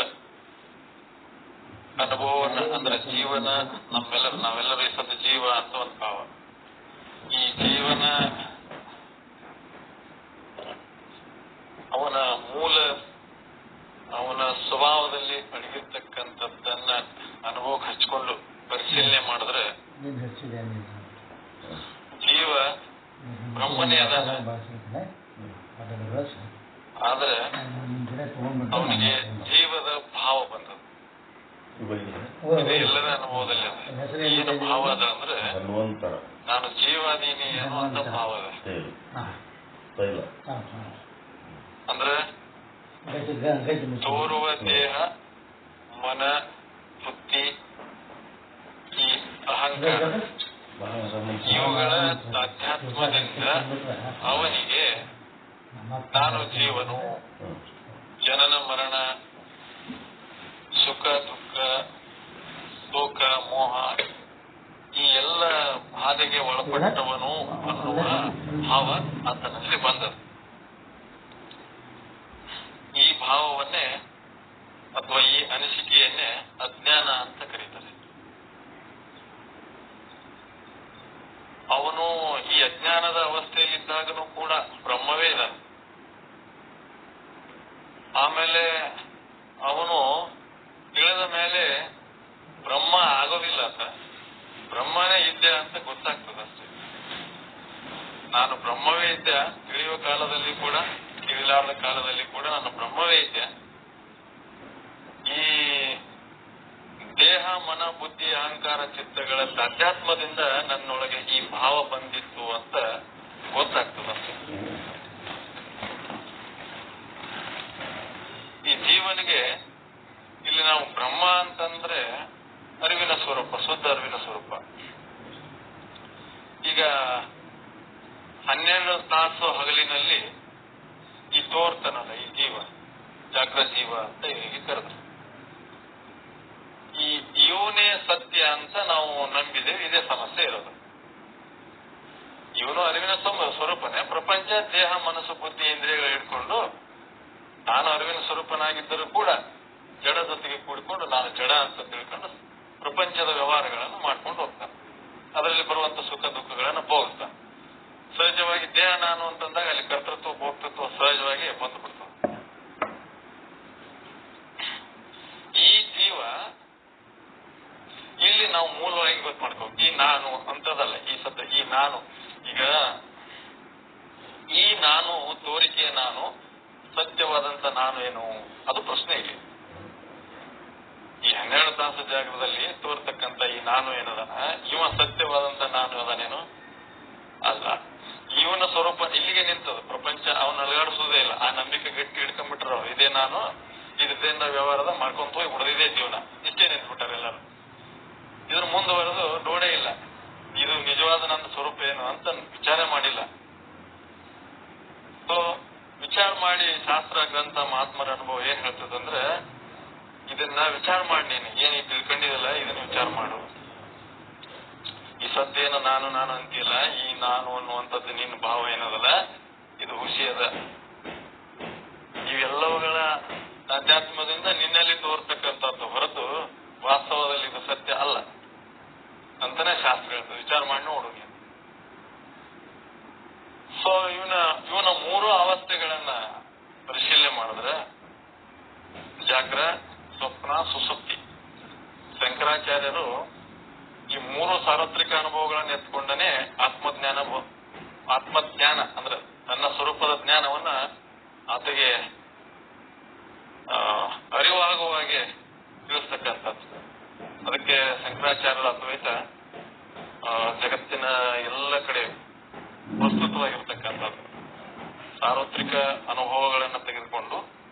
ಬ್ರಹ್ಮನೇ ಅದಾನ. ಆದ್ರೆ ಅವನಿಗೆ ಜೀವದ ಭಾವ ಬಂದದ್ದು. ಇದು ಎಲ್ಲರ ಅನುಭವದಲ್ಲಿ ಅದ. ಏನು ಭಾವ ಅದ ಅಂದ್ರೆ ನಾನು ಜೀವಾದೀನಿ ಅನ್ನುವಂತ ಭಾವ ಅದ. ಅಂದ್ರೆ ತೋರುವ ದೇಹ, ಮನ, ಬುದ್ಧಿ, ಈ ಅಹಂಕಾರ ಇವುಗಳ ಅಧ್ಯಾತ್ಮದಿಂದ ಅವನಿಗೆ ನಾನು ಜೀವನು, ಜನನ ಮರಣ, ಸುಖ ದುಃಖ, ಶೋಕ ಮೋಹ ಈ ಎಲ್ಲ ಬಾಧೆಗೆ ಒಳಪಟ್ಟವನು ಅನ್ನುವ ಭಾವ ಆತನಲ್ಲಿ ಬಂದದ್ದು. ಈ ಭಾವವನ್ನೇ ಅಥವಾ ಈ ಅನಿಸಿಕೆಯನ್ನೇ ಅಜ್ಞಾನ ಅಂತ ಕರೀತಾರೆ. ಅವನು ಈ ಅಜ್ಞಾನದ ಅವಸ್ಥೆಯಲ್ಲಿದ್ದಾಗನೂ ಕೂಡ ಬ್ರಹ್ಮವೇ ಇದ್ದಾನೆ. ಆಮೇಲೆ ಅವನು ತಿಳಿದ ಮೇಲೆ ಬ್ರಹ್ಮ ಆಗೋದಿಲ್ಲ ಅಂತ, ಬ್ರಹ್ಮನೇ ಇದ್ದೆ ಅಂತ ಗೊತ್ತಾಗ್ತದಷ್ಟೇ. ನಾನು ಬ್ರಹ್ಮವೇ ಇದ್ದೆ, ತಿಳಿಯುವ ಕಾಲದಲ್ಲಿ ಕೂಡ ತಿಳಿಲಾರದ ಕಾಲದಲ್ಲಿ ಕೂಡ ನಾನು ಬ್ರಹ್ಮವೇ ಇದ್ದೆ. ಈ ದೇಹ, ಮನ, ಬುದ್ಧಿ, ಅಹಂಕಾರ, ಚಿತ್ತಗಳ ಅಧ್ಯಾತ್ಮದಿಂದ ನನ್ನೊಳಗೆ ಈ ಭಾವ ಬಂದಿತ್ತು ಅಂತ ಗೊತ್ತಾಗ್ತದಷ್ಟೇ. ಈ ಜೀವನಿಗೆ ಇಲ್ಲಿ ನಾವು ಬ್ರಹ್ಮ ಅಂತಂದ್ರೆ ಅರಿವಿನ ಸ್ವರೂಪ, ಶುದ್ಧ ಅರಿವಿನ ಸ್ವರೂಪ. ಈಗ 12 ತಾಸು ಹಗಲಿನಲ್ಲಿ ಈ ತೋರ್ತನಲ್ಲ ಈ ಜೀವ, ಜಾಗ್ರತ ಜೀವ ಅಂತ ಹೀಗೆ ಕರೆದ್ರು. ಈ ಇವನೇ ಸತ್ಯ ಅಂತ ನಾವು ನಂಬಿದ್ದೇವೆ. ಇದೇ ಸಮಸ್ಯೆ ಇರೋದು. ಇವನು ಅರಿವಿನ ಸ್ವರೂಪನೇ. ಪ್ರಪಂಚ ದೇಹ, ಮನಸ್ಸು, ಬುದ್ಧಿ, ಇಂದ್ರಿಯಗಳು ಹಿಡ್ಕೊಂಡು ನಾನು ಅರಿವಿನ ಸ್ವರೂಪನಾಗಿದ್ದರೂ ಕೂಡ ಜಡ ಜೊತೆಗೆ ಕೂಡಿಕೊಂಡು ನಾನು ಜಡ ಅಂತ ತಿಳ್ಕೊಂಡು ಪ್ರಪಂಚದ ವ್ಯವಹಾರಗಳನ್ನು ಮಾಡ್ಕೊಂಡು ಹೋಗ್ತಾನೆ. ಅದರಲ್ಲಿ ಬರುವಂತ ಸುಖ ದುಃಖಗಳನ್ನು ಭೋಗಿಸ್ತಾನೆ. ಸಹಜವಾಗಿ ದೇಹ ನಾನು ಅಂತಂದಾಗ ಅಲ್ಲಿ ಕರ್ತೃತ್ವ ಭೋಕ್ತೃತ್ವ ಸಹಜವಾಗಿ ಬಂದ್ಬಿಡ್ತದೆ. ಈ ಜೀವ ಇಲ್ಲಿ ನಾವು ಮೂಲವಾಗಿ ಗೊತ್ತು ಮಾಡ್ಕೋ, ಈ ನಾನು ಅಂತದಲ್ಲ. ಈ ನಾನು, ಈಗ ಈ ನಾನು ತೋರಿಕೆಯ ನಾನು, ಸತ್ಯವಾದಂತ ನಾನು ಏನು ಅದು ಪ್ರಶ್ನೆ ಇಲ್ಲಿ. ಈ 12 ತಾಸು ಜಾಗದಲ್ಲಿ ತೋರ್ತಕ್ಕಂಥ ಈ ನಾನು ಏನದಾನ, ಇವ ಸತ್ಯವಾದಂತ ನಾನು ಅದಾನೇನು ಅಲ್ಲ. ಇವನ ಸ್ವರೂಪ ಇಲ್ಲಿಗೆ ನಿಂತದ. ಪ್ರಪಂಚ ಅವನ ಅಲಗಾಡಿಸೋದೇ ಇಲ್ಲ. ಆ ನಂಬಿಕೆ ಗಟ್ಟಿ ಹಿಡ್ಕೊಂಡ್ಬಿಟ್ರ ಅವ್ರು. ಇದೇ ನಾನು, ಇದರಿಂದ ವ್ಯವಹಾರದ ಮಾಡ್ಕೊಂತ ಹೋಗಿ ಬಿಡೋದು, ಇದೇ ಜೀವನ, ಇಷ್ಟೇ ನಿಂತ್ಬಿಟ್ಟಾರೆ ಎಲ್ಲರೂ. ಇದ್ರ ಮುಂದುವರೆದು ನೋಡೇ ಇಲ್ಲ ಇದು ನಿಜವಾದ ನನ್ನ ಸ್ವರೂಪ ಏನು ಅಂತ ವಿಚಾರ ಮಾಡಿಲ್ಲ. ಸೊ ವಿಚಾರ ಮಾಡಿ ಶಾಸ್ತ್ರ ಗ್ರಂಥ ಮಹಾತ್ಮರ ಅನುಭವ ಏನ್ ಹೇಳ್ತದಂದ್ರೆ, ಇದನ್ನ ವಿಚಾರ ಮಾಡಿ, ನೀನು ಏನು ತಿಳ್ಕೊಂಡಿದಲ್ಲ ಇದನ್ನ ವಿಚಾರ ಮಾಡು. ಈ ಸದ್ದೇನು ನಾನು ನಾನು ಅಂತಿಲ್ಲ, ಈ ನಾನು ಅನ್ನುವಂಥದ್ದು ನಿನ್ನ ಭಾವ ಏನದಲ್ಲ ಇದು ಹುಸಿ ಅದ. ಇವೆಲ್ಲವುಗಳ ಅಧ್ಯಾತ್ಮದಿಂದ ನಿನ್ನಲ್ಲಿ ತೋರ್ತಕ್ಕಂಥದ್ದು ಹೊರತು ವಾಸ್ತವದಲ್ಲಿ ಇದು ಸತ್ಯ ಅಲ್ಲ ಅಂತಾನೆ ಶಾಸ್ತ್ರ ಹೇಳ್ತದೆ. ವಿಚಾರ ಮಾಡಿ ನೋಡು ನೀನು. ಸೊ ಇವನ 3 ಅವಸ್ಥೆಗಳನ್ನ ಪರಿಶೀಲನೆ ಮಾಡಿದ್ರೆ, ಜಾಗ್ರ, ಸ್ವಪ್ನ, ಸುಸುಪ್ತಿ, ಶಂಕರಾಚಾರ್ಯರು ಈ 3 ಸಾರ್ವತ್ರಿಕ ಅನುಭವಗಳನ್ನು ಎತ್ಕೊಂಡನೆ ಆತ್ಮಜ್ಞಾನ ಅಂದ್ರೆ ನನ್ನ ಸ್ವರೂಪದ ಜ್ಞಾನವನ್ನ ಆತಗೆ ಅರಿವಾಗುವ ಹಾಗೆ ತಿಳಿಸ್ತಕ್ಕಂಥದ್ದು. ಅದಕ್ಕೆ ಶಂಕರಾಚಾರ್ಯರ ಅದ್ವೈತ ಜಗತ್ತಿನ ಎಲ್ಲ ಕಡೆ ಪ್ರಸ್ತುತವಾಗಿರ್ತಕ್ಕಂಥದ್ದು. ಸಾರ್ವತ್ರಿಕ ಅನುಭವಗಳನ್ನು ತೆಗೆದುಕೊಂಡು,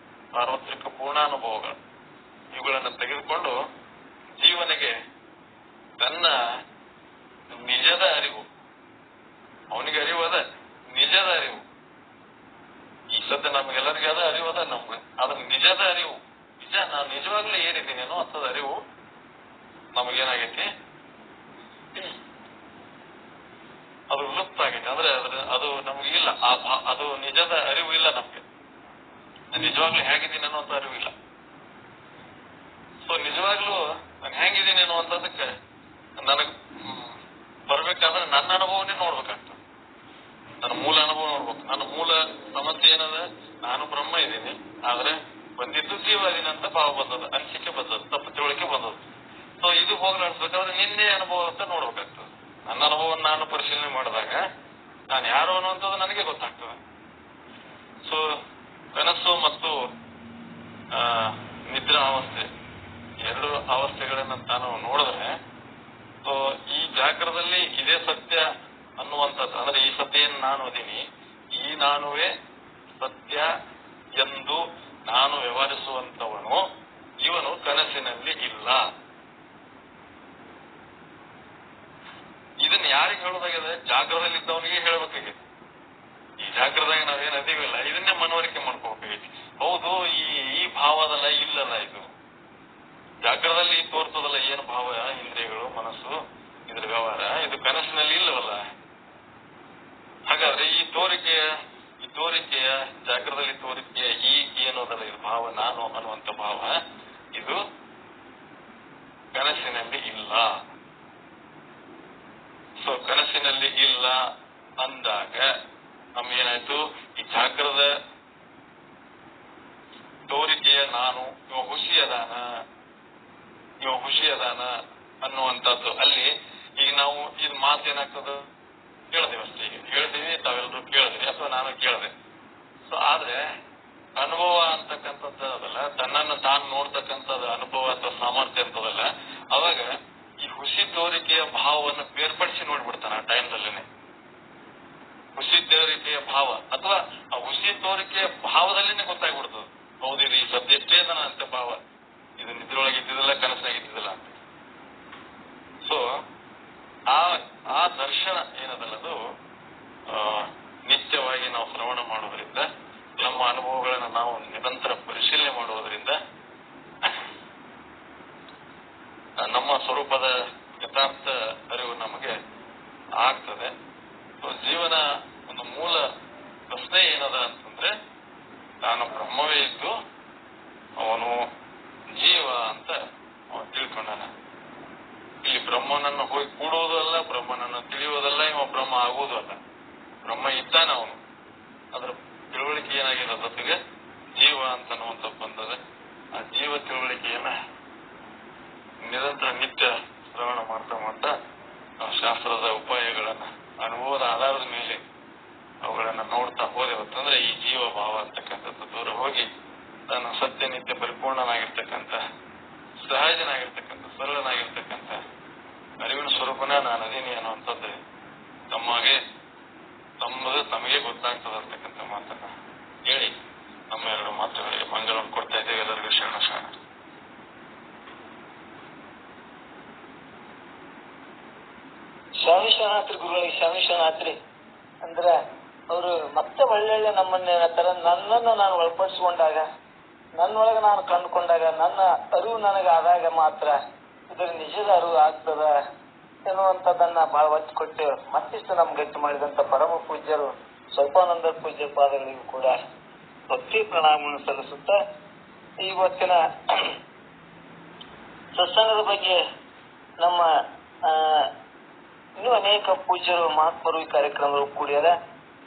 ಸಾರ್ವತ್ರಿಕ ಪೂರ್ಣಾನುಭವಗಳು ಇವುಗಳನ್ನು ತೆಗೆದುಕೊಂಡು ಜೀವನಿಗೆ ತನ್ನ ನಿಜದ ಅರಿವು, ಅವನಿಗೆ ಅರಿವು ಅದ, ನಿಜದ ಅರಿವು. ಈ ಸದ್ಯ ನಮಗೆಲ್ಲರಿಗೆ ಅದ ಅರಿವು ಅದ, ನಮ್ಗೆ ಅದ್ರ ನಿಜದ ಅರಿವು, ನಿಜ ನಾನು ನಿಜವಾಗ್ಲೂ ಏನಿದ್ದೀನೇನೋ ಅಂತದ ಅರಿವು ನಮಗೇನಾಗೈತಿ, ಅದು ವಿಲುಪ್ತ ಆಗೈತಿ. ಅಂದ್ರೆ ಅದು ನಮ್ಗೆ ಇಲ್ಲ, ಅದು ನಿಜದ ಅರಿವು ಇಲ್ಲ ನಮ್ಗೆ. ನಿಜವಾಗ್ಲೂ ಹೇಗಿದ್ದೀನಿ ಅನ್ನುವಂತ ಅರಿವು ಇಲ್ಲ. ಸೊ ನಿಜವಾಗ್ಲೂ ನಾನು ಹೆಂಗಿದ್ದೀನಿ ಅನ್ನುವಂಥದ್ದಕ್ಕೆ ನನಗ್ ಬರ್ಬೇಕಾದ್ರೆ ನನ್ನ ಅನುಭವನೇ ನೋಡ್ಬೇಕಾಗ್ತದೆ. ನನ್ನ ಮೂಲ ಅನುಭವ ನೋಡ್ಬೇಕು. ನನ್ನ ಮೂಲ ಸಮಸ್ಯೆ ಏನದ, ನಾನು ಬ್ರಹ್ಮ ಇದ್ದೀನಿ, ಆದ್ರೆ ಬಂದಿದ್ದು ಜೀವಾದೀನಿ ಅಂತ ಭಾವ ಬಂದದ, ಅನಿಸಿಕೆ ಬಂದದ್ದು, ತಪ್ಪು ತಿಳುವಳಿಕೆ ಬಂದದ್ದು. ಸೊ ಇದು ಹೋಗ್ಲಾಡ್ಸ್ಬೇಕಾದ್ರೆ ನಿನ್ನೆ ಅನುಭವ ಅಂತ ನೋಡ್ಬೇಕಾಗ್ತದೆ. ನನ್ನ ಅನುಭವವನ್ನು ನಾನು ಪರಿಶೀಲನೆ ಮಾಡಿದಾಗ ನಾನು ಯಾರು ಅನ್ನುವಂಥದ್ದು ನನಗೆ ಗೊತ್ತಾಗ್ತದೆ. ಸೊ ಕನಸು ಮತ್ತು ನಿದ್ರಾ ಅವಸ್ಥೆ ಎರಡು ಅವಸ್ಥೆಗಳನ್ನ ತಾನು ನೋಡಿದ್ರೆ ಸೊ ಈ ಜಾಗ್ರದಲ್ಲಿ ಇದೇ ಸತ್ಯ ಅನ್ನುವಂಥದ್ದು, ಅಂದ್ರೆ ಈ ಸತ್ಯವನ್ನು ನಾನು ಅದೀನಿ, ಈ ನಾನುವೇ ಸತ್ಯ ಎಂದು ನಾನು ವ್ಯವಹರಿಸುವಂತವನು ಇವನು ಕನಸಿನಲ್ಲಿ ಇಲ್ಲ. ಇದನ್ನ ಯಾರಿಗೆ ಹೇಳೋದಾಗಿದೆ? ಜಾಗ್ರದಲ್ಲಿದ್ದವನಿಗೆ ಹೇಳಬೇಕಾಗಿದೆ. ಈ ಜಾಗ್ರದಾಗ ನಾವೇನು ಅದೀವಿಲ್ಲ, ಇದನ್ನೇ ಮನವರಿಕೆ ಮಾಡ್ಕೋಬೇಕಾಗೈತಿ. ಹೌದು, ಈ ಭಾವದಲ್ಲ, ಇಲ್ಲಲ್ಲ, ಇದು ಜಾಗ್ರದಲ್ಲಿ ತೋರ್ತದಲ್ಲ ಏನು ಭಾವ, ಇಂದ್ರಿಯಗಳು, ಮನಸ್ಸು, ಇದ್ರ ವ್ಯವಹಾರ, ಇದು ಕನಸಿನಲ್ಲಿ ಇಲ್ಲವಲ್ಲ. ಹಾಗಾದ್ರೆ ಈ ತೋರಿಕೆಯ ಜಾಗ್ರದಲ್ಲಿ ತೋರಿಕೆಯ ಈ ಏನೋದಲ್ಲ, ಇದು ಭಾವ, ನಾನು ಅನ್ನುವಂಥ ಭಾವ, ಇದು ಕನಸಿನಲ್ಲಿ ಇಲ್ಲ. ಸೊ ಕನಸಿನಲ್ಲಿ ಇಲ್ಲ ಅಂದಾಗ ನಮ್ಗೇನಾಯ್ತು? ಈ ಜಾಗ್ರದ ತೋರಿಕೆಯ ನಾನು ಇವ ಹುಷಿ ಅದಾನ ಅನ್ನುವಂಥದ್ದು. ಅಲ್ಲಿ ಈಗ ನಾವು ಇದು ಮಾತೇನಾಗ್ತದ ಕೇಳ್ದೇವೆ ಅಷ್ಟೇ, ಈಗ ಹೇಳ್ತೀವಿ, ತಾವೆಲ್ಲರೂ ಕೇಳಿದ್ರಿ ಅಥವಾ ನಾನು ಕೇಳಿದೆ. ಸೊ ಆದ್ರೆ ಅನುಭವ ಅಂತಕ್ಕಂಥದ್ದು ಅದಲ್ಲ, ತನ್ನನ್ನು ತಾನು ನೋಡ್ತಕ್ಕಂಥದ್ದು ಅನುಭವ ಅಥವಾ ಸಾಮರ್ಥ್ಯ ಅಂತದಲ್ಲ. ಅವಾಗ ಈ ಹುಸಿ ತೋರಿಕೆಯ ಭಾವವನ್ನು ಬೇರ್ಪಡಿಸಿ ನೋಡ್ಬಿಡ್ತಾನೆ ಆ ಟೈಮ್ದಲ್ಲೇನೆ. ಹುಸಿ ತೋರಿಕೆಯ ಭಾವ ಅಥವಾ ಆ ಹುಸಿ ತೋರಿಕೆಯ ಭಾವದಲ್ಲಿನೇ ಗೊತ್ತಾಗ್ಬಿಡ್ತದೆ, ಹೌದು ಇದು ಈ ಸದ್ಯ ಚೇತನ ಅಂತ ಭಾವ, ಇದು ನಿದ್ರೊಳಗೆ ಇದ್ದಿದ್ದಿಲ್ಲ, ಕನಸಾಗಿದ್ದಿಲ್ಲ ಅಂತ. ಸೊ ಆ ದರ್ಶನ ಏನದಲ್ಲ, ಅದು ನಿತ್ಯವಾಗಿ ನಾವು ಶ್ರವಣ ಮಾಡೋದ್ರಿಂದ, ನಮ್ಮ ಅನುಭವಗಳನ್ನು ನಾವು ನಿರಂತರ ಪರಿಶೀಲನೆ ಮಾಡುವುದರಿಂದ ನಮ್ಮ ಸ್ವರೂಪದ ಯಥಾರ್ಥ ಅರಿವು ನಮಗೆ ಆಗ್ತದೆ. ಜೀವನ ಒಂದು ಮೂಲ ಪ್ರಶ್ನೆ ಏನದ ಅಂತಂದ್ರೆ, ತಾನು ಬ್ರಹ್ಮವೇ ಇದ್ದು ಅವನು ಜೀವ ಅಂತ ಅವನು ತಿಳ್ಕೊಂಡಾನ. ಇಲ್ಲಿ ಬ್ರಹ್ಮನನ್ನು ಹೋಗಿ ಕೂಡುವುದಲ್ಲ, ಬ್ರಹ್ಮನನ್ನು ತಿಳಿಯುವುದಲ್ಲ, ಇವ ಬ್ರಹ್ಮ ಆಗುವುದೂ ಅಲ್ಲ. ಬ್ರಹ್ಮ ಇದ್ದಾನ ಅವನು, ಅದ್ರ ತಿಳುವಳಿಕೆ ಏನಾಗಿದೆ ಜೊತೆಗೆ ಜೀವ ಅಂತ ಅನ್ನುವಂಥ ಬಂದದೆ. ಆ ಜೀವ ತಿಳುವಳಿಕೆಯನ್ನ ನಿರಂತರ ನಿತ್ಯ ಶ್ರವಣ ಮಾಡ್ತಾ ಶಾಸ್ತ್ರದ ಉಪಾಯಗಳನ್ನ ಅನುಭವದ ಆಧಾರದ ಮೇಲೆ ಅವುಗಳನ್ನ ನೋಡ್ತಾ ಹೋದೆವತ್ತಂದ್ರೆ ಈ ಜೀವ ಭಾವ ಅಂತಕ್ಕಂಥದ್ದು ದೂರ ಹೋಗಿ ತಾನು ಸತ್ಯ ನಿತ್ಯ ಪರಿಪೂರ್ಣನಾಗಿರ್ತಕ್ಕಂಥ, ಸಹಜನಾಗಿರ್ತಕ್ಕಂಥ, ಸರಳನಾಗಿರ್ತಕ್ಕಂಥ ಅರಿವಿನ ಸ್ವರೂಪನ ನಾನು ಅದೀನಿ ಅನ್ನುವಂಥದ್ದು ತಮಗೆ ಗೊತ್ತಾಗ್ತದೆ ಅಂತಕ್ಕಂಥ ಮಾತನ್ನ ಹೇಳಿ ನಮ್ಮ ಎರಡು ಮಾತುಗಳಿಗೆ ಮಂಗಳವನ್ನು ಕೊಡ್ತಾ ಇದ್ದೇವೆ. ಎಲ್ಲರಿಗೂ ಶರಣ. ಶರಣಾತ್ರಿ ಗುರುಗಳಿಗೆ ಶರಣಾತ್ರಿ ಅಂದ್ರ ಅವರು ಮತ್ತೆ ಒಳ್ಳೊಳ್ಳೆ ನಮ್ಮನ್ನ ಏನಂತಾರ, ನನ್ನನ್ನು ನಾನು ಒಳಪಡಿಸಿಕೊಂಡಾಗ, ನನ್ನೊಳಗೆ ನಾನು ಕಂಡುಕೊಂಡಾಗ, ನನ್ನ ಅರಿವು ನನಗಾದಾಗ ಮಾತ್ರ ಇದರ ನಿಜದ ಅರಿವು ಆಗ್ತದ ಎನ್ನುವಂಥದ್ದನ್ನ ಬಹಳ ಒತ್ತು ಕೊಟ್ಟು ಮತ್ತಿಷ್ಟು ನಮ್ಗೆ ಗಟ್ಟಿ ಮಾಡಿದಂತ ಪರಮ ಪೂಜ್ಯರು ಸ್ವಲ್ಪಾನಂದ ಪೂಜ್ಯ ಪಾದಗಳಿಗೂ ಕೂಡ ಭಕ್ತಿ ಪ್ರಣಾಮವನ್ನು ಸಲ್ಲಿಸುತ್ತಾ ಇವತ್ತಿನ ಸತ್ಸಂಗದ ಬಗ್ಗೆ ನಮ್ಮ ಇನ್ನೂ ಅನೇಕ ಪೂಜ್ಯರು ಮಹಾತ್ಮರು ಈ ಕಾರ್ಯಕ್ರಮಗಳು ಕೂಡ್ಯಾರ.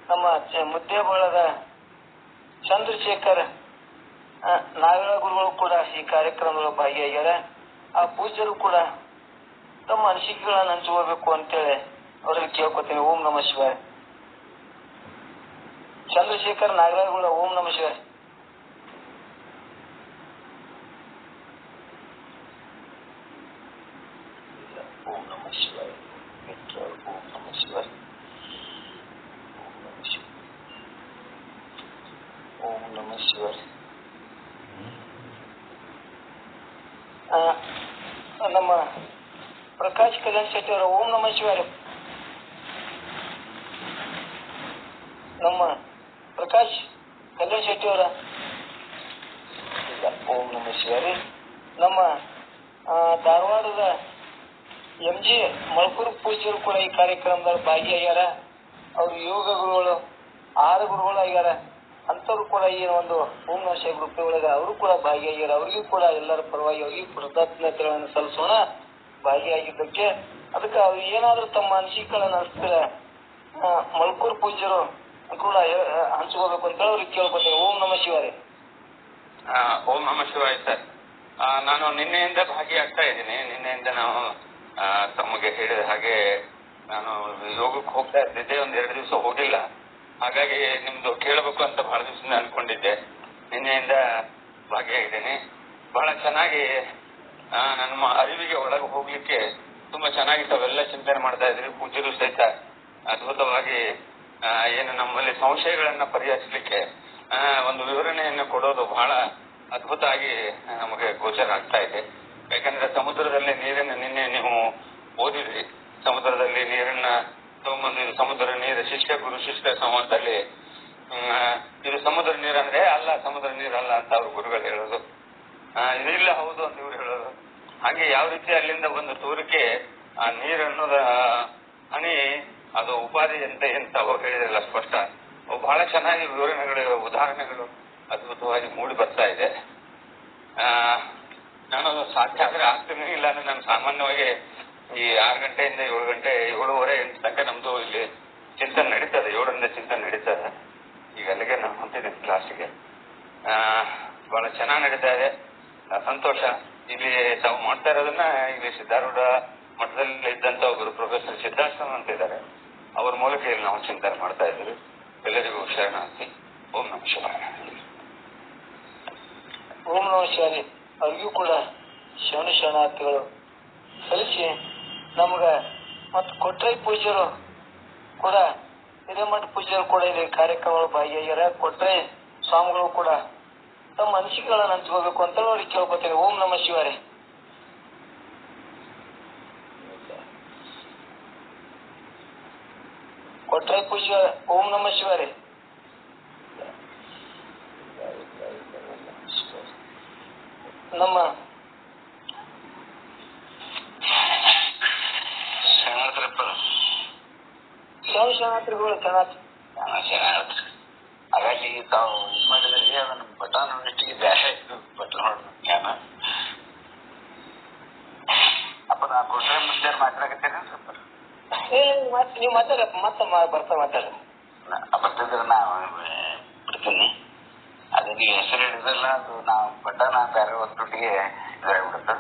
ನಮ್ಮ ಮುದ್ದೇಬಾಳದ ಚಂದ್ರಶೇಖರ್ ನಾಗರ ಗುರುಗಳು ಕೂಡ ಈ ಕಾರ್ಯಕ್ರಮಗಳು ಭಾಗಿಯಾಗ್ಯಾರ. ಆ ಪೂಜ್ಯರು ಕೂಡ ತಮ್ಮ ಅನಿಸಿಕೆಗಳನ್ನ ಹಂಚಿಕೊಳ್ಬೇಕು ಅಂತೇಳಿ ಅವರಲ್ಲಿ ಕೇಳ್ಕೊತೀನಿ. ಓಂ ನಮಃ ಶಿವಾಯ. ಚಂದ್ರಶೇಖರ್ ನಾಗರಾಜ್ ಗುರುಗಳ ಓಂ ನಮಃ ಶಿವಾಯ. ಓಂ ನಮಃ ಶಿವಾಯ. ಓಂ ನಮಃ ಶಿವಾಯ. ಓಂ ನಮಃ ಶಿವಾಯ. ನಮ್ಮ ಪ್ರಕಾಶ್ ಕಲ್ಯಾಣ್ ಶೆಟ್ಟಿ ಅವರ ಓಂ ನಮಃ ಶಿವಾಯ. ನಮ್ಮ ಪ್ರಕಾಶ್ ಕಲ್ಯಾಣ್ ಶೆಟ್ಟಿ ಅವರ ಓಂ ನಮಃ ಶಿವಾಯ. ನಮ್ಮ ಧಾರವಾಡದ MG ಮಳಕೂರು ಪೂಜ್ಯರು ಕೂಡ ಈ ಕಾರ್ಯಕ್ರಮದಲ್ಲಿ ಭಾಗಿಯಾಗ್ಯಾರ. ಅವರು ಯೋಗ ಗುರುಗಳು, ಆಹಾರ ಗುರುಗಳು ಆಗ್ಯಾರ. ಅಂತವ್ರು ಕೂಡ ಈ ಒಂದು ಓಂ ನಮಃ ಶಿವಾಯ ಗ್ರೂಪ್ ಒಳಗೆ ಅವರು ಕೂಡ ಭಾಗಿಯಾಗ್ಯಾರ. ಅವ್ರಿಗೂ ಕೂಡ ಎಲ್ಲರ ಪರವಾಗಿ ಅವರಿಗೂ ಕೃತಜ್ಞತೆಗಳನ್ನು ಸಲ್ಲಿಸೋಣ ಭಾಗಿಯಾಗಿದ್ದಕ್ಕೆ. ಅದಕ್ಕೆ ಅವ್ರು ಏನಾದ್ರೂ ತಮ್ಮ ಅನಿಸಿಕೆಗಳನ್ನ ಹಂಚ್ತಾರೆ ಮಳಕೂರು ಪೂಜ್ಯರು ಕೂಡ ಹಂಚ್ಕೋಬೇಕು ಅಂತ ಅವ್ರಿಗೆ ಕೇಳ್ಕೊತೀನಿ. ಓಂ ನಮಃ ಶಿವಾಯ. ಓಂ ನಮಃ ಶಿವಾಯ ಸರ್. ನಾನು ನಿನ್ನೆಯಿಂದ ಭಾಗಿಯಾಗ್ತಾ ಇದ್ದೀನಿ. ನಿನ್ನೆಯಿಂದ ನಾವು ತಮಗೆ ಹೇಳಿದ ಹಾಗೆ ನಾನು ಯೋಗಕ್ಕೆ ಹೋಗ್ತಾ ಇದ್ದಿದ್ದೆ, 1-2 ದಿವಸ ಹೋಗಿಲ್ಲ. ಹಾಗಾಗಿ ನಿಮ್ದು ಕೇಳಬೇಕು ಅಂತ ಬಹಳ ದಿವಸ ಅನ್ಕೊಂಡಿದ್ದೆ. ನಿನ್ನೆಯಿಂದ ಭಾಗಿಯಾಗಿದ್ದೇನೆ. ಬಹಳ ಚೆನ್ನಾಗಿ ನನ್ನ ಅರಿವಿಗೆ ಒಳಗೆ ಹೋಗ್ಲಿಕ್ಕೆ ತುಂಬಾ ಚೆನ್ನಾಗಿ ತಾವೆಲ್ಲ ಚಿಂತನೆ ಮಾಡ್ತಾ ಇದ್ರಿ. ಪೂಜ್ಯರು ಸಹಿತ ಅದ್ಭುತವಾಗಿ ಏನು ನಮ್ಮಲ್ಲಿ ಸಂಶಯಗಳನ್ನ ಪರಿಹರಿಸಲಿಕ್ಕೆ ಒಂದು ವಿವರಣೆಯನ್ನು ಕೊಡೋದು ಬಹಳ ಅದ್ಭುತ ಆಗಿ ನಮಗೆ ಗೋಚರ ಆಗ್ತಾ ಇದೆ. ಯಾಕಂದ್ರೆ ಸಮುದ್ರದಲ್ಲಿ ನೀರನ್ನ ನಿನ್ನೆ ನೀವು ಓದಿದ್ರಿ. ಸಮುದ್ರದಲ್ಲಿ ನೀರನ್ನ ತಗೊಂಬಂದು ಇದು ಸಮುದ್ರ ನೀರು ಶಿಷ್ಯ ಗುರು ಶಿಷ್ಯ ಸಂವಾದದಲ್ಲಿ ಇದು ಸಮುದ್ರ ನೀರಂದ್ರೆ ಅಲ್ಲ, ಸಮುದ್ರ ನೀರಲ್ಲ ಅಂತ ಅವ್ರ ಗುರುಗಳು ಹೇಳೋದು. ಇದು ಇಲ್ಲ ಹೌದು ಅಂತ ಇವ್ರು ಹೇಳೋದು. ಹಾಗೆ ಯಾವ ರೀತಿ ಅಲ್ಲಿಂದ ಒಂದು ತೂರಿಕೆ ಆ ನೀರನ್ನೋದ ಹನಿ ಅದು ಉಪಾಧಿ ಅಂತ ಅವ್ರು ಹೇಳಿದ್ರಲ್ಲ ಸ್ಪಷ್ಟ. ಬಹಳ ಚೆನ್ನಾಗಿ ವಿವರಣೆಗಳು, ಉದಾಹರಣೆಗಳು ಅದ್ಭುತವಾಗಿ ಮೂಡಿ ಬರ್ತಾ ಇದೆ. ನಾನು ಸಾಧ್ಯ ಆದ್ರೆ ಆಗ್ತೀನಿ, ಇಲ್ಲ ಅಂದ್ರೆ ನಾನು ಸಾಮಾನ್ಯವಾಗಿ ಈ 6 ಗಂಟೆಯಿಂದ 7 ಗಂಟೆ 7:30 8 ತನಕ ನಮ್ದು ಇಲ್ಲಿ ಚಿಂತನೆ ನಡೀತದೆ. 7ರಿಂದ ಚಿಂತನೆ ನಡೀತದೆ. ಈಗ ಅಲ್ಲಿಗೆ ನಾನು ಹೊಂಟಿದ್ದೀನಿ ಕ್ಲಾಸಿಗೆ. ಬಹಳ ಚೆನ್ನಾಗಿ ನಡೀತಾ ಇದೆ. ಸಂತೋಷ. ಇಲ್ಲಿ ತಾವು ಮಾಡ್ತಾ ಇರೋದನ್ನ ಇಲ್ಲಿ ಸಿದ್ಧಾರೂಢ ಮಠದಲ್ಲಿ ಇದ್ದಂತ ಒಬ್ಬರು ಪ್ರೊಫೆಸರ್ ಸಿದ್ಧಾಶ್ರಮ ಅಂತ ಇದ್ದಾರೆ, ಅವ್ರ ಮೂಲಕ ಇಲ್ಲಿ ನಾವು ಚಿಂತನೆ ಮಾಡ್ತಾ ಇದ್ದೀವಿ. ಎಲ್ಲರಿಗೂ ಶರಣಾರ್ಥಿ. ಓಂ ನಮಃ ಶಿವಾಯ. ಓಂ ನಮಃ ಶಿವಾಯ. ಅವ್ರಿಗೂ ಕೂಡ ಶರಣಾರ್ಥಿಗಳು ಸಲ್ಲಿಸಿ ನಮ್ಗ ಮತ್ತು ಕೊಟ್ರೈ ಪೂಜ್ಯರು ಕೂಡ, ಹಿರೇಮಠ ಪೂಜ್ಯರು ಕೂಡ ಇಲ್ಲಿ ಕಾರ್ಯಕ್ರಮಗಳು ಭಾಗಿಯಾಗ್ಯಾರ. ಕೊಟ್ರೈ ಸ್ವಾಮಿಗಳು ಕೂಡ ತಮ್ಮ ಅನಿಸಿಕೆಗಳನ್ನ ಹಂಚ್ಕೋಬೇಕು ಅಂತ ನೋಡಿ ಕೇಳ್ಕೊತೀನಿ. ಓಂ ನಮಃ ಶಿವಾಯ. ಕೊಟ್ರೈ ಪೂಜ್ಯ ಓಂ ನಮಃ ಶಿವಾಯ. ನಮ್ಮ ಶರಣಾರ್ಥಿಗಳು ಹಾಗಾಗಿ ತಾವು ಇದು ಮಾಡಿದ್ರೆ ಅದನ್ನ ಬಟನ್ ಹೊಂದಿಟ್ಟಿಗೆ ಬ್ಯಾರೆ ಬಟನ್ ಹೊಡ್ಯಾನ ಅಪ್ಪ. ನಾ ಕೊಟ್ರೆ ಮುಂದೆ ಮಾತಾಡಕತ್ತೇನೆ ಸ್ವಲ್ಪ ನೀವು ಮಾತಾಡ ಮತ್ತೆ ಬರ್ತಾ ಮಾತಾಡ ಬರ್ತಿದ್ರೆ ನಾ ಬಿಡ್ತೀನಿ. ಅದು ನೀವು ಹೆಸರು ಹಿಡಿದಲ್ಲ, ಅದು ನಾವು ಬಟನ್ ಬೇರೆ ಹೊತ್ತೊಟ್ಟಿಗೆ ಇದಾಗ್ಬಿಡುತ್ತೆ.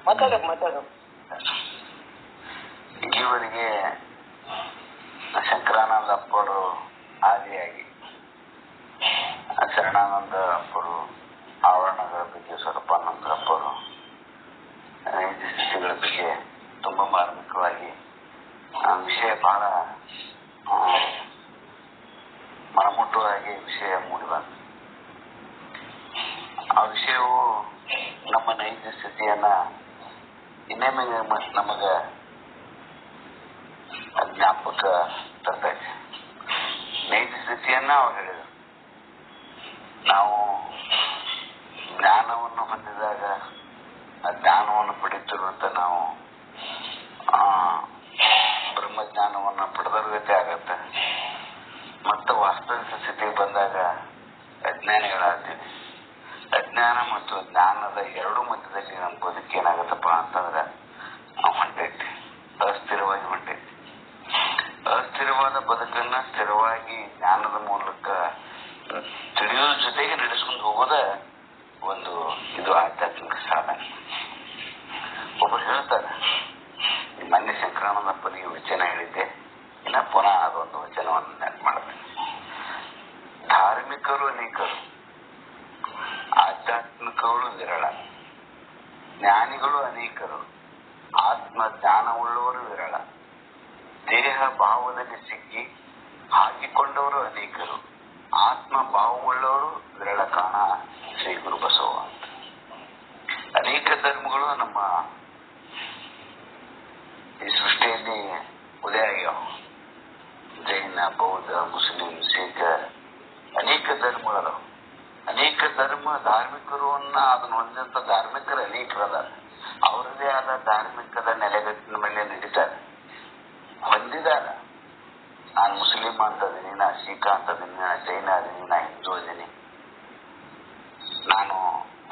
ಮಾತಾಡ ಇಲ್ಲಿವರೆಗೆ ಶಂಕರಾನಂದ ಅಪ್ಪರು ಆದಿಯಾಗಿ, ಶರಣಾನಂದ ಅಪ್ಪರು, ಆವರಣಗಳ ಬಗ್ಗೆ ಸ್ವರೂಪಾನಂದ ಅಪ್ಪರು ಸ್ಥಿತಿಗಳ ಬಗ್ಗೆ ತುಂಬಾ ಮಾರ್ಮಿಕವಾಗಿ ವಿಷಯ ಬಹಳ ಮನಮುಟ್ಟುವಾಗಿ ವಿಷಯ ಮೂಡಿ ಬಂತು. ಆ ವಿಷಯವು ನಮ್ಮ ನೈಜ ಸ್ಥಿತಿಯನ್ನ ಇನ್ನೊಮ್ಮೆ ನಮಗ ಜ್ಞಾಪಕ ತರ್ತಾ ಇದೆ. ನೈಜ ಸ್ಥಿತಿಯನ್ನ ಅವ್ರು ಹೇಳಿದರು. ನಾವು ಜ್ಞಾನವನ್ನು ಹೊಂದಿದಾಗ, ಆ ಜ್ಞಾನವನ್ನು ಪಡೆಯುತ್ತಿರುವಂತ ನಾವು ಬ್ರಹ್ಮಜ್ಞಾನವನ್ನು ಪಡೆದರ್ಗತೆ ಆಗತ್ತೆ. ಮತ್ತು ವಾಸ್ತವಿಕ ಸ್ಥಿತಿಗೆ ಬಂದಾಗ ಅಜ್ಞಾನಿಗಳಾಗ್ತೀವಿ. ಅಜ್ಞಾನ ಮತ್ತು ಜ್ಞಾನದ ಎರಡು ಮಧ್ಯದಲ್ಲಿ ನಮ್ಮ ಬದುಕು ಏನಾಗತ್ತಪ್ಪ ಅಂತಂದ್ರೆ ನಾವು ಹೊಂಟೈತಿ, ಅಸ್ಥಿರವಾಗಿ ಹೊಂಟೈತಿ. ಅಸ್ಥಿರವಾದ ಬದುಕನ್ನ ಸ್ಥಿರವಾಗಿ ಜ್ಞಾನದ ಮೂಲಕ ತಿಳಿಯೋದ್ರ ಜೊತೆಗೆ ನಡೆಸ್ಕೊಂಡು ಹೋಗೋದ ಒಂದು ಇದು ಆಧ್ಯಾತ್ಮಿಕ ಸಾಧನೆ. ಒಬ್ಬರು ಹೇಳ್ತಾರೆ, ಮೊನ್ನೆ ಶಂಕರಾನಂದಪ್ಪನಿಗೆ ವಚನ ಹೇಳಿದ್ದೆ, ಇನ್ನ ಪುನಃ ಅದೊಂದು ವಚನವನ್ನು ನೆನಪು ಮಾಡ್ತೇನೆ. ಧಾರ್ಮಿಕರು ಅನೇಕರು, ಆಧ್ಯಾತ್ಮಿಕಗಳು ವಿರಳ. ಜ್ಞಾನಿಗಳು ಅನೇಕರು, ಆತ್ಮ ಜ್ಞಾನವುಳ್ಳವರು ವಿರಳ. ದೇಹ ಭಾವದಲ್ಲಿ ಸಿಕ್ಕಿ ಹಾಕಿಕೊಂಡವರು ಅನೇಕರು, ಆತ್ಮ ಭಾವವುಳ್ಳವರು ವಿರಳ ಕಾಣ ಶ್ರೀ ಗುರು ಬಸವ ಅಂತ. ಅನೇಕ ಧರ್ಮಗಳು ನಮ್ಮ ಈ ಸೃಷ್ಟಿಯಲ್ಲಿ ಉದಯ ಆಗ್ಯಾವ. ಜೈನ, ಬೌದ್ಧ, ಮುಸ್ಲಿಂ, ಸಿಖ್, ಅನೇಕ ಧರ್ಮಗಳು. ಅನೇಕ ಧಾರ್ಮಿಕರು ಅದನ್ನು ಹೊಂದಿದಂತ ಧಾರ್ಮಿಕರು ಅನೇಕರದ, ಅವರದೇ ಆದ ಧಾರ್ಮಿಕದ ನೆಲೆಗಟ್ಟಿನ ಮೇಲೆ ನಡೀತಾರೆ, ಹೊಂದಿದಾರ. ನಾನು ಮುಸ್ಲಿಂ ಅಂತ ಅದೀನಿ, ನಾ ಸಿಖ್ ಅಂತ ಅದೀನಿ, ನಾ ಜೈನ ಅದೀನಿ, ನಾ ಹಿಂದೂ ಅದೀನಿ, ನಾನು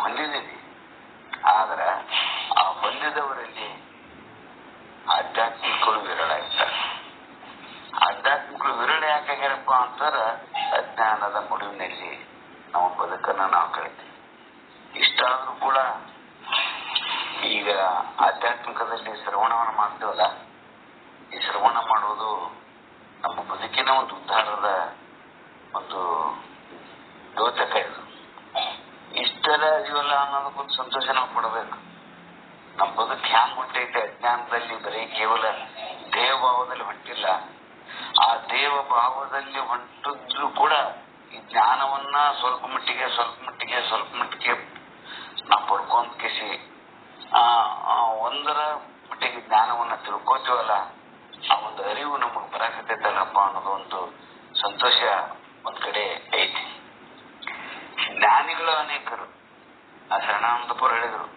ಹೊಂದಿದ್ದೀನಿ. ಆದ್ರೆ ಆ ಹೊಂದಿದವರಲ್ಲಿ ಆಧ್ಯಾತ್ಮಿಕಗಳು ವಿರಳ ಇರ್ತಾರೆ. ಆಧ್ಯಾತ್ಮಿಕಗಳು ವಿರಳ ಯಾಕಾಗ್ಯಾರಪ್ಪ ಅಂತಾರೆ, ಅಜ್ಞಾನದ ಮುಡಿವಿನಲ್ಲಿ ನಮ್ಮ ಬದುಕನ್ನು ನಾವು ಕಳಿತೀವಿ. ಇಷ್ಟಾದ್ರೂ ಕೂಡ ಈಗ ಆಧ್ಯಾತ್ಮಿಕದಲ್ಲಿ ಶ್ರವಣವನ್ನು ಮಾಡ್ತೇವಲ್ಲ, ಈ ಶ್ರವಣ ಮಾಡುವುದು ನಮ್ಮ ಬದುಕಿನ ಒಂದು ಉದ್ಧಾರದ ಒಂದು ದ್ಯೋತಕ. ಇದು ಇಷ್ಟೆಲ್ಲ ಇದೀವಲ್ಲ ಅನ್ನೋದಕ್ಕೊಂದು ಸಂತೋಷ ನಾವು ಪಡಬೇಕು. ನಮ್ಮ ಬದುಕು ಹ್ಯಾಂಗ್ ಹೊಂಟೈತೆ ಅಜ್ಞಾನದಲ್ಲಿ, ಬರೀ ಕೇವಲ ದೇವ ಭಾವದಲ್ಲಿ ಹೊಂಟಿಲ್ಲ. ಆ ದೇವ ಭಾವದಲ್ಲಿ ಹೊಂಟಿದ್ರು ಕೂಡ ಈ ಜ್ಞಾನವನ್ನ ಸ್ವಲ್ಪ ಮಟ್ಟಿಗೆ ನಾವು ಪಡ್ಕೊಂಡ್ ಕಿಸಿ ಒಂದರ ಮಟ್ಟಿಗೆ ಜ್ಞಾನವನ್ನ ತಿಳ್ಕೋತೀವಲ್ಲ, ಆ ಒಂದು ಅರಿವು ನಮಗ್ ಬರಾಕತ್ತೈತಲ್ಲಪ್ಪ ಅನ್ನೋದು ಒಂದು ಸಂತೋಷ ಒಂದ್ ಕಡೆ ಐತಿ. ಜ್ಞಾನಿಗಳು ಅನೇಕರು, ಆ ಶರಣಾನಂದಪುರ ಹೇಳಿದ್ರು,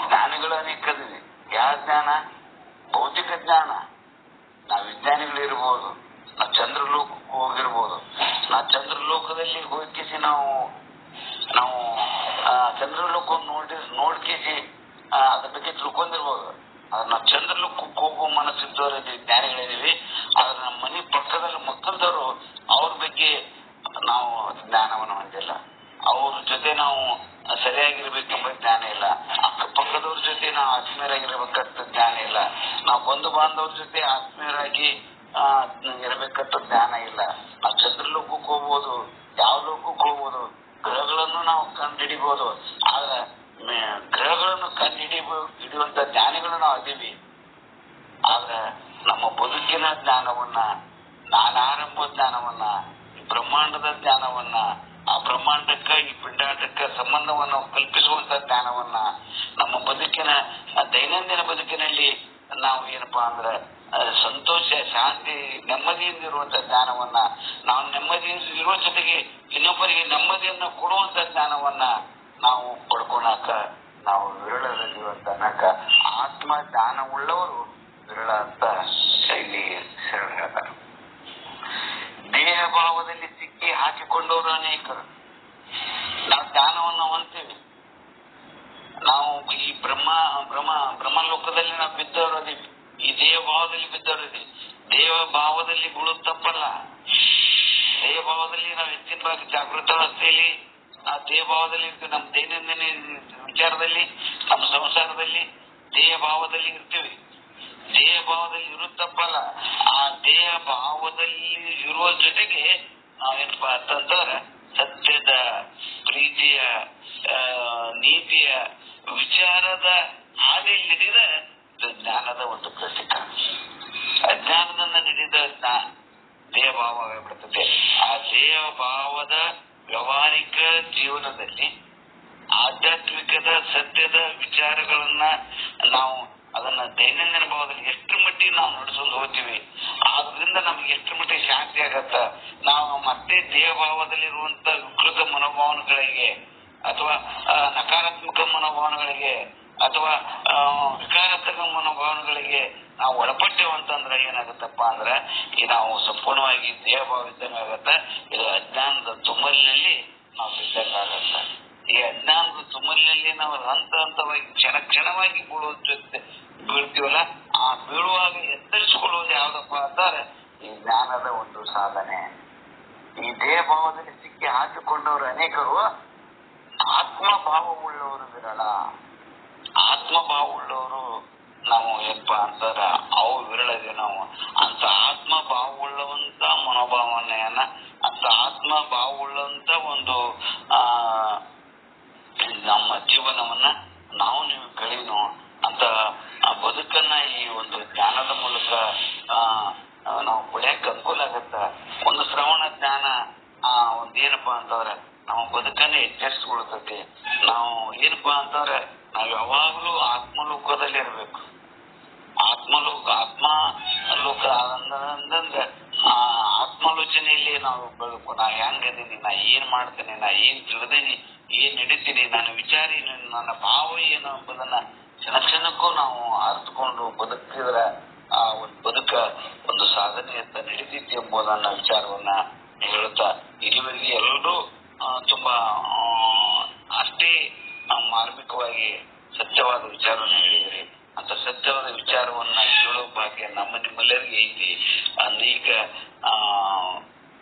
ಜ್ಞಾನಿಗಳು ಅನೇಕರಿದೆ. ಯಾವ ಜ್ಞಾನ? ಭೌತಿಕ ಜ್ಞಾನ. ನಾವು ವಿಜ್ಞಾನಿಗಳಿರ್ಬೋದು, ನಾವು ಚಂದ್ರಲೋಕಕ್ಕೆ ಹೋಗಿರ್ಬೋದು. ನಾವು ಚಂದ್ರಲೋಕದಲ್ಲಿ ಹೋಗಿಸಿ ನಾವು ಚಂದ್ರಲೋಕವನ್ನು ನೋಡ್ಕಿಸಿ ಅದ್ರ ಬಗ್ಗೆ ತಿಳ್ಕೊಂಡಿರ್ಬೋದು. ಆದ್ರೆ ನಾವು ಚಂದ್ರಲೋಕಕ್ಕೆ ಹೋಗೋ ಮನಸ್ಸಿದ್ದವ್ರು ಜ್ಞಾನಿಗಳಿದೀವಿ. ಆದ್ರೆ ನಮ್ಮ ಮನೆ ಪಕ್ಕದಲ್ಲಿ ಮಕ್ಕಳದವರು ಅವ್ರ ಬಗ್ಗೆ ನಾವು ಜ್ಞಾನವನ್ನು ಹೊಂದಿಲ್ಲ. ಅವ್ರ ಜೊತೆ ನಾವು ಸರಿಯಾಗಿರ್ಬೇಕೆಂಬ ಜ್ಞಾನ ಇಲ್ಲ. ಅಕ್ಕಪಕ್ಕದವ್ರ ಜೊತೆ ನಾವು ಆತ್ಮೀಯರಾಗಿರ್ಬೇಕಂತ ಜ್ಞಾನ ಇಲ್ಲ. ನಾವು ಬಂಧು ಬಾಂಧವ್ರ ಜೊತೆ ಆತ್ಮೀಯರಾಗಿ ಇರಬೇಕಂತ ಜ್ಞಾನ ಇಲ್ಲ. ನಾವು ಚಂದ್ರಲೋಕಕ್ಕೆ ಹೋಗ್ಬೋದು, ಯಾವ ಲೋಕಕ್ಕೆ ಹೋಗ್ಬೋದು, ಗ್ರಹಗಳನ್ನು ನಾವು ಕಂಡುಹಿಡಿಬಹುದು. ಆದ್ರೆ ಗ್ರಹಗಳನ್ನು ಹಿಡಿಯುವಂತ ಜ್ಞಾನಿಗಳು ನಾವು ಅದೀವಿ. ಆದ್ರೆ ನಮ್ಮ ಬದುಕಿನ ಜ್ಞಾನವನ್ನ, ನಾನಾರಂಭ ಜ್ಞಾನವನ್ನ, ಬ್ರಹ್ಮಾಂಡದ ಜ್ಞಾನವನ್ನ, ಆ ಬ್ರಹ್ಮಾಂಡಕ್ಕ ಈ ಪಿಂಡಾಂಡಕ್ಕ ಸಂಬಂಧವನ್ನು ಕಲ್ಪಿಸುವಂತ ಜ್ಞಾನವನ್ನ, ನಮ್ಮ ಬದುಕಿನ ದೈನಂದಿನ ಬದುಕಿನಲ್ಲಿ ನಾವು ಏನಪ್ಪಾ ಅಂದ್ರೆ ಸಂತೋಷ, ಶಾಂತಿ, ನೆಮ್ಮದಿಯಿಂದ ಇರುವಂತ ಜ್ಞಾನವನ್ನ, ನಾವು ನೆಮ್ಮದಿಯಿಂದ ಇರುವ ಜೊತೆಗೆ ಇನ್ನೊಬ್ಬರಿಗೆ ನೆಮ್ಮದಿಯನ್ನು ಕೊಡುವಂತ ಜ್ಞಾನವನ್ನ ನಾವು ಪಡ್ಕೊಳಕ ನಾವು ವಿರಳದಲ್ಲಿರುವಂತ ಅನ್ನಕ ಆತ್ಮ ಜ್ಞಾನವುಳ್ಳವರು ವಿರಳ ಅಂತ ಇಲ್ಲಿ ಶರಣ ಹೇಳ್ತಾರೆ. ದೇಹ ಭಾವದಲ್ಲಿ ಸಿಕ್ಕಿ ಹಾಕಿಕೊಂಡವರು ಅನೇಕರು. ನಾವು ಜ್ಞಾನವನ್ನು ಹೊಂದ್ತೀವಿ. ನಾವು ಈ ಬ್ರಹ್ಮಲೋಕದಲ್ಲಿ ನಾವು ಬಿದ್ದವರು ಅದೀವಿ. ಈ ದೇಹ ಭಾವದಲ್ಲಿ ಬಿದ್ದವರು ಇದೀವಿ. ದೇಹ ಭಾವದಲ್ಲಿ ಬೀಳೋದು ತಪ್ಪಲ್ಲ. ದೇಹ ಭಾವದಲ್ಲಿ ನಾವು ಹೆಚ್ಚಿನ ಭಾಗ ಜಾಗೃತ ಅವಸ್ಥೆಯಲ್ಲಿ ಆ ದೇಹ ಭಾವದಲ್ಲಿ ಇರ್ತೀವಿ. ನಮ್ಮ ದೈನಂದಿನ ವಿಚಾರದಲ್ಲಿ, ನಮ್ಮ ಸಂಸಾರದಲ್ಲಿ ದೇಹ ಭಾವದಲ್ಲಿ ಇರ್ತೀವಿ. ದೇಹ ಭಾವದಲ್ಲಿ ಇರೋದು ತಪ್ಪಲ್ಲ. ಆ ದೇಹ ಭಾವದಲ್ಲಿ ಇರುವ ಜೊತೆಗೆ ನಾವೇನಪ್ಪಾ ಅಂತಂದ್ರೆ ಸತ್ಯದ, ಪ್ರೀತಿಯ, ನೀತಿಯ ವಿಚಾರದ ಹಾದಿಯಲ್ಲಿ ನಡೆದ ಜ್ಞಾನದ ಒಂದು ಪ್ರತೀಕ. ಅಜ್ಞಾನದಿಂದ ನಡೆದ ದೇಹ ಭಾವ ಬಿಡ್ತದೆ. ಆ ದೇಹ ಭಾವದ ವ್ಯವಹಾರಿಕ ಜೀವನದಲ್ಲಿ ಆಧ್ಯಾತ್ಮಿಕದ, ಸತ್ಯದ ವಿಚಾರಗಳನ್ನ ನಾವು ಅದನ್ನ ದೈನಂದಿನ ಭಾವದಲ್ಲಿ ಎಷ್ಟು ಮಟ್ಟಿಗೆ ನಾವು ನಡೆಸೋದು ಹೋಗ್ತೀವಿ, ಆದ್ರಿಂದ ನಮ್ಗೆ ಎಷ್ಟು ಮಟ್ಟಿಗೆ ಶಾಂತಿ ಆಗತ್ತ. ನಾವು ಮತ್ತೆ ದೇಹ ಭಾವದಲ್ಲಿರುವಂತ ವಿಕೃತ ಮನೋಭಾವನೆಗಳಿಗೆ ಅಥವಾ ನಕಾರಾತ್ಮಕ ಮನೋಭಾವನೆಗಳಿಗೆ ಅಥವಾ ವಿಕಾರಾತ್ಮಕ ಮನೋಭಾವನೆಗಳಿಗೆ ನಾವು ಒಳಪಟ್ಟೇವು ಅಂತಂದ್ರೆ ಏನಾಗತ್ತಪ್ಪ ಅಂದ್ರೆ ಈ ನಾವು ಸಂಪೂರ್ಣವಾಗಿ ದೇಹ ಭಾವ ಇದ್ದಂಗ ಆಗತ್ತ. ಇದು ಅಜ್ಞಾನದ ತುಮ್ಮಲಿನಲ್ಲಿ ನಾವು ಬಿದ್ದಂಗ ಆಗತ್ತ. ಈ ಅಜ್ಞಾನದ ತುಮ್ಮಲಿನಲ್ಲಿ ನಾವು ಹಂತವಾಗಿ ಕ್ಷಣವಾಗಿ ಬೀಳ್ತೀವಲ್ಲ, ಆ ಬೀಳುವಾಗ ಎತ್ತರಿಸಿಕೊಳ್ಳುವುದು ಯಾವ್ದಪ್ಪ ಅಂತಾರೆ ಈ ಜ್ಞಾನದ ಒಂದು ಸಾಧನೆ. ಈ ದೇಹ ಭಾವದಲ್ಲಿ ಸಿಕ್ಕಿ ಹಾಕಿಕೊಂಡವರು ಅನೇಕರು, ಆತ್ಮಭಾವವುಳ್ಳವರು ವಿರಳ. ಆತ್ಮಭಾವವುಳ್ಳವರು ನಾವು ಏನಪ್ಪಾ ಅಂತಾರ ಅವು ವಿರಳದೆ. ನಾವು ಅಂತ ಆತ್ಮಭಾವವುಳ್ಳವಂತ ಮನೋಭಾವನೆಯನ್ನ, ಅಂತ ಆತ್ಮಭಾವವುಳ್ಳಂತ ಒಂದು ನಮ್ಮ ಜೀವನವನ್ನ ನೀವು ಕಳೀನು ಅಂತ ಬದುಕನ್ನ ಈ ಒಂದು ಜ್ಞಾನದ ಮೂಲಕ ನಾವು ಪಡೆಯಕ್ಕೆ ಅನುಕೂಲ ಆಗತ್ತ. ಒಂದು ಶ್ರವಣ ಜ್ಞಾನ ಒಂದೇನಪ್ಪಾ ಅಂತಂದ್ರೆ ನಾವು ಬದುಕನ್ನೇ ಎಚ್ಚರಿಸ್ಕೊಳ್ತೈತಿ. ನಾವು ಏನಪ್ಪಾ ಅಂತಂದ್ರೆ ನಾವು ಯಾವಾಗ್ಲೂ ಆತ್ಮಲೋಕದಲ್ಲಿ ಇರ್ಬೇಕು. ಆತ್ಮಲೋಕ ಅಂತಂದ್ರೆ ಆ ಆತ್ಮಾಲೋಚನೆಯಲ್ಲಿ ನಾವು ಬೆಳಕು. ನಾ ಹೆಂಗದೀನಿ, ನಾ ಏನ್ ಮಾಡ್ತೇನೆ, ನಾ ಏನ್ ತಿಳಿದೀನಿ, ಏನ್ ನಡೀತೀನಿ, ನನ್ನ ವಿಚಾರ ಏನು, ನನ್ನ ಭಾವ ಏನು ಎಂಬುದನ್ನ ಕ್ಷಣಕ್ಕೂ ನಾವು ಅರ್ಥಕೊಂಡು ಬದುಕಿದ್ರ ಆ ಒಂದು ಬದುಕ ಒಂದು ಸಾಧನೆಯತ್ತ ನಡೀತೈತಿ ಎಂಬುದನ್ನ ವಿಚಾರವನ್ನ ಹೇಳುತ್ತಾ ಇಲ್ಲಿವರೆಗೆ ಎಲ್ಲರೂ ತುಂಬಾ ಅಷ್ಟೇ ಮಾರ್ಮಿಕವಾಗಿ ಸತ್ಯವಾದ ವಿಚಾರವನ್ನು ಹೇಳಿದ್ರಿ. ಅಂತ ಸತ್ಯವಾದ ವಿಚಾರವನ್ನ ಹೇಳೋ ಭಾಗ್ಯ ನಿಮ್ಮೆಲ್ಲರಿಗೆ ಐತಿ. ಅನೇಕ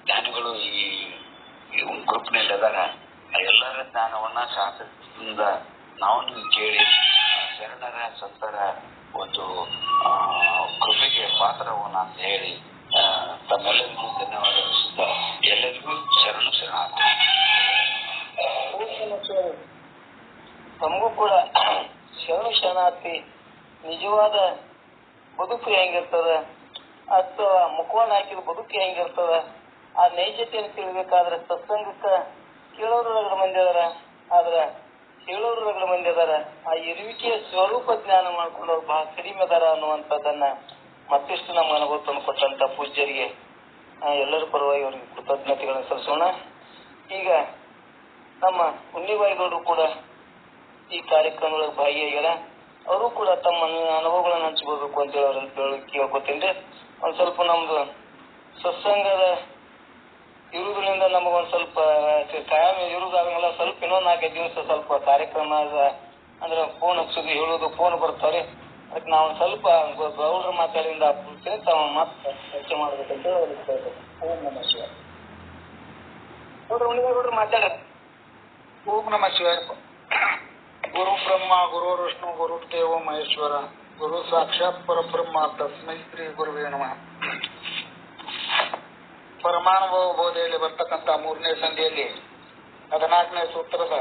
ಜ್ಞಾನಿಗಳು ಈ ಗ್ರೂಪ್ನಲ್ಲಿ ಅದಾರ. ಎಲ್ಲರ ಜ್ಞಾನವನ್ನ ಶಾಸ್ತ್ರದಿಂದ ನಾವು ಕೇಳಿ ಶರಣರ ಸಂತರ ಒಂದು ಕೃಪೆಗೆ ಪಾತ್ರವನ್ನ ಅಂತ ಹೇಳಿ ತಮ್ಮೆಲ್ಲರಿಗೂ ಧನ್ಯವಾದ ಅನಿಸುತ್ತಾ ಎಲ್ಲರಿಗೂ ಶರಣು ಶರಣಾರ್ಥಿ. ನಮಗೂ ಕೂಡ ಶರಣು ಶರಣಾರ್ಥಿ. ನಿಜವಾದ ಬದುಕು ಹೆಂಗಿರ್ತದ ಅಥವಾ ಮುಖವಾಡ ಹಾಕಿದ ಬದುಕು ಹೆಂಗಿರ್ತದ ಆ ನೈಜತೆಯನ್ನು ತಿಳಿಬೇಕಾದ್ರೆ ಸತ್ಸಂಗಕ್ಕ ಕೇಳೋರು ರಗಡ ಮಂದಿ ಅದಾರ, ಆದ್ರ ಹೇಳೋರು ರಗಡ ಮಂದಿ ಅದಾರ. ಆ ಇರುವಿಕೆಯ ಸ್ವರೂಪ ಜ್ಞಾನ ಮಾಡ್ಕೊಂಡವ್ರು ಬಹಳ ಕಡಿಮೆ ಅದಾರ ಅನ್ನುವಂಥದ್ದನ್ನ ಮತ್ತಿಷ್ಟು ನಮ್ಮ ಅನುಭವ ತಂದು ಕೊಟ್ಟಂತ ಪೂಜ್ಯರಿಗೆ ಎಲ್ಲರ ಪರವಾಗಿ ಅವರಿಗೆ ಕೃತಜ್ಞತೆಗಳನ್ನು ಸಲ್ಲಿಸೋಣ. ಈಗ ನಮ್ಮ ಉನ್ನಿಬಾಯಿಗೌಡರು ಕೂಡ ಈ ಕಾರ್ಯಕ್ರಮದೊಳಗೆ ಭಾಗಿಯಾಗ್ಯಾರ. ಅವರು ಕೂಡ ತಮ್ಮ ಅನುಭವಗಳನ್ನು ಹಂಚ್ಕೋಬೇಕು ಅಂತೇಳಿ ಅವ್ರಲ್ಲಿ ಕೇಳ್ಕೊತೀನಿ. ಒಂದ್ ಸ್ವಲ್ಪ ನಮ್ದು ಸತ್ಸಂಗದ ಇರುವುದರಿಂದ ನಮಗೊಂದ್ ಸ್ವಲ್ಪ ಕಾಯಂ ಇರುವುದಾಗಲ್ಲ, ಸ್ವಲ್ಪ ಇನ್ನೊಂದು 4-5 ದಿವಸ ಸ್ವಲ್ಪ ಕಾರ್ಯಕ್ರಮ ಅಂದ್ರೆ ಫೋನ್ ಹಚ್ಚೋದು ಹೇಳೋದು ಫೋನ್ ಬರ್ತಾರೆ. ಅದಕ್ಕೆ ನಾವು ಸ್ವಲ್ಪ ಗೌಡ್ರ ಮಾತಾಡಿಂದ ತಾವು ಮತ್ತೆ ಚರ್ಚೆ ಮಾಡ್ಬೇಕಂತ ಹೇಳಿ. ಓಂ ನಮಃ ಶಿವಾಯ. ಗೌಡ್ರು ಮಾತಾಡ. ಓಂ ನಮಃ ಶಿವಾಯ. ಗುರು ಬ್ರಹ್ಮ ಗುರು ವಿಷ್ಣು ಗುರು ದೇವ ಮಹೇಶ್ವರ ಗುರು ಸಾಕ್ಷಾತ್ ಪರಬ್ರಹ್ಮ ತಸ್ಮೈ ಶ್ರೀ ಗುರುವೇ ನಮಃ. ಪರಮಾನುಭವ ಬೋಧೆಯಲ್ಲಿ ಬರ್ತಕ್ಕಂಥ 3ನೇ ಸಂಧಿಯಲ್ಲಿ 14ನೇ ಸೂತ್ರದ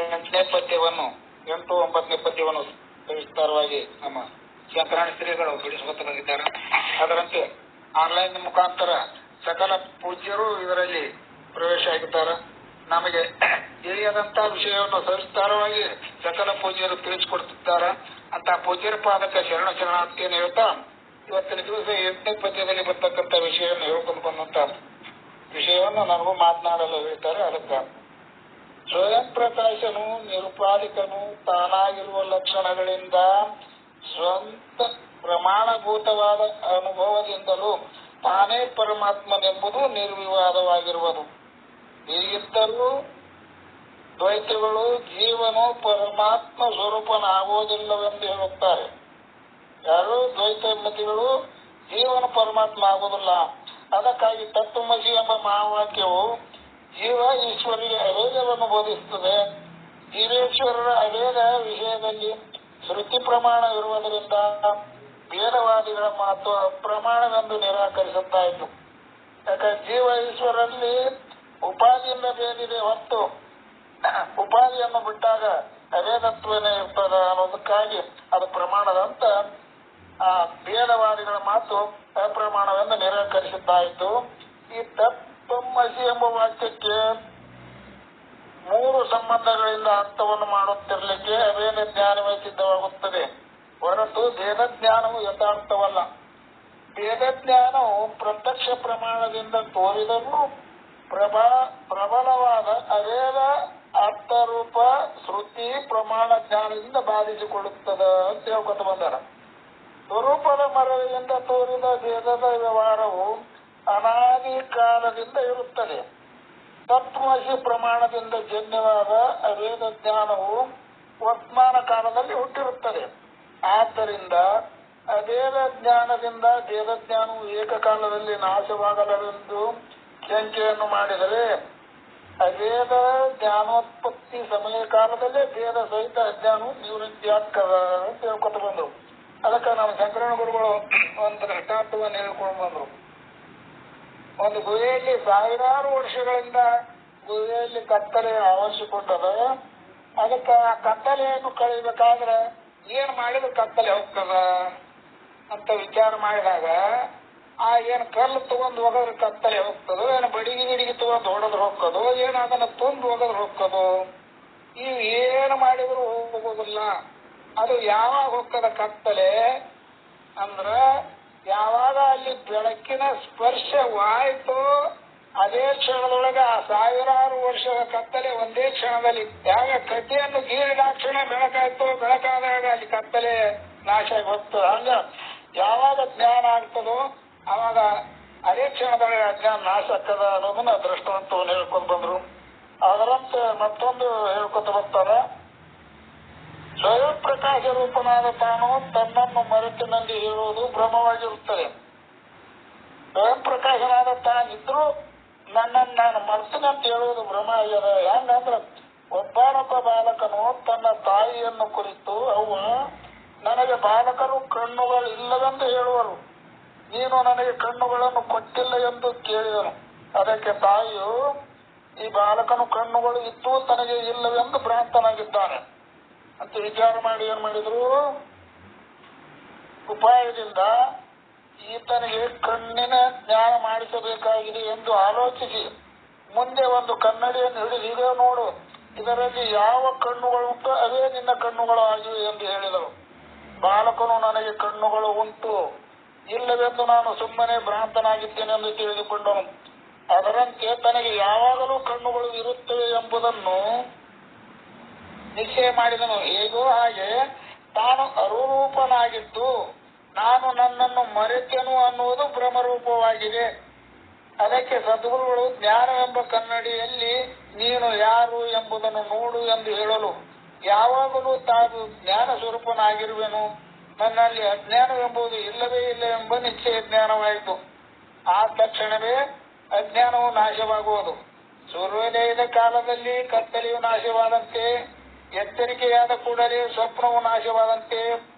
8ನೇ ಪದ್ಯವನ್ನು 8, 9ನೇ ಪದ್ಯವನ್ನು ವಿಸ್ತಾರವಾಗಿ ನಮ್ಮ ಶಂಕರಾಯಣ ಶ್ರೀಗಳು ಬಿಡಿಸಿಕೊಟ್ಟಿದ್ದಾರೆ. ಅದರಂತೆ ಆನ್ಲೈನ್ ಮುಖಾಂತರ ಸಕಲ ಪೂಜ್ಯರು ಇದರಲ್ಲಿ ಪ್ರವೇಶ ಆಗಿದ್ದಾರೆ. ನಮಗೆ ತಿಳಿಯದಂತ ವಿಷಯವನ್ನು ಸವಿಸ್ತಾರವಾಗಿ ಸಕಲ ಪೂಜ್ಯರು ತಿಳಿಸಿಕೊಡ್ತಿದ್ದಾರೆ. ಅಂತ ಪೂಜ್ಯರ ಪಾದಕ ಶರಣ ಶರಣಾರ್ಥಿಯನ್ನು ಹೇಳ್ತಾ ಇವತ್ತಿನ ದಿವಸ 8ನೇ ಪದ್ಯದಲ್ಲಿ ಬರ್ತಕ್ಕಂಥ ವಿಷಯವನ್ನು ಹೇಳ್ಕೊಂಡು ಬಂದಂತ ವಿಷಯವನ್ನು ನನಗೂ ಮಾತನಾಡಲು ಹೇಳ್ತಾರೆ. ಅದಕ್ಕೆ ಸ್ವಯಂ ಪ್ರಕಾಶನು ನಿರುಪಾಧಿಕನು ತಾನಾಗಿರುವ ಲಕ್ಷಣಗಳಿಂದ ಸ್ವಂತ ಪ್ರಮಾಣಭೂತವಾದ ಅನುಭವದಿಂದಲೂ ತಾನೇ ಪರಮಾತ್ಮನೆಂಬುದು ನಿರ್ವಿವಾದವಾಗಿರುವುದು. ಹೀಗಿದ್ದರೂ ದ್ವೈತಗಳು ಜೀವನು ಪರಮಾತ್ಮ ಸ್ವರೂಪನಾಗುವುದಿಲ್ಲವೆಂದು ಹೇಳುತ್ತಾರೆ. ಯಾರು ದ್ವೈತಮತಿಗಳು ಜೀವನ ಪರಮಾತ್ಮ ಆಗುವುದಿಲ್ಲ. ಅದಕ್ಕಾಗಿ ತತ್ವಮಸಿ ಎಂಬ ಮಹಾವಾಕ್ಯವು ಜೀವ ಈಶ್ವರಿಗೆ ಅಭೇದವನ್ನು ಬೋಧಿಸುತ್ತದೆ. ಜೀವೇಶ್ವರರ ಅಭೇದ ವಿಷಯದಲ್ಲಿ ಶ್ರುತಿ ಪ್ರಮಾಣ ಇರುವುದರಿಂದ ಭೇದವಾದಿಗಳ ಮಾತು ಅಪ್ರಮಾಣವೆಂದು ನಿರಾಕರಿಸುತ್ತಾಯಿತು. ಯಾಕಂದ್ರೆ ಜೀವ ಈಶ್ವರಲ್ಲಿ ಉಪಾಧಿಯಿಂದ ಭೇದಿದೆ ಹೊತ್ತು ಉಪಾಧಿಯನ್ನು ಬಿಟ್ಟಾಗ ಅಭೇದತ್ವನೇ ಇರ್ತದ ಅನ್ನೋದಕ್ಕಾಗಿ ಅದು ಪ್ರಮಾಣದಂತ ಆ ಭೇದವಾದಿಗಳ ಮಾತು ಅಪ್ರಮಾಣವೆಂದು ನಿರಾಕರಿಸಿದ್ದಾಯಿತು. ಈ ತತ್ವಮಸಿ ಎಂಬ ವಾಕ್ಯಕ್ಕೆ 3 ಸಂಬಂಧಗಳಿಂದ ಅರ್ಥವನ್ನು ಮಾಡುತ್ತಿರಲಿಕ್ಕೆ ಅಭೇದ ಜ್ಞಾನವೇ ಸಿದ್ಧವಾಗುತ್ತದೆ ಹೊರತು ಭೇದ ಜ್ಞಾನವು ಯಥಾರ್ಥವಲ್ಲ. ಭೇದ ಜ್ಞಾನವು ಪ್ರತ್ಯಕ್ಷ ಪ್ರಮಾಣದಿಂದ ತೋರಿದರೂ ಪ್ರಬಲವಾದ ಅಭೇದ ಅರ್ಥರೂಪ ಶ್ರುತಿ ಪ್ರಮಾಣ ಜ್ಞಾನದಿಂದ ಬಾಧಿಸಿಕೊಳ್ಳುತ್ತದೆ ಅಂತ ಹೇಳ್ಕೊತ ಬಂದಾರ. ಸ್ವರೂಪದ ಮರವಿನಿಂದ ತೋರಿದ ಭೇದದ ವ್ಯವಹಾರವು ಅನಾದಿ ಕಾಲದಿಂದ ಇರುತ್ತದೆ. ತತ್ವಮಸಿ ಪ್ರಮಾಣದಿಂದ ಜನ್ಯವಾದ ಅಭೇದ ಜ್ಞಾನವು ವರ್ತಮಾನ ಕಾಲದಲ್ಲಿ ಹುಟ್ಟಿರುತ್ತದೆ. ಆದ್ದರಿಂದ ಅಭೇದ ಜ್ಞಾನದಿಂದ ಭೇದ ಜ್ಞಾನವು ಏಕಕಾಲದಲ್ಲಿ ನಾಶವಾಗಲೆಂದು ಶಂಕೆಯನ್ನು ಮಾಡಿದರೆ ಅಭೇದ ಜ್ಞಾನೋತ್ಪತ್ತಿ ಸಮಯ ಕಾಲದಲ್ಲೇ ಭೇದ ಸಹಿತ ಅಜ್ಞಾನವು ನಿವೃತ್ತಿ ಆಗ್ತದ ಅಂತ ಹೇಳ್ಕೊತ ಬಂದ್ರು. ಅದಕ್ಕೆ ನಮ್ಮ ಶಂಕರಣ ಗುರುಗಳು ಒಂದು ದೃಷ್ಟಾಂತವನ್ನು ಹೇಳ್ಕೊಂಡು ಬಂದ್ರು. ಒಂದು ಗುಹೆಯಲ್ಲಿ ಸಾವಿರಾರು ವರ್ಷಗಳಿಂದ ಗುಹೆಯಲ್ಲಿ ಕತ್ತಲೆ ಆವರಿಸಿಕೊಂಡದ. ಅದಕ್ಕೆ ಆ ಕತ್ತಲೆಯನ್ನು ಕಳಿಬೇಕಾದ್ರೆ ಏನ್ ಮಾಡಿದ್ರೆ ಕತ್ತಲೆ ಹೋಗ್ತದ ಅಂತ ವಿಚಾರ ಮಾಡಿದಾಗ ಆ ಏನ್ ಕಲ್ಲು ತಗೊಂಡ್ ಹೋಗೋದ್ರ ಕತ್ತಲೆ ಹೋಗ್ತದೋ, ಏನು ಬಡಿಗೆ ತಗೊಂಡ್ ಹೊಡೆದ್ರೆ ಹೋಗ್ತದೋ, ಏನು ಅದನ್ನ ತುಂಡು ಹೋಗೋದ್ರ ಹೋಗ್ತದೋ, ಇವು ಏನು ಮಾಡಿದ್ರು ಹೋಗೋದಿಲ್ಲ. ಅದು ಯಾವಾಗ ಹೋಗ್ತದ ಕತ್ತಲೆ ಅಂದ್ರ ಯಾವಾಗ ಅಲ್ಲಿ ಬೆಳಕಿನ ಸ್ಪರ್ಶವಾಯ್ತು ಅದೇ ಕ್ಷಣದೊಳಗ ಆ ಸಾವಿರಾರು ವರ್ಷದ ಕತ್ತಲೆ ಒಂದೇ ಕ್ಷಣದಲ್ಲಿ ಯಾವ ಕಡ್ಡಿಯನ್ನು ಗೀರಿದಾಕ್ಷಣ ಬೆಳಕಾಯ್ತು, ಬೆಳಕಾದಾಗ ಅಲ್ಲಿ ಕತ್ತಲೆ ನಾಶ ಆಗಿ ಹೋಗ್ತದೆ. ಹಂಗ ಯಾವಾಗ ಜ್ಞಾನ ಆಗ್ತದೋ ಅವಾಗ ಅದೇ ಕ್ಷಣದೊಳಗೆ ಅಜ್ಞಾನ ನಾಶ ಆಗ್ತದ ಅನ್ನೋದನ್ನ ದೃಷ್ಟಾಂತವನ್ನು ಹೇಳ್ಕೊಂಡು ಬಂದ್ರು. ಅದರಂತೆ ಮತ್ತೊಂದು ಹೇಳ್ಕೊತ ಬರ್ತಾರೆ. ಸ್ವಯಂ ಪ್ರಕಾಶ ರೂಪನಾದ ತಾನು ತನ್ನನ್ನು ಮರೆತಿನಲ್ಲಿ ಹೇಳುವುದು ಭ್ರಮವಾಗಿರುತ್ತದೆ. ಸ್ವಯಂ ಪ್ರಕಾಶನಾದ ತಾನಿದ್ರು ನನ್ನನ್ನು ನಾನು ಮರೆತೀನಿ ಅಂತ ಹೇಳುವುದು ಭ್ರಮ ಆಗ್ಯದ. ಹೆಂಗಂದ್ರ ಒಬ್ಬನೊಬ್ಬ ಬಾಲಕನು ತನ್ನ ತಾಯಿಯನ್ನು ಕುರಿತು ಅವ್ವ ನನಗೆ ಬಾಲಕರು ಕಣ್ಣುಗಳು ಇಲ್ಲವೆಂದು ಹೇಳುವರು, ನೀನು ನನಗೆ ಕಣ್ಣುಗಳನ್ನು ಕೊಟ್ಟಿಲ್ಲ ಎಂದು ಕೇಳಿದನು. ಅದಕ್ಕೆ ತಾಯಿಯು ಈ ಬಾಲಕನು ಕಣ್ಣುಗಳು ಇದ್ದು ತನಗೆ ಇಲ್ಲವೆಂದು ಭ್ರಾಂತನಾಗಿದ್ದಾನೆ ಅಂತ ವಿಚಾರ ಮಾಡಿ ಏನ್ ಮಾಡಿದ್ರು, ಉಪಾಯದಿಂದ ಈತನಿಗೆ ಕಣ್ಣಿನ ಜ್ಞಾನ ಮಾಡಿಸಬೇಕಾಗಿದೆ ಎಂದು ಆಲೋಚಿಸಿ ಮುಂದೆ ಒಂದು ಕನ್ನಡಿಯನ್ನು ಹಿಡಿದು ಈಗ ನೋಡು, ಇದರಲ್ಲಿ ಯಾವ ಕಣ್ಣುಗಳು ಉಂಟು ಅವೇ ನಿನ್ನ ಕಣ್ಣುಗಳು ಆಗಿವೆ ಎಂದು ಹೇಳಿದರು. ಬಾಲಕನು ನನಗೆ ಕಣ್ಣುಗಳು ಉಂಟು ಇಲ್ಲವೆಂದು ನಾನು ಸುಮ್ಮನೆ ಭ್ರಾಂತನಾಗಿದ್ದೇನೆ ಎಂದು ತಿಳಿದುಕೊಂಡನು. ಅದರಂತೆ ತನಗೆ ಯಾವಾಗಲೂ ಕಣ್ಣುಗಳು ಇರುತ್ತವೆ ಎಂಬುದನ್ನು ನಿಶ್ಚಯ ಮಾಡಿದನು. ಹೇಗೋ ಹಾಗೆ ತಾನು ಅರುರೂಪನಾಗಿದ್ದು ನಾನು ನನ್ನನ್ನು ಮರೆತೆನು ಅನ್ನುವುದು ಭ್ರಮರೂಪವಾಗಿದೆ. ಅದಕ್ಕೆ ಸದ್ಗುರುಗಳು ಜ್ಞಾನವೆಂಬ ಕನ್ನಡಿಯಲ್ಲಿ ನೀನು ಯಾರು ಎಂಬುದನ್ನು ನೋಡು ಎಂದು ಹೇಳಲು ಯಾವಾಗಲೂ ತಾನು ಜ್ಞಾನ ಸ್ವರೂಪನಾಗಿರುವೆನು, ನನ್ನಲ್ಲಿ ಅಜ್ಞಾನವೆಂಬುದು ಇಲ್ಲವೇ ಇಲ್ಲ ಎಂಬ ನಿಶ್ಚಯ ಜ್ಞಾನವಾಯಿತು. ಆ ತಕ್ಷಣವೇ ಅಜ್ಞಾನವು ನಾಶವಾಗುವುದು. ಸೂರ್ಯೋದಯದ ಕಾಲದಲ್ಲಿ ಕತ್ತಲೆಯು ನಾಶವಾದಂತೆ, ಎಚ್ಚರಿಕೆಯಾದ ಕೂಡಲೇ ಸ್ವಪ್ನವು ನಾಶವಾದಂತೆ,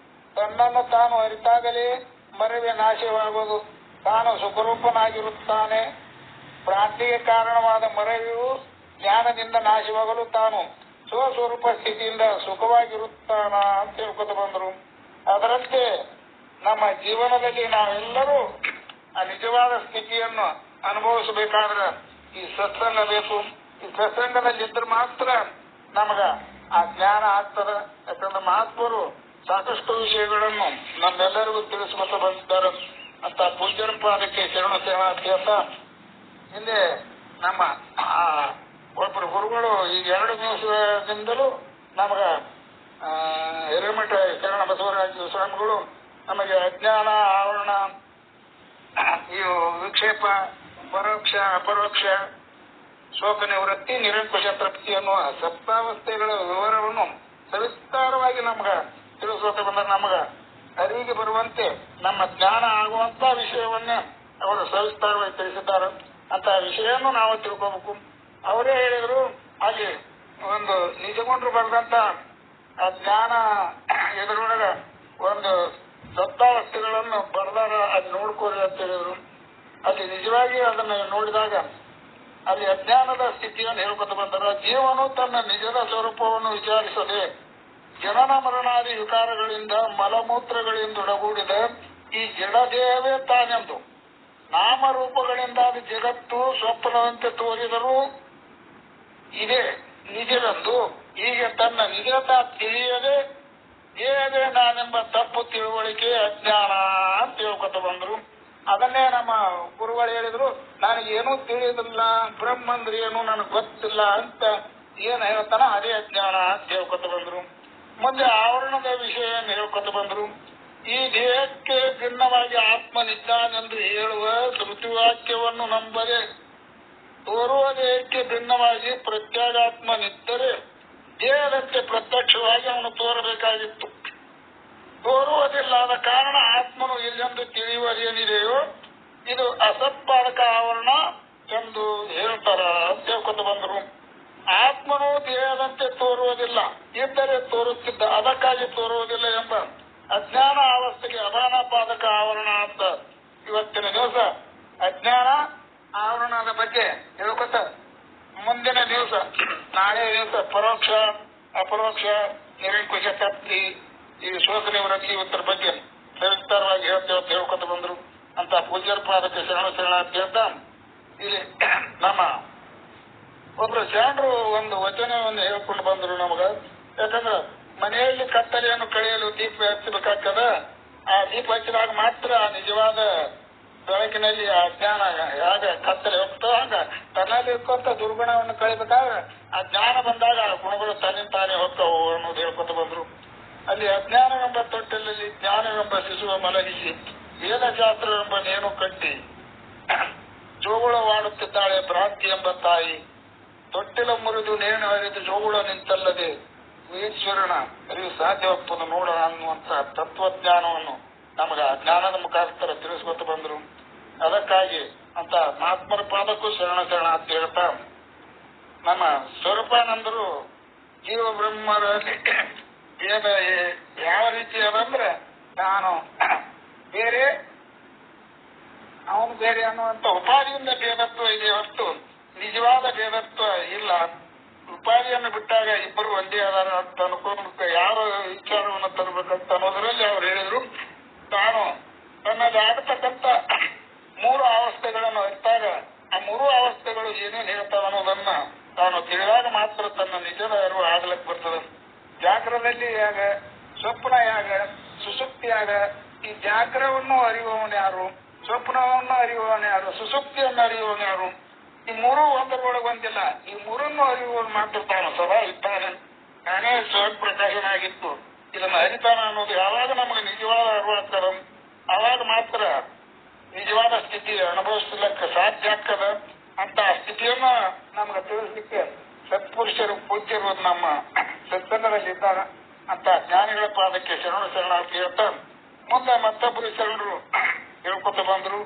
ತನ್ನನ್ನು ತಾನು ಅರಿತಾಗಲೇ ಮರವೇ ನಾಶವಾಗುವುದು. ತಾನು ಸುಖರೂಪನಾಗಿರುತ್ತಾನೆ. ಭ್ರಾಂತಿಗೆ ಕಾರಣವಾದ ಮರವಿಯು ಜ್ಞಾನದಿಂದ ನಾಶವಾಗಲು ತಾನು ಸ್ವಸ್ವರೂಪ ಸ್ಥಿತಿಯಿಂದ ಸುಖವಾಗಿರುತ್ತಾನ ಅಂತ ಹೇಳ್ಕೊತ ಬಂದರು. ಅದರಂತೆ ನಮ್ಮ ಜೀವನದಲ್ಲಿ ನಾವೆಲ್ಲರೂ ಆ ನಿಜವಾದ ಸ್ಥಿತಿಯನ್ನು ಅನುಭವಿಸಬೇಕಾದ್ರೆ ಈ ಸತ್ಸಂಗ ಬೇಕು. ಈ ಸತ್ಸಂಗದಲ್ಲಿ ಇದ್ರೆ ಮಾತ್ರ ನಮಗ ಆ ಜ್ಞಾನ ಆಗ್ತದೆ. ಯಾಕಂದ್ರೆ ಮಹಾತ್ಮರು ಸಾಕಷ್ಟು ವಿಷಯಗಳನ್ನು ನಮ್ಮೆಲ್ಲರಿಗೂ ತಿಳಿಸ್ಕೊತ ಬಂದಿದ್ದಾರೆ ಅಂತ ಪೂಜ್ಯರ ಪಾದಕ್ಕೆ ಶರಣ ಸೇವಾರ್ಥಿ ಅಂತ ಹಿಂದೆ ನಮ್ಮ ಒಬ್ಬರು ಗುರುಗಳು ಈಗ 2 ದಿವಸದಿಂದಲೂ ನಮಗ ಹಿರೇಮಠ ಶರಣ ಬಸವರಾಜ ಸ್ವಾಮಿಗಳು ನಮಗೆ ಅಜ್ಞಾನ ಆವರಣ, ಇವು ವಿಕ್ಷೇಪ, ಪರೋಕ್ಷ ಅಪರೋಕ್ಷ, ಶೋಕ ನಿವೃತ್ತಿ, ನಿರಂಕುಶ ತೃಪ್ತಿ ಅನ್ನುವ ಸಪ್ತಾವಸ್ಥೆಗಳ ವಿವರವನ್ನು ಸವಿಸ್ತಾರವಾಗಿ ನಮಗ ತಿಳಿಸೋಕೆ ಬಂದ ನಮಗ ಅರಿವಿಗೆ ಬರುವಂತೆ ನಮ್ಮ ಜ್ಞಾನ ಆಗುವಂತ ವಿಷಯವನ್ನೇ ಅವರು ಸವಿಸ್ತಾರವಾಗಿ ತಿಳಿಸಿದ್ದಾರೆ. ಅಂತ ವಿಷಯವನ್ನು ನಾವು ತಿಳ್ಕೋಬೇಕು. ಅವರೇ ಹೇಳಿದ್ರು ಹಾಗೆ ಒಂದು ನಿಜಗೊಂಡ್ರು ಬರೆದಂತ ಆ ಜ್ಞಾನ ಎದುರೊಳಗ ಒಂದು ಸಪ್ತಾವಸ್ಥೆಗಳನ್ನು ಬರೆದಾಗ ಅದು ನೋಡ್ಕೋರಿ ಅಂತ ಹೇಳಿದ್ರು. ಅಲ್ಲಿ ನಿಜವಾಗಿ ಅದನ್ನು ನೋಡಿದಾಗ ಅಲ್ಲಿ ಅಜ್ಞಾನದ ಸ್ಥಿತಿಯನ್ನು ಹೇಳ್ಕೊತ ಬಂದಾರ. ಜೀವನು ತನ್ನ ನಿಜದ ಸ್ವರೂಪವನ್ನು ವಿಚಾರಿಸದೆ ಜನನ ಮರಣಾದಿ ವಿಕಾರಗಳಿಂದ ಮಲಮೂತ್ರಗಳಿಂದೊಡಗೂಡಿದ ಈ ಜಡದೇವೇ ತಾನೆಂದು ನಾಮರೂಪಗಳಿಂದಾದ ಜಗತ್ತು ಸ್ವಪ್ನದಂತೆ ತೋರಿದರೂ ಇದೇ ನಿಜವೆಂದು ಹೀಗೆ ತನ್ನ ನಿಜತ ತಿಳಿಯದೆ ದೇವೇ ನಾನೆಂಬ ತಪ್ಪು ತಿಳುವಳಿಕೆ ಅಜ್ಞಾನ ಅಂತ ಹೇಳ್ಕೊತ ಬಂದ್ರು. ಅದನ್ನೇ ನಮ್ಮ ಗುರುಗಳು ಹೇಳಿದ್ರು, ನನಗೇನೂ ತಿಳಿಯೋದಿಲ್ಲ, ಬ್ರಹ್ಮಂದ್ರೆ ಏನು ನನಗೆ ಗೊತ್ತಿಲ್ಲ ಅಂತ ಏನ್ ಹೇಳ್ತಾನ ಅದೇ ಅಜ್ಞಾನ ಅಂತ ಹೇಳ್ಕೊತ ಬಂದ್ರು. ಮುಂದೆ ಆವರಣದ ವಿಷಯವನ್ನು ಹೇಳ್ಕೊತ ಬಂದ್ರು. ಈ ದೇಹಕ್ಕೆ ಭಿನ್ನವಾಗಿ ಆತ್ಮನಿದ್ದಾನೆಂದು ಹೇಳುವ ಶ್ರುತಿವಾಕ್ಯವನ್ನು ನಂಬದೆ ತೋರುವ ದೇಹಕ್ಕೆ ಭಿನ್ನವಾಗಿ ಪ್ರತ್ಯೇಗಾತ್ಮನಿದ್ದರೆ ದೇಹದಂತೆ ಪ್ರತ್ಯಕ್ಷವಾಗಿ ಅವನು ತೋರಬೇಕಾಗಿತ್ತು. ತೋರುವುದಿಲ್ಲದ ಕಾರಣ ಆತ್ಮನು ಇಲ್ಲೆಂದು ತಿಳಿಯುವುದೇನಿದೆಯೋ ಇದು ಅಸತ್ಪಾದಕ ಆವರಣ ಎಂದು ಹೇಳ್ತಾರ ಅಂತ ಹೇಳ್ಕೊತ ಬಂದರು. ಆತ್ಮನು ದೇಹದಂತೆ ತೋರುವುದಿಲ್ಲ, ಇದ್ದರೆ ತೋರುತ್ತಿದ್ದ, ಅದಕ್ಕಾಗಿ ತೋರುವುದಿಲ್ಲ ಎಂಬ ಅಜ್ಞಾನ ಅವಸ್ಥೆಗೆ ಅಭಾನಪಾದಕ ಆವರಣ ಅಂತ ಇವತ್ತಿನ ದಿವಸ ಅಜ್ಞಾನ ಆವರಣದ ಬಗ್ಗೆ ಹೇಳ್ಕೊತ ಮುಂದಿನ ದಿವಸ ನಾಳೆ ದಿವಸ ಪರೋಕ್ಷ ಅಪರೋಕ್ಷ ನಿರಂಕುಶ ತಪ್ತಿ ಈ ಶೋಕ ನಿವೃತ್ತಿ ಇವತ್ತರ ಬಗ್ಗೆ ಸವಿಸ್ತಾರವಾಗಿ ಹೇಳ್ತೇವೆ ಹೇಳ್ಕೊತ ಬಂದ್ರು ಅಂತ ಪೂಜ್ಯರ ಪಾದಕ್ಕೆ ಶರಣಾರ್ಥಿ ಅಂತ ಇಲ್ಲಿ ನಮ್ಮ ಒಬ್ರು ಶರಣರು ಒಂದು ವಚನವನ್ನು ಹೇಳ್ಕೊಂಡು ಬಂದ್ರು ನಮಗ. ಯಾಕಂದ್ರ ಮನೆಯಲ್ಲಿ ಕತ್ತಲೆಯನ್ನು ಕಳೆಯಲು ದೀಪ ಹಚ್ಚಬೇಕಾಗ್ತದ. ಆ ದೀಪ ಹಚ್ಚಿದಾಗ ಮಾತ್ರ ನಿಜವಾದ ಬೆಳಕಿನಲ್ಲಿ ಆ ಜ್ಞಾನ ಯಾಗ ಕತ್ತಲೆ ಹೋಗ್ತೋ ಹಂಗ ತನ್ನಲ್ಲಿ ಇರ್ಕೊಂತ ದುರ್ಗುಣವನ್ನು ಕಳಿಬೇಕಾದ್ರೆ ಆ ಜ್ಞಾನ ಬಂದಾಗ ಆ ಗುಣಗಳು ತನ್ನಿಂತಾನೆ ಹೋಗ್ತಾವು ಅನ್ನೋದು ಹೇಳ್ಕೊತ ಬಂದ್ರು. ಅಲ್ಲಿ ಅಜ್ಞಾನವೆಂಬ ತೊಟ್ಟಲಲ್ಲಿ ಜ್ಞಾನವೆಂಬ ಶಿಶುವ ಮಲಗಿಸಿ ವೇದಶಾಸ್ತ್ರವೆಂಬ ನೇನು ಕಟ್ಟಿ ಜೋಗುಳವಾಡುತ್ತಿದ್ದಾಳೆ ಭ್ರಾಂತಿ ಎಂಬ ತಾಯಿ. ತೊಟ್ಟಿಲ ಮುರಿದು ನೇಣು ಹರಿದು ಜೋಗುಳ ನಿಂತಲ್ಲದೆ ಈಶ್ವರನ ಅರಿವು ಸಾಧ್ಯವಾಗ್ತದೆ ನೋಡೋಣ ಅನ್ನುವಂತ ತತ್ವಜ್ಞಾನವನ್ನು ನಮಗ ಜ್ಞಾನದ ಮುಖಾಂತರ ತಿಳಿಸ್ಕೊತ ಬಂದ್ರು. ಅದಕ್ಕಾಗಿ ಅಂತ ಮಹಾತ್ಮರ ಪಾದಕ್ಕೂ ಶರಣ ಅಂತ ಹೇಳ್ತಾ ನಮ್ಮ ಸ್ವರೂಪಾನಂದರು ಜೀವ ಬ್ರಹ್ಮರಲ್ಲಿ ಭೇದ ಯಾವ ರೀತಿ ಅದಂದ್ರೆ ನಾನು ಬೇರೆ ಅವನು ಬೇರೆ ಅನ್ನುವಂತ ಉಪಾಧಿಯಿಂದ ಭೇದತ್ವ ಇದೆ ಹೊರತು ನಿಜವಾದ ಭೇದತ್ವ ಇಲ್ಲ. ಉಪಾಧಿಯನ್ನು ಬಿಟ್ಟಾಗ ಇಬ್ಬರು ಒಂದೇ ಅದಾರ ಅಂತ ಅನ್ಕೊಂಡು ಯಾವ ವಿಚಾರವನ್ನು ತರಬೇಕಂತ ಅನ್ನೋದ್ರಲ್ಲಿ ಅವ್ರು ಹೇಳಿದ್ರು. ತಾನು ತನ್ನಲ್ಲಿ ಆಗತಕ್ಕಂತ 3 ಅವಸ್ಥೆಗಳನ್ನು ಅರಿತಾಗ ಆ 3 ಅವಸ್ಥೆಗಳು ಏನೇನು ಹೇಳ್ತಾವ ಅನ್ನೋದನ್ನ ತಾನು ತಿಳಿದಾಗ ಮಾತ್ರ ತನ್ನ ನಿಜದ ಅರಿವು ಆಗ್ಲಕ್ ಬರ್ತದೆ. ಜಾಗ್ರದಲ್ಲಿ ಯಾಗ, ಸ್ವಪ್ನ ಯಾಗ, ಸುಸುಪ್ತಿಯಾಗ ಈ ಜಾಗ್ರವನ್ನು ಅರಿಯುವವನು ಯಾರು, ಸ್ವಪ್ನವನ್ನು ಅರಿಯುವವನು ಯಾರು, ಸುಸುಪ್ತಿಯನ್ನು ಅರಿಯುವವನು ಯಾರು? ಈ 3 ಒಂದರೊಳಗೊಂದಿಲ್ಲ. ಈ 3 ಅರಿಯುವವನು ಮಾತ್ರ ತಾನು ಸದಾ ಇದ್ದಾನೆ. ನಾನೇ ಸ್ವಯಂ ಪ್ರಕಾಶನಾಗಿತ್ತು ಇದನ್ನು ಅರಿತಾನ ಅನ್ನೋದು ಯಾವಾಗ ನಮಗೆ ನಿಜವಾದ ಅರಿವಾಗ್ತದ ಆವಾಗ ಮಾತ್ರ ನಿಜವಾದ ಸ್ಥಿತಿ ಅನುಭವಿಸಲಿಕ್ಕೆ ಸಾಧ್ಯ ಆಗ್ತದ. ಅಂತ ಸ್ಥಿತಿಯನ್ನ ನಮ್ಗೆ ತಿಳಿಸ್ಲಿಕ್ಕೆ ಸತ್ಪುರುಷರು ಪೂಜ್ಯರು ನಮ್ಮ ಸತ್ಸಂಗದಲ್ಲಿ ಇದ್ದಾರೆ. ಅಂತ ಜ್ಞಾನಿಗಳ ಪಾದಕ್ಕೆ ಶರಣಾರ್ಥಿ ಅಂತ ಮುಂದೆ ಮತ್ತೊಬ್ಬರು ಶರಣರು ಹೇಳ್ಕೊತ ಬಂದ್ರು.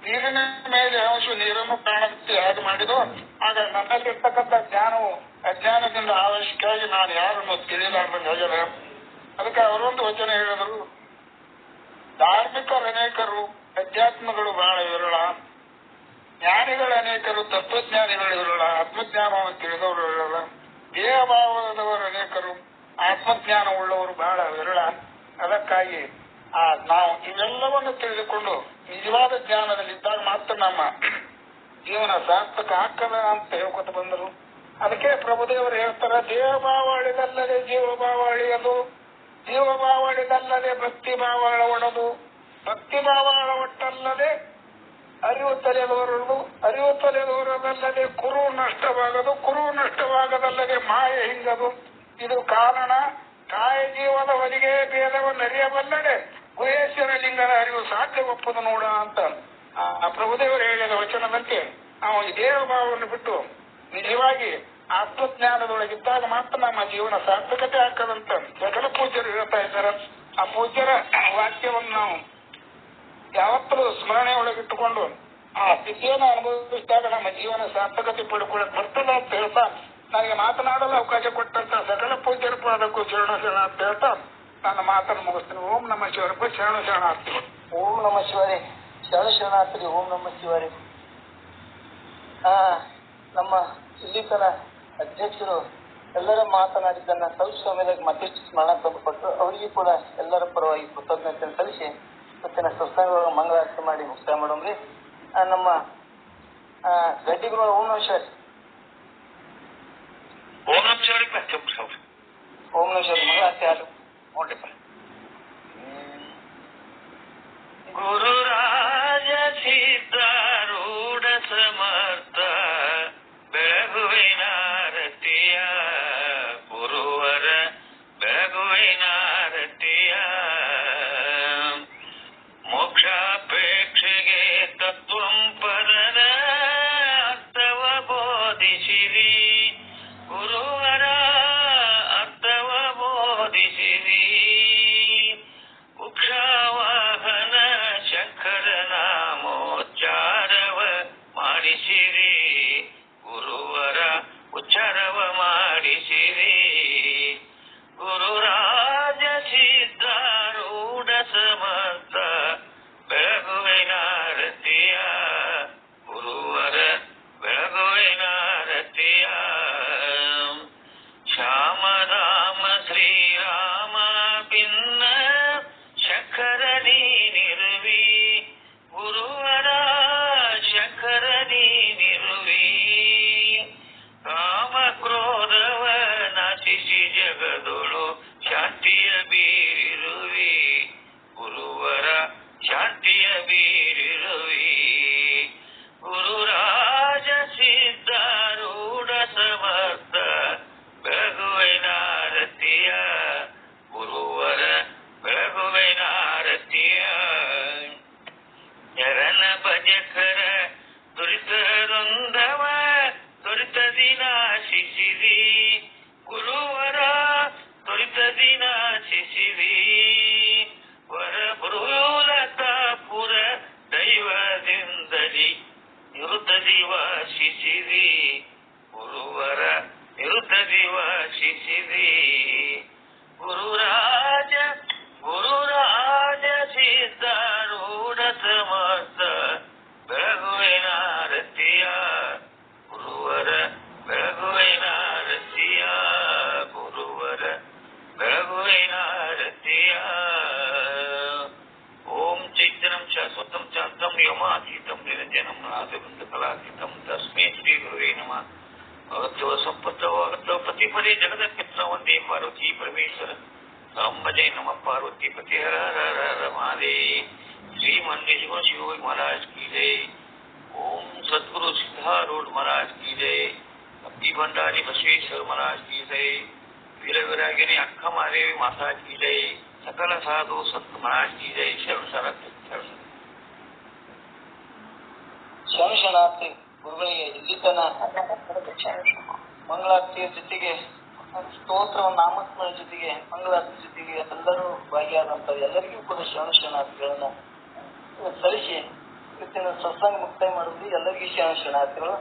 ನೀರಿನ ಮೇಲೆ ಅಂಶ ನೀರನ್ನು ಕಾಣುತ್ತೆ ಹಾಗೆ ಮಾಡಿದ್ರು. ಆಗ ನನ್ನಲ್ಲಿರ್ತಕ್ಕಂಥ ಜ್ಞಾನವು ಅಜ್ಞಾನದಿಂದ ಅವಶ್ಯಕವಾಗಿ ನಾನು ಯಾರನ್ನು ತಿಳಿಲಾರ್ದಂಗೆ ಆಗ್ಯದ. ಅದಕ್ಕೆ ಅವರೊಂದು ವಚನ ಹೇಳಿದರು, ಧಾರ್ಮಿಕರು ಅನೇಕರು, ಅಧ್ಯಾತ್ಮಗಳು ಬಹಳ ವಿರಳ, ಜ್ಞಾನಿಗಳು ಅನೇಕರು, ತತ್ವಜ್ಞಾನಿಗಳು ವಿರಳ, ಆತ್ಮಜ್ಞಾನವನ್ನು ತಿಳಿದವರು ವಿರಳ, ದೇಹಭಾವದವರು ಅನೇಕರು, ಆತ್ಮಜ್ಞಾನ ಉಳ್ಳವರು ಬಹಳ ವಿರಳ. ಅದಕ್ಕಾಗಿ ನಾವು ಇವೆಲ್ಲವನ್ನು ತಿಳಿದುಕೊಂಡು ನಿಜವಾದ ಜ್ಞಾನದಲ್ಲಿದ್ದಾಗ ಮಾತ್ರ ನಮ್ಮ ಜೀವನ ಸಾರ್ಥಕ ಆಗ್ತದ ಅಂತ ಹೇಳ್ಕೊತ ಬಂದರು. ಅದಕ್ಕೆ ಪ್ರಭುದೇವರು ಹೇಳ್ತಾರೆ, ದೇಹಭಾವ ಅಳಿದಲ್ಲದೆ ಜೀವಭಾವ ಅಳಿಯದು, ಜೀವಭಾವ ಅಳಿದಲ್ಲದೆ ಭಕ್ತಿ ಭಾವ ಅಳವಡದು, ಭಕ್ತಿ ಭಾವ ಅಳವಟ್ಟಲ್ಲದೆ ಅರಿವು ತಲೆದೋರದು, ಅರಿವು ತಲೆದೋರದಲ್ಲದೆ ಕುರು ನಷ್ಟವಾಗದು, ಕುರು ನಷ್ಟವಾಗದಲ್ಲದೆ ಮಾಯೆ ಹಿಂಗದು. ಇದು ಕಾರಣ ಕಾಯ ಜೀವದ ಹೊಲಿಗೆ ಭೇದವನ್ನು ಅರಿಯಬಲ್ಲಡೆ ಗುಹೇಶ್ವರ ಲಿಂಗದ ಅರಿವು ಸಾಧ್ಯ ಒಪ್ಪದು ನೋಡ ಅಂತ ಆ ಪ್ರಭುದೇವರು ಹೇಳಿದ ವಚನದಂತೆ ನಾವು ಈ ದೇಹ ಭಾವವನ್ನು ಬಿಟ್ಟು ನಿಜವಾಗಿ ಆತ್ಮಜ್ಞಾನದೊಳಗಿದ್ದಾಗ ಮಾತ್ರ ನಮ್ಮ ಜೀವನ ಸಾರ್ಥಕತೆ ಆಗ್ತದಂತ ಸಕಲ ಪೂಜ್ಯರು ಹೇಳ್ತಾ ಇದ್ದಾರೆ. ಆ ಪೂಜ್ಯರ ವಾಕ್ಯವನ್ನು ನಾವು ಯಾವತ್ತೂ ಸ್ಮರಣೆ ಒಳಗಿಟ್ಟುಕೊಂಡು ಆ ಸ್ಥಿತಿಯನ್ನು ಅನುಭವಿಸಿದಾಗ ನಮ್ಮ ಜೀವನ ಸಾರ್ಥಕತೆ ಪಡ್ಕೊಳ್ಳಕ್ ಬರ್ತದ ಅಂತ ಹೇಳ್ತಾ ನನಗೆ ಮಾತನಾಡಲು ಅವಕಾಶ ಕೊಟ್ಟಂತ ಸಕಲ ಪೂಜ್ಯರ ಪಾದಕ್ಕೂ ಶರಣ ಅಂತ ಹೇಳ್ತಾ ನನ್ನ ಮಾತನ್ನು ಮುಗಿಸ್ತೀನಿ. ಓಂ ನಮ ಶಿವರಪ್ಪ ಶರಣಾರ್ಥಿಗಳು. ಓಂ ನಮ ಶಿವರೇ ಶರಣಾರ್ಥಿ. ಓಂ ನಮ ಶಿವರೇ. ನಮ್ಮ ಇಲ್ಲಿ ತನ ಅಧ್ಯಕ್ಷರು ಎಲ್ಲರ ಮಾತನಾಡಿದ್ದನ್ನ ಸ್ವಲ್ಪ ಸಮಯದಾಗ ಮತ್ತಿಷ್ಟು ಸ್ಮರಣ ತಂದುಕೊಟ್ಟು ಅವರಿಗೂ ಕೂಡ ಎಲ್ಲರ ಪರವಾಗಿ ಕೃತಜ್ಞತೆ ಸಲ್ಲಿಸಿ ಇವತ್ತಿನ ಸತ್ಸಂಗವಾಗ ಮಂಗಳಾರತಿ ಮಾಡಿ ಮುಕ್ತಾಯ ಮಾಡೋಮ್ರಿ. ನಮ್ಮ ಗಡ್ಡಿಗಳು ಓಂ ನಮ ಶಿವರೇ. ಓಂ ನಮ ಶಿವರೇ. ಓಂ ನಮ ಶಿವರೇ ಮಂಗಳಾರತಿ ಆಡು ನೋಡ್ರಿಪ್ಪ. ಗುರುರಾಜ ಸಿದ್ಧಾರೂಢ ಸಮರ್ಥ ಬೆಳಗುವಿನಾರತಿಯ ಗುರುವರ ಬೆಳಗುವಿನಾರತಿಯ ಮೋಕ್ಷಾಪೇಕ್ಷೆಗೆ ತತ್ವಂ ಪದದ ಅರ್ಥವ ಬೋಧಿಸಿರಿ, ಗುರುವರ ಅರ್ಥವ ಬೋಧಿಸಿರಿ. ಉಕ್ಷಾವಾಹನ ಶಂಕರ ನಾಮೋಚ್ಚಾರವ ಮಾಡಿಸಿರಿ, ಗುರುವರ ಉಚ್ಚಾರವ ಮಾಡಿಸಿರಿ. ಗುರುರಾಜ ಸಿದ್ಧಾರೂಢ ಸಮರ್ಥ ಬೆಳಗುವಿನಾರತಿಯ ಗುರುವರ ಬೆಳಗುವಿನಾರತಿಯ ಶ್ಯಾಮರಾಮ ಶ್ರೀರಾಮ ಭಿನ್ನ ಶಂಕರ ನೀನಿರುವಿ, ಗುರುವರ ಶಂಕರ ನೀನಿರುವಿ. ಕಾಮ ಕ್ರೋಧವ ನಾಶಿಸಿ ಜಗದೊಳು ಶಾಂತಿಯ ಬೀರಿರುವಿ, ಗುರುವರ ಶಾಂತಿಯ ಬೀರಿರುವಿ. ಗುರುರಾಜ ಸಿದ್ಧಾರೂಢ ಸಮರ್ಥ ಬೆಳಗುವಿನಾರತಿಯ ಗುರುವರ ಬೆಳಗುವಿನಾರತಿಯ. ಶರಣ ಭಜಕರ ದುರಿತದೊಂದವ ದುರಿತದಿ ನಾಶಿಸಿರಿ, ಗುರುವರ ದುರಿತದಿ ನಾಶಿಸಿರಿ. ವರ ಬೃಲತಾಪುರ ದೈವದಿಂದಲಿ ನಿರುತದಿ ವಾಸಿಸಿರಿ, ಗುರುವರ ನಿರುತದಿ ವಾಸಿಸಿರಿ. ನಿರಂಜನಂ ನಾದವೃಂದಕಲಾತೀತಂ ತಸ್ಮೈ ಶ್ರೀ ಗುರುವೇ ನಮಃ. ಭಗವತೋ ಸಂಪತ್ತೋ ಭಗವತೋ ಪ್ರತಿಪದೇ ಜಗದಕ್ಕಿತ್ರ ವಂದೇ ಪಾರ್ವತಿ ಪರಮೇಶ್ವರ ಸಾಂಬಜೈ ನಮಃ ಪಾರ್ವತಿ ಪತಿ ಹರ ಹರ ಹರ ಮಹಾದೇವ್. श्री मंदिर शिव महाराज की जय. ओम सदगुरु सिद्धारूढ़ महाराज की जय. अब्दी भंडारी बसवेश्वर महाराज की जय. वीर विरागिनी अक्का महादेवी माता की जय. सकल साधु संत महाराज की जय. शरण शरण ಶರಣಾರ್ಥಿ ಗುರುಗಳಿಗೆ ಇಲ್ಲಿ ತನ ಮಂಗಳಾರತಿಯ ಜೊತೆಗೆ ಸ್ತೋತ್ರ ನಾಮಸ್ಮರಣ ಜೊತೆಗೆ ಮಂಗಳಾರತಿ ಜೊತೆಗೆ ಎಲ್ಲರೂ ಭಾಗಿಯಾದಂತ ಎಲ್ಲರಿಗೂ ಕೂಡ ಶರಣಾರ್ಥಿಗಳನ್ನ ಸಲ್ಲಿಸಿ ಇವತ್ತಿನ ಸತ್ಸಂಗ ಮುಕ್ತಾಯ ಮಾಡುವುದು ಎಲ್ಲರಿಗೂ ಶರಣಾರ್ಥಿಗಳು.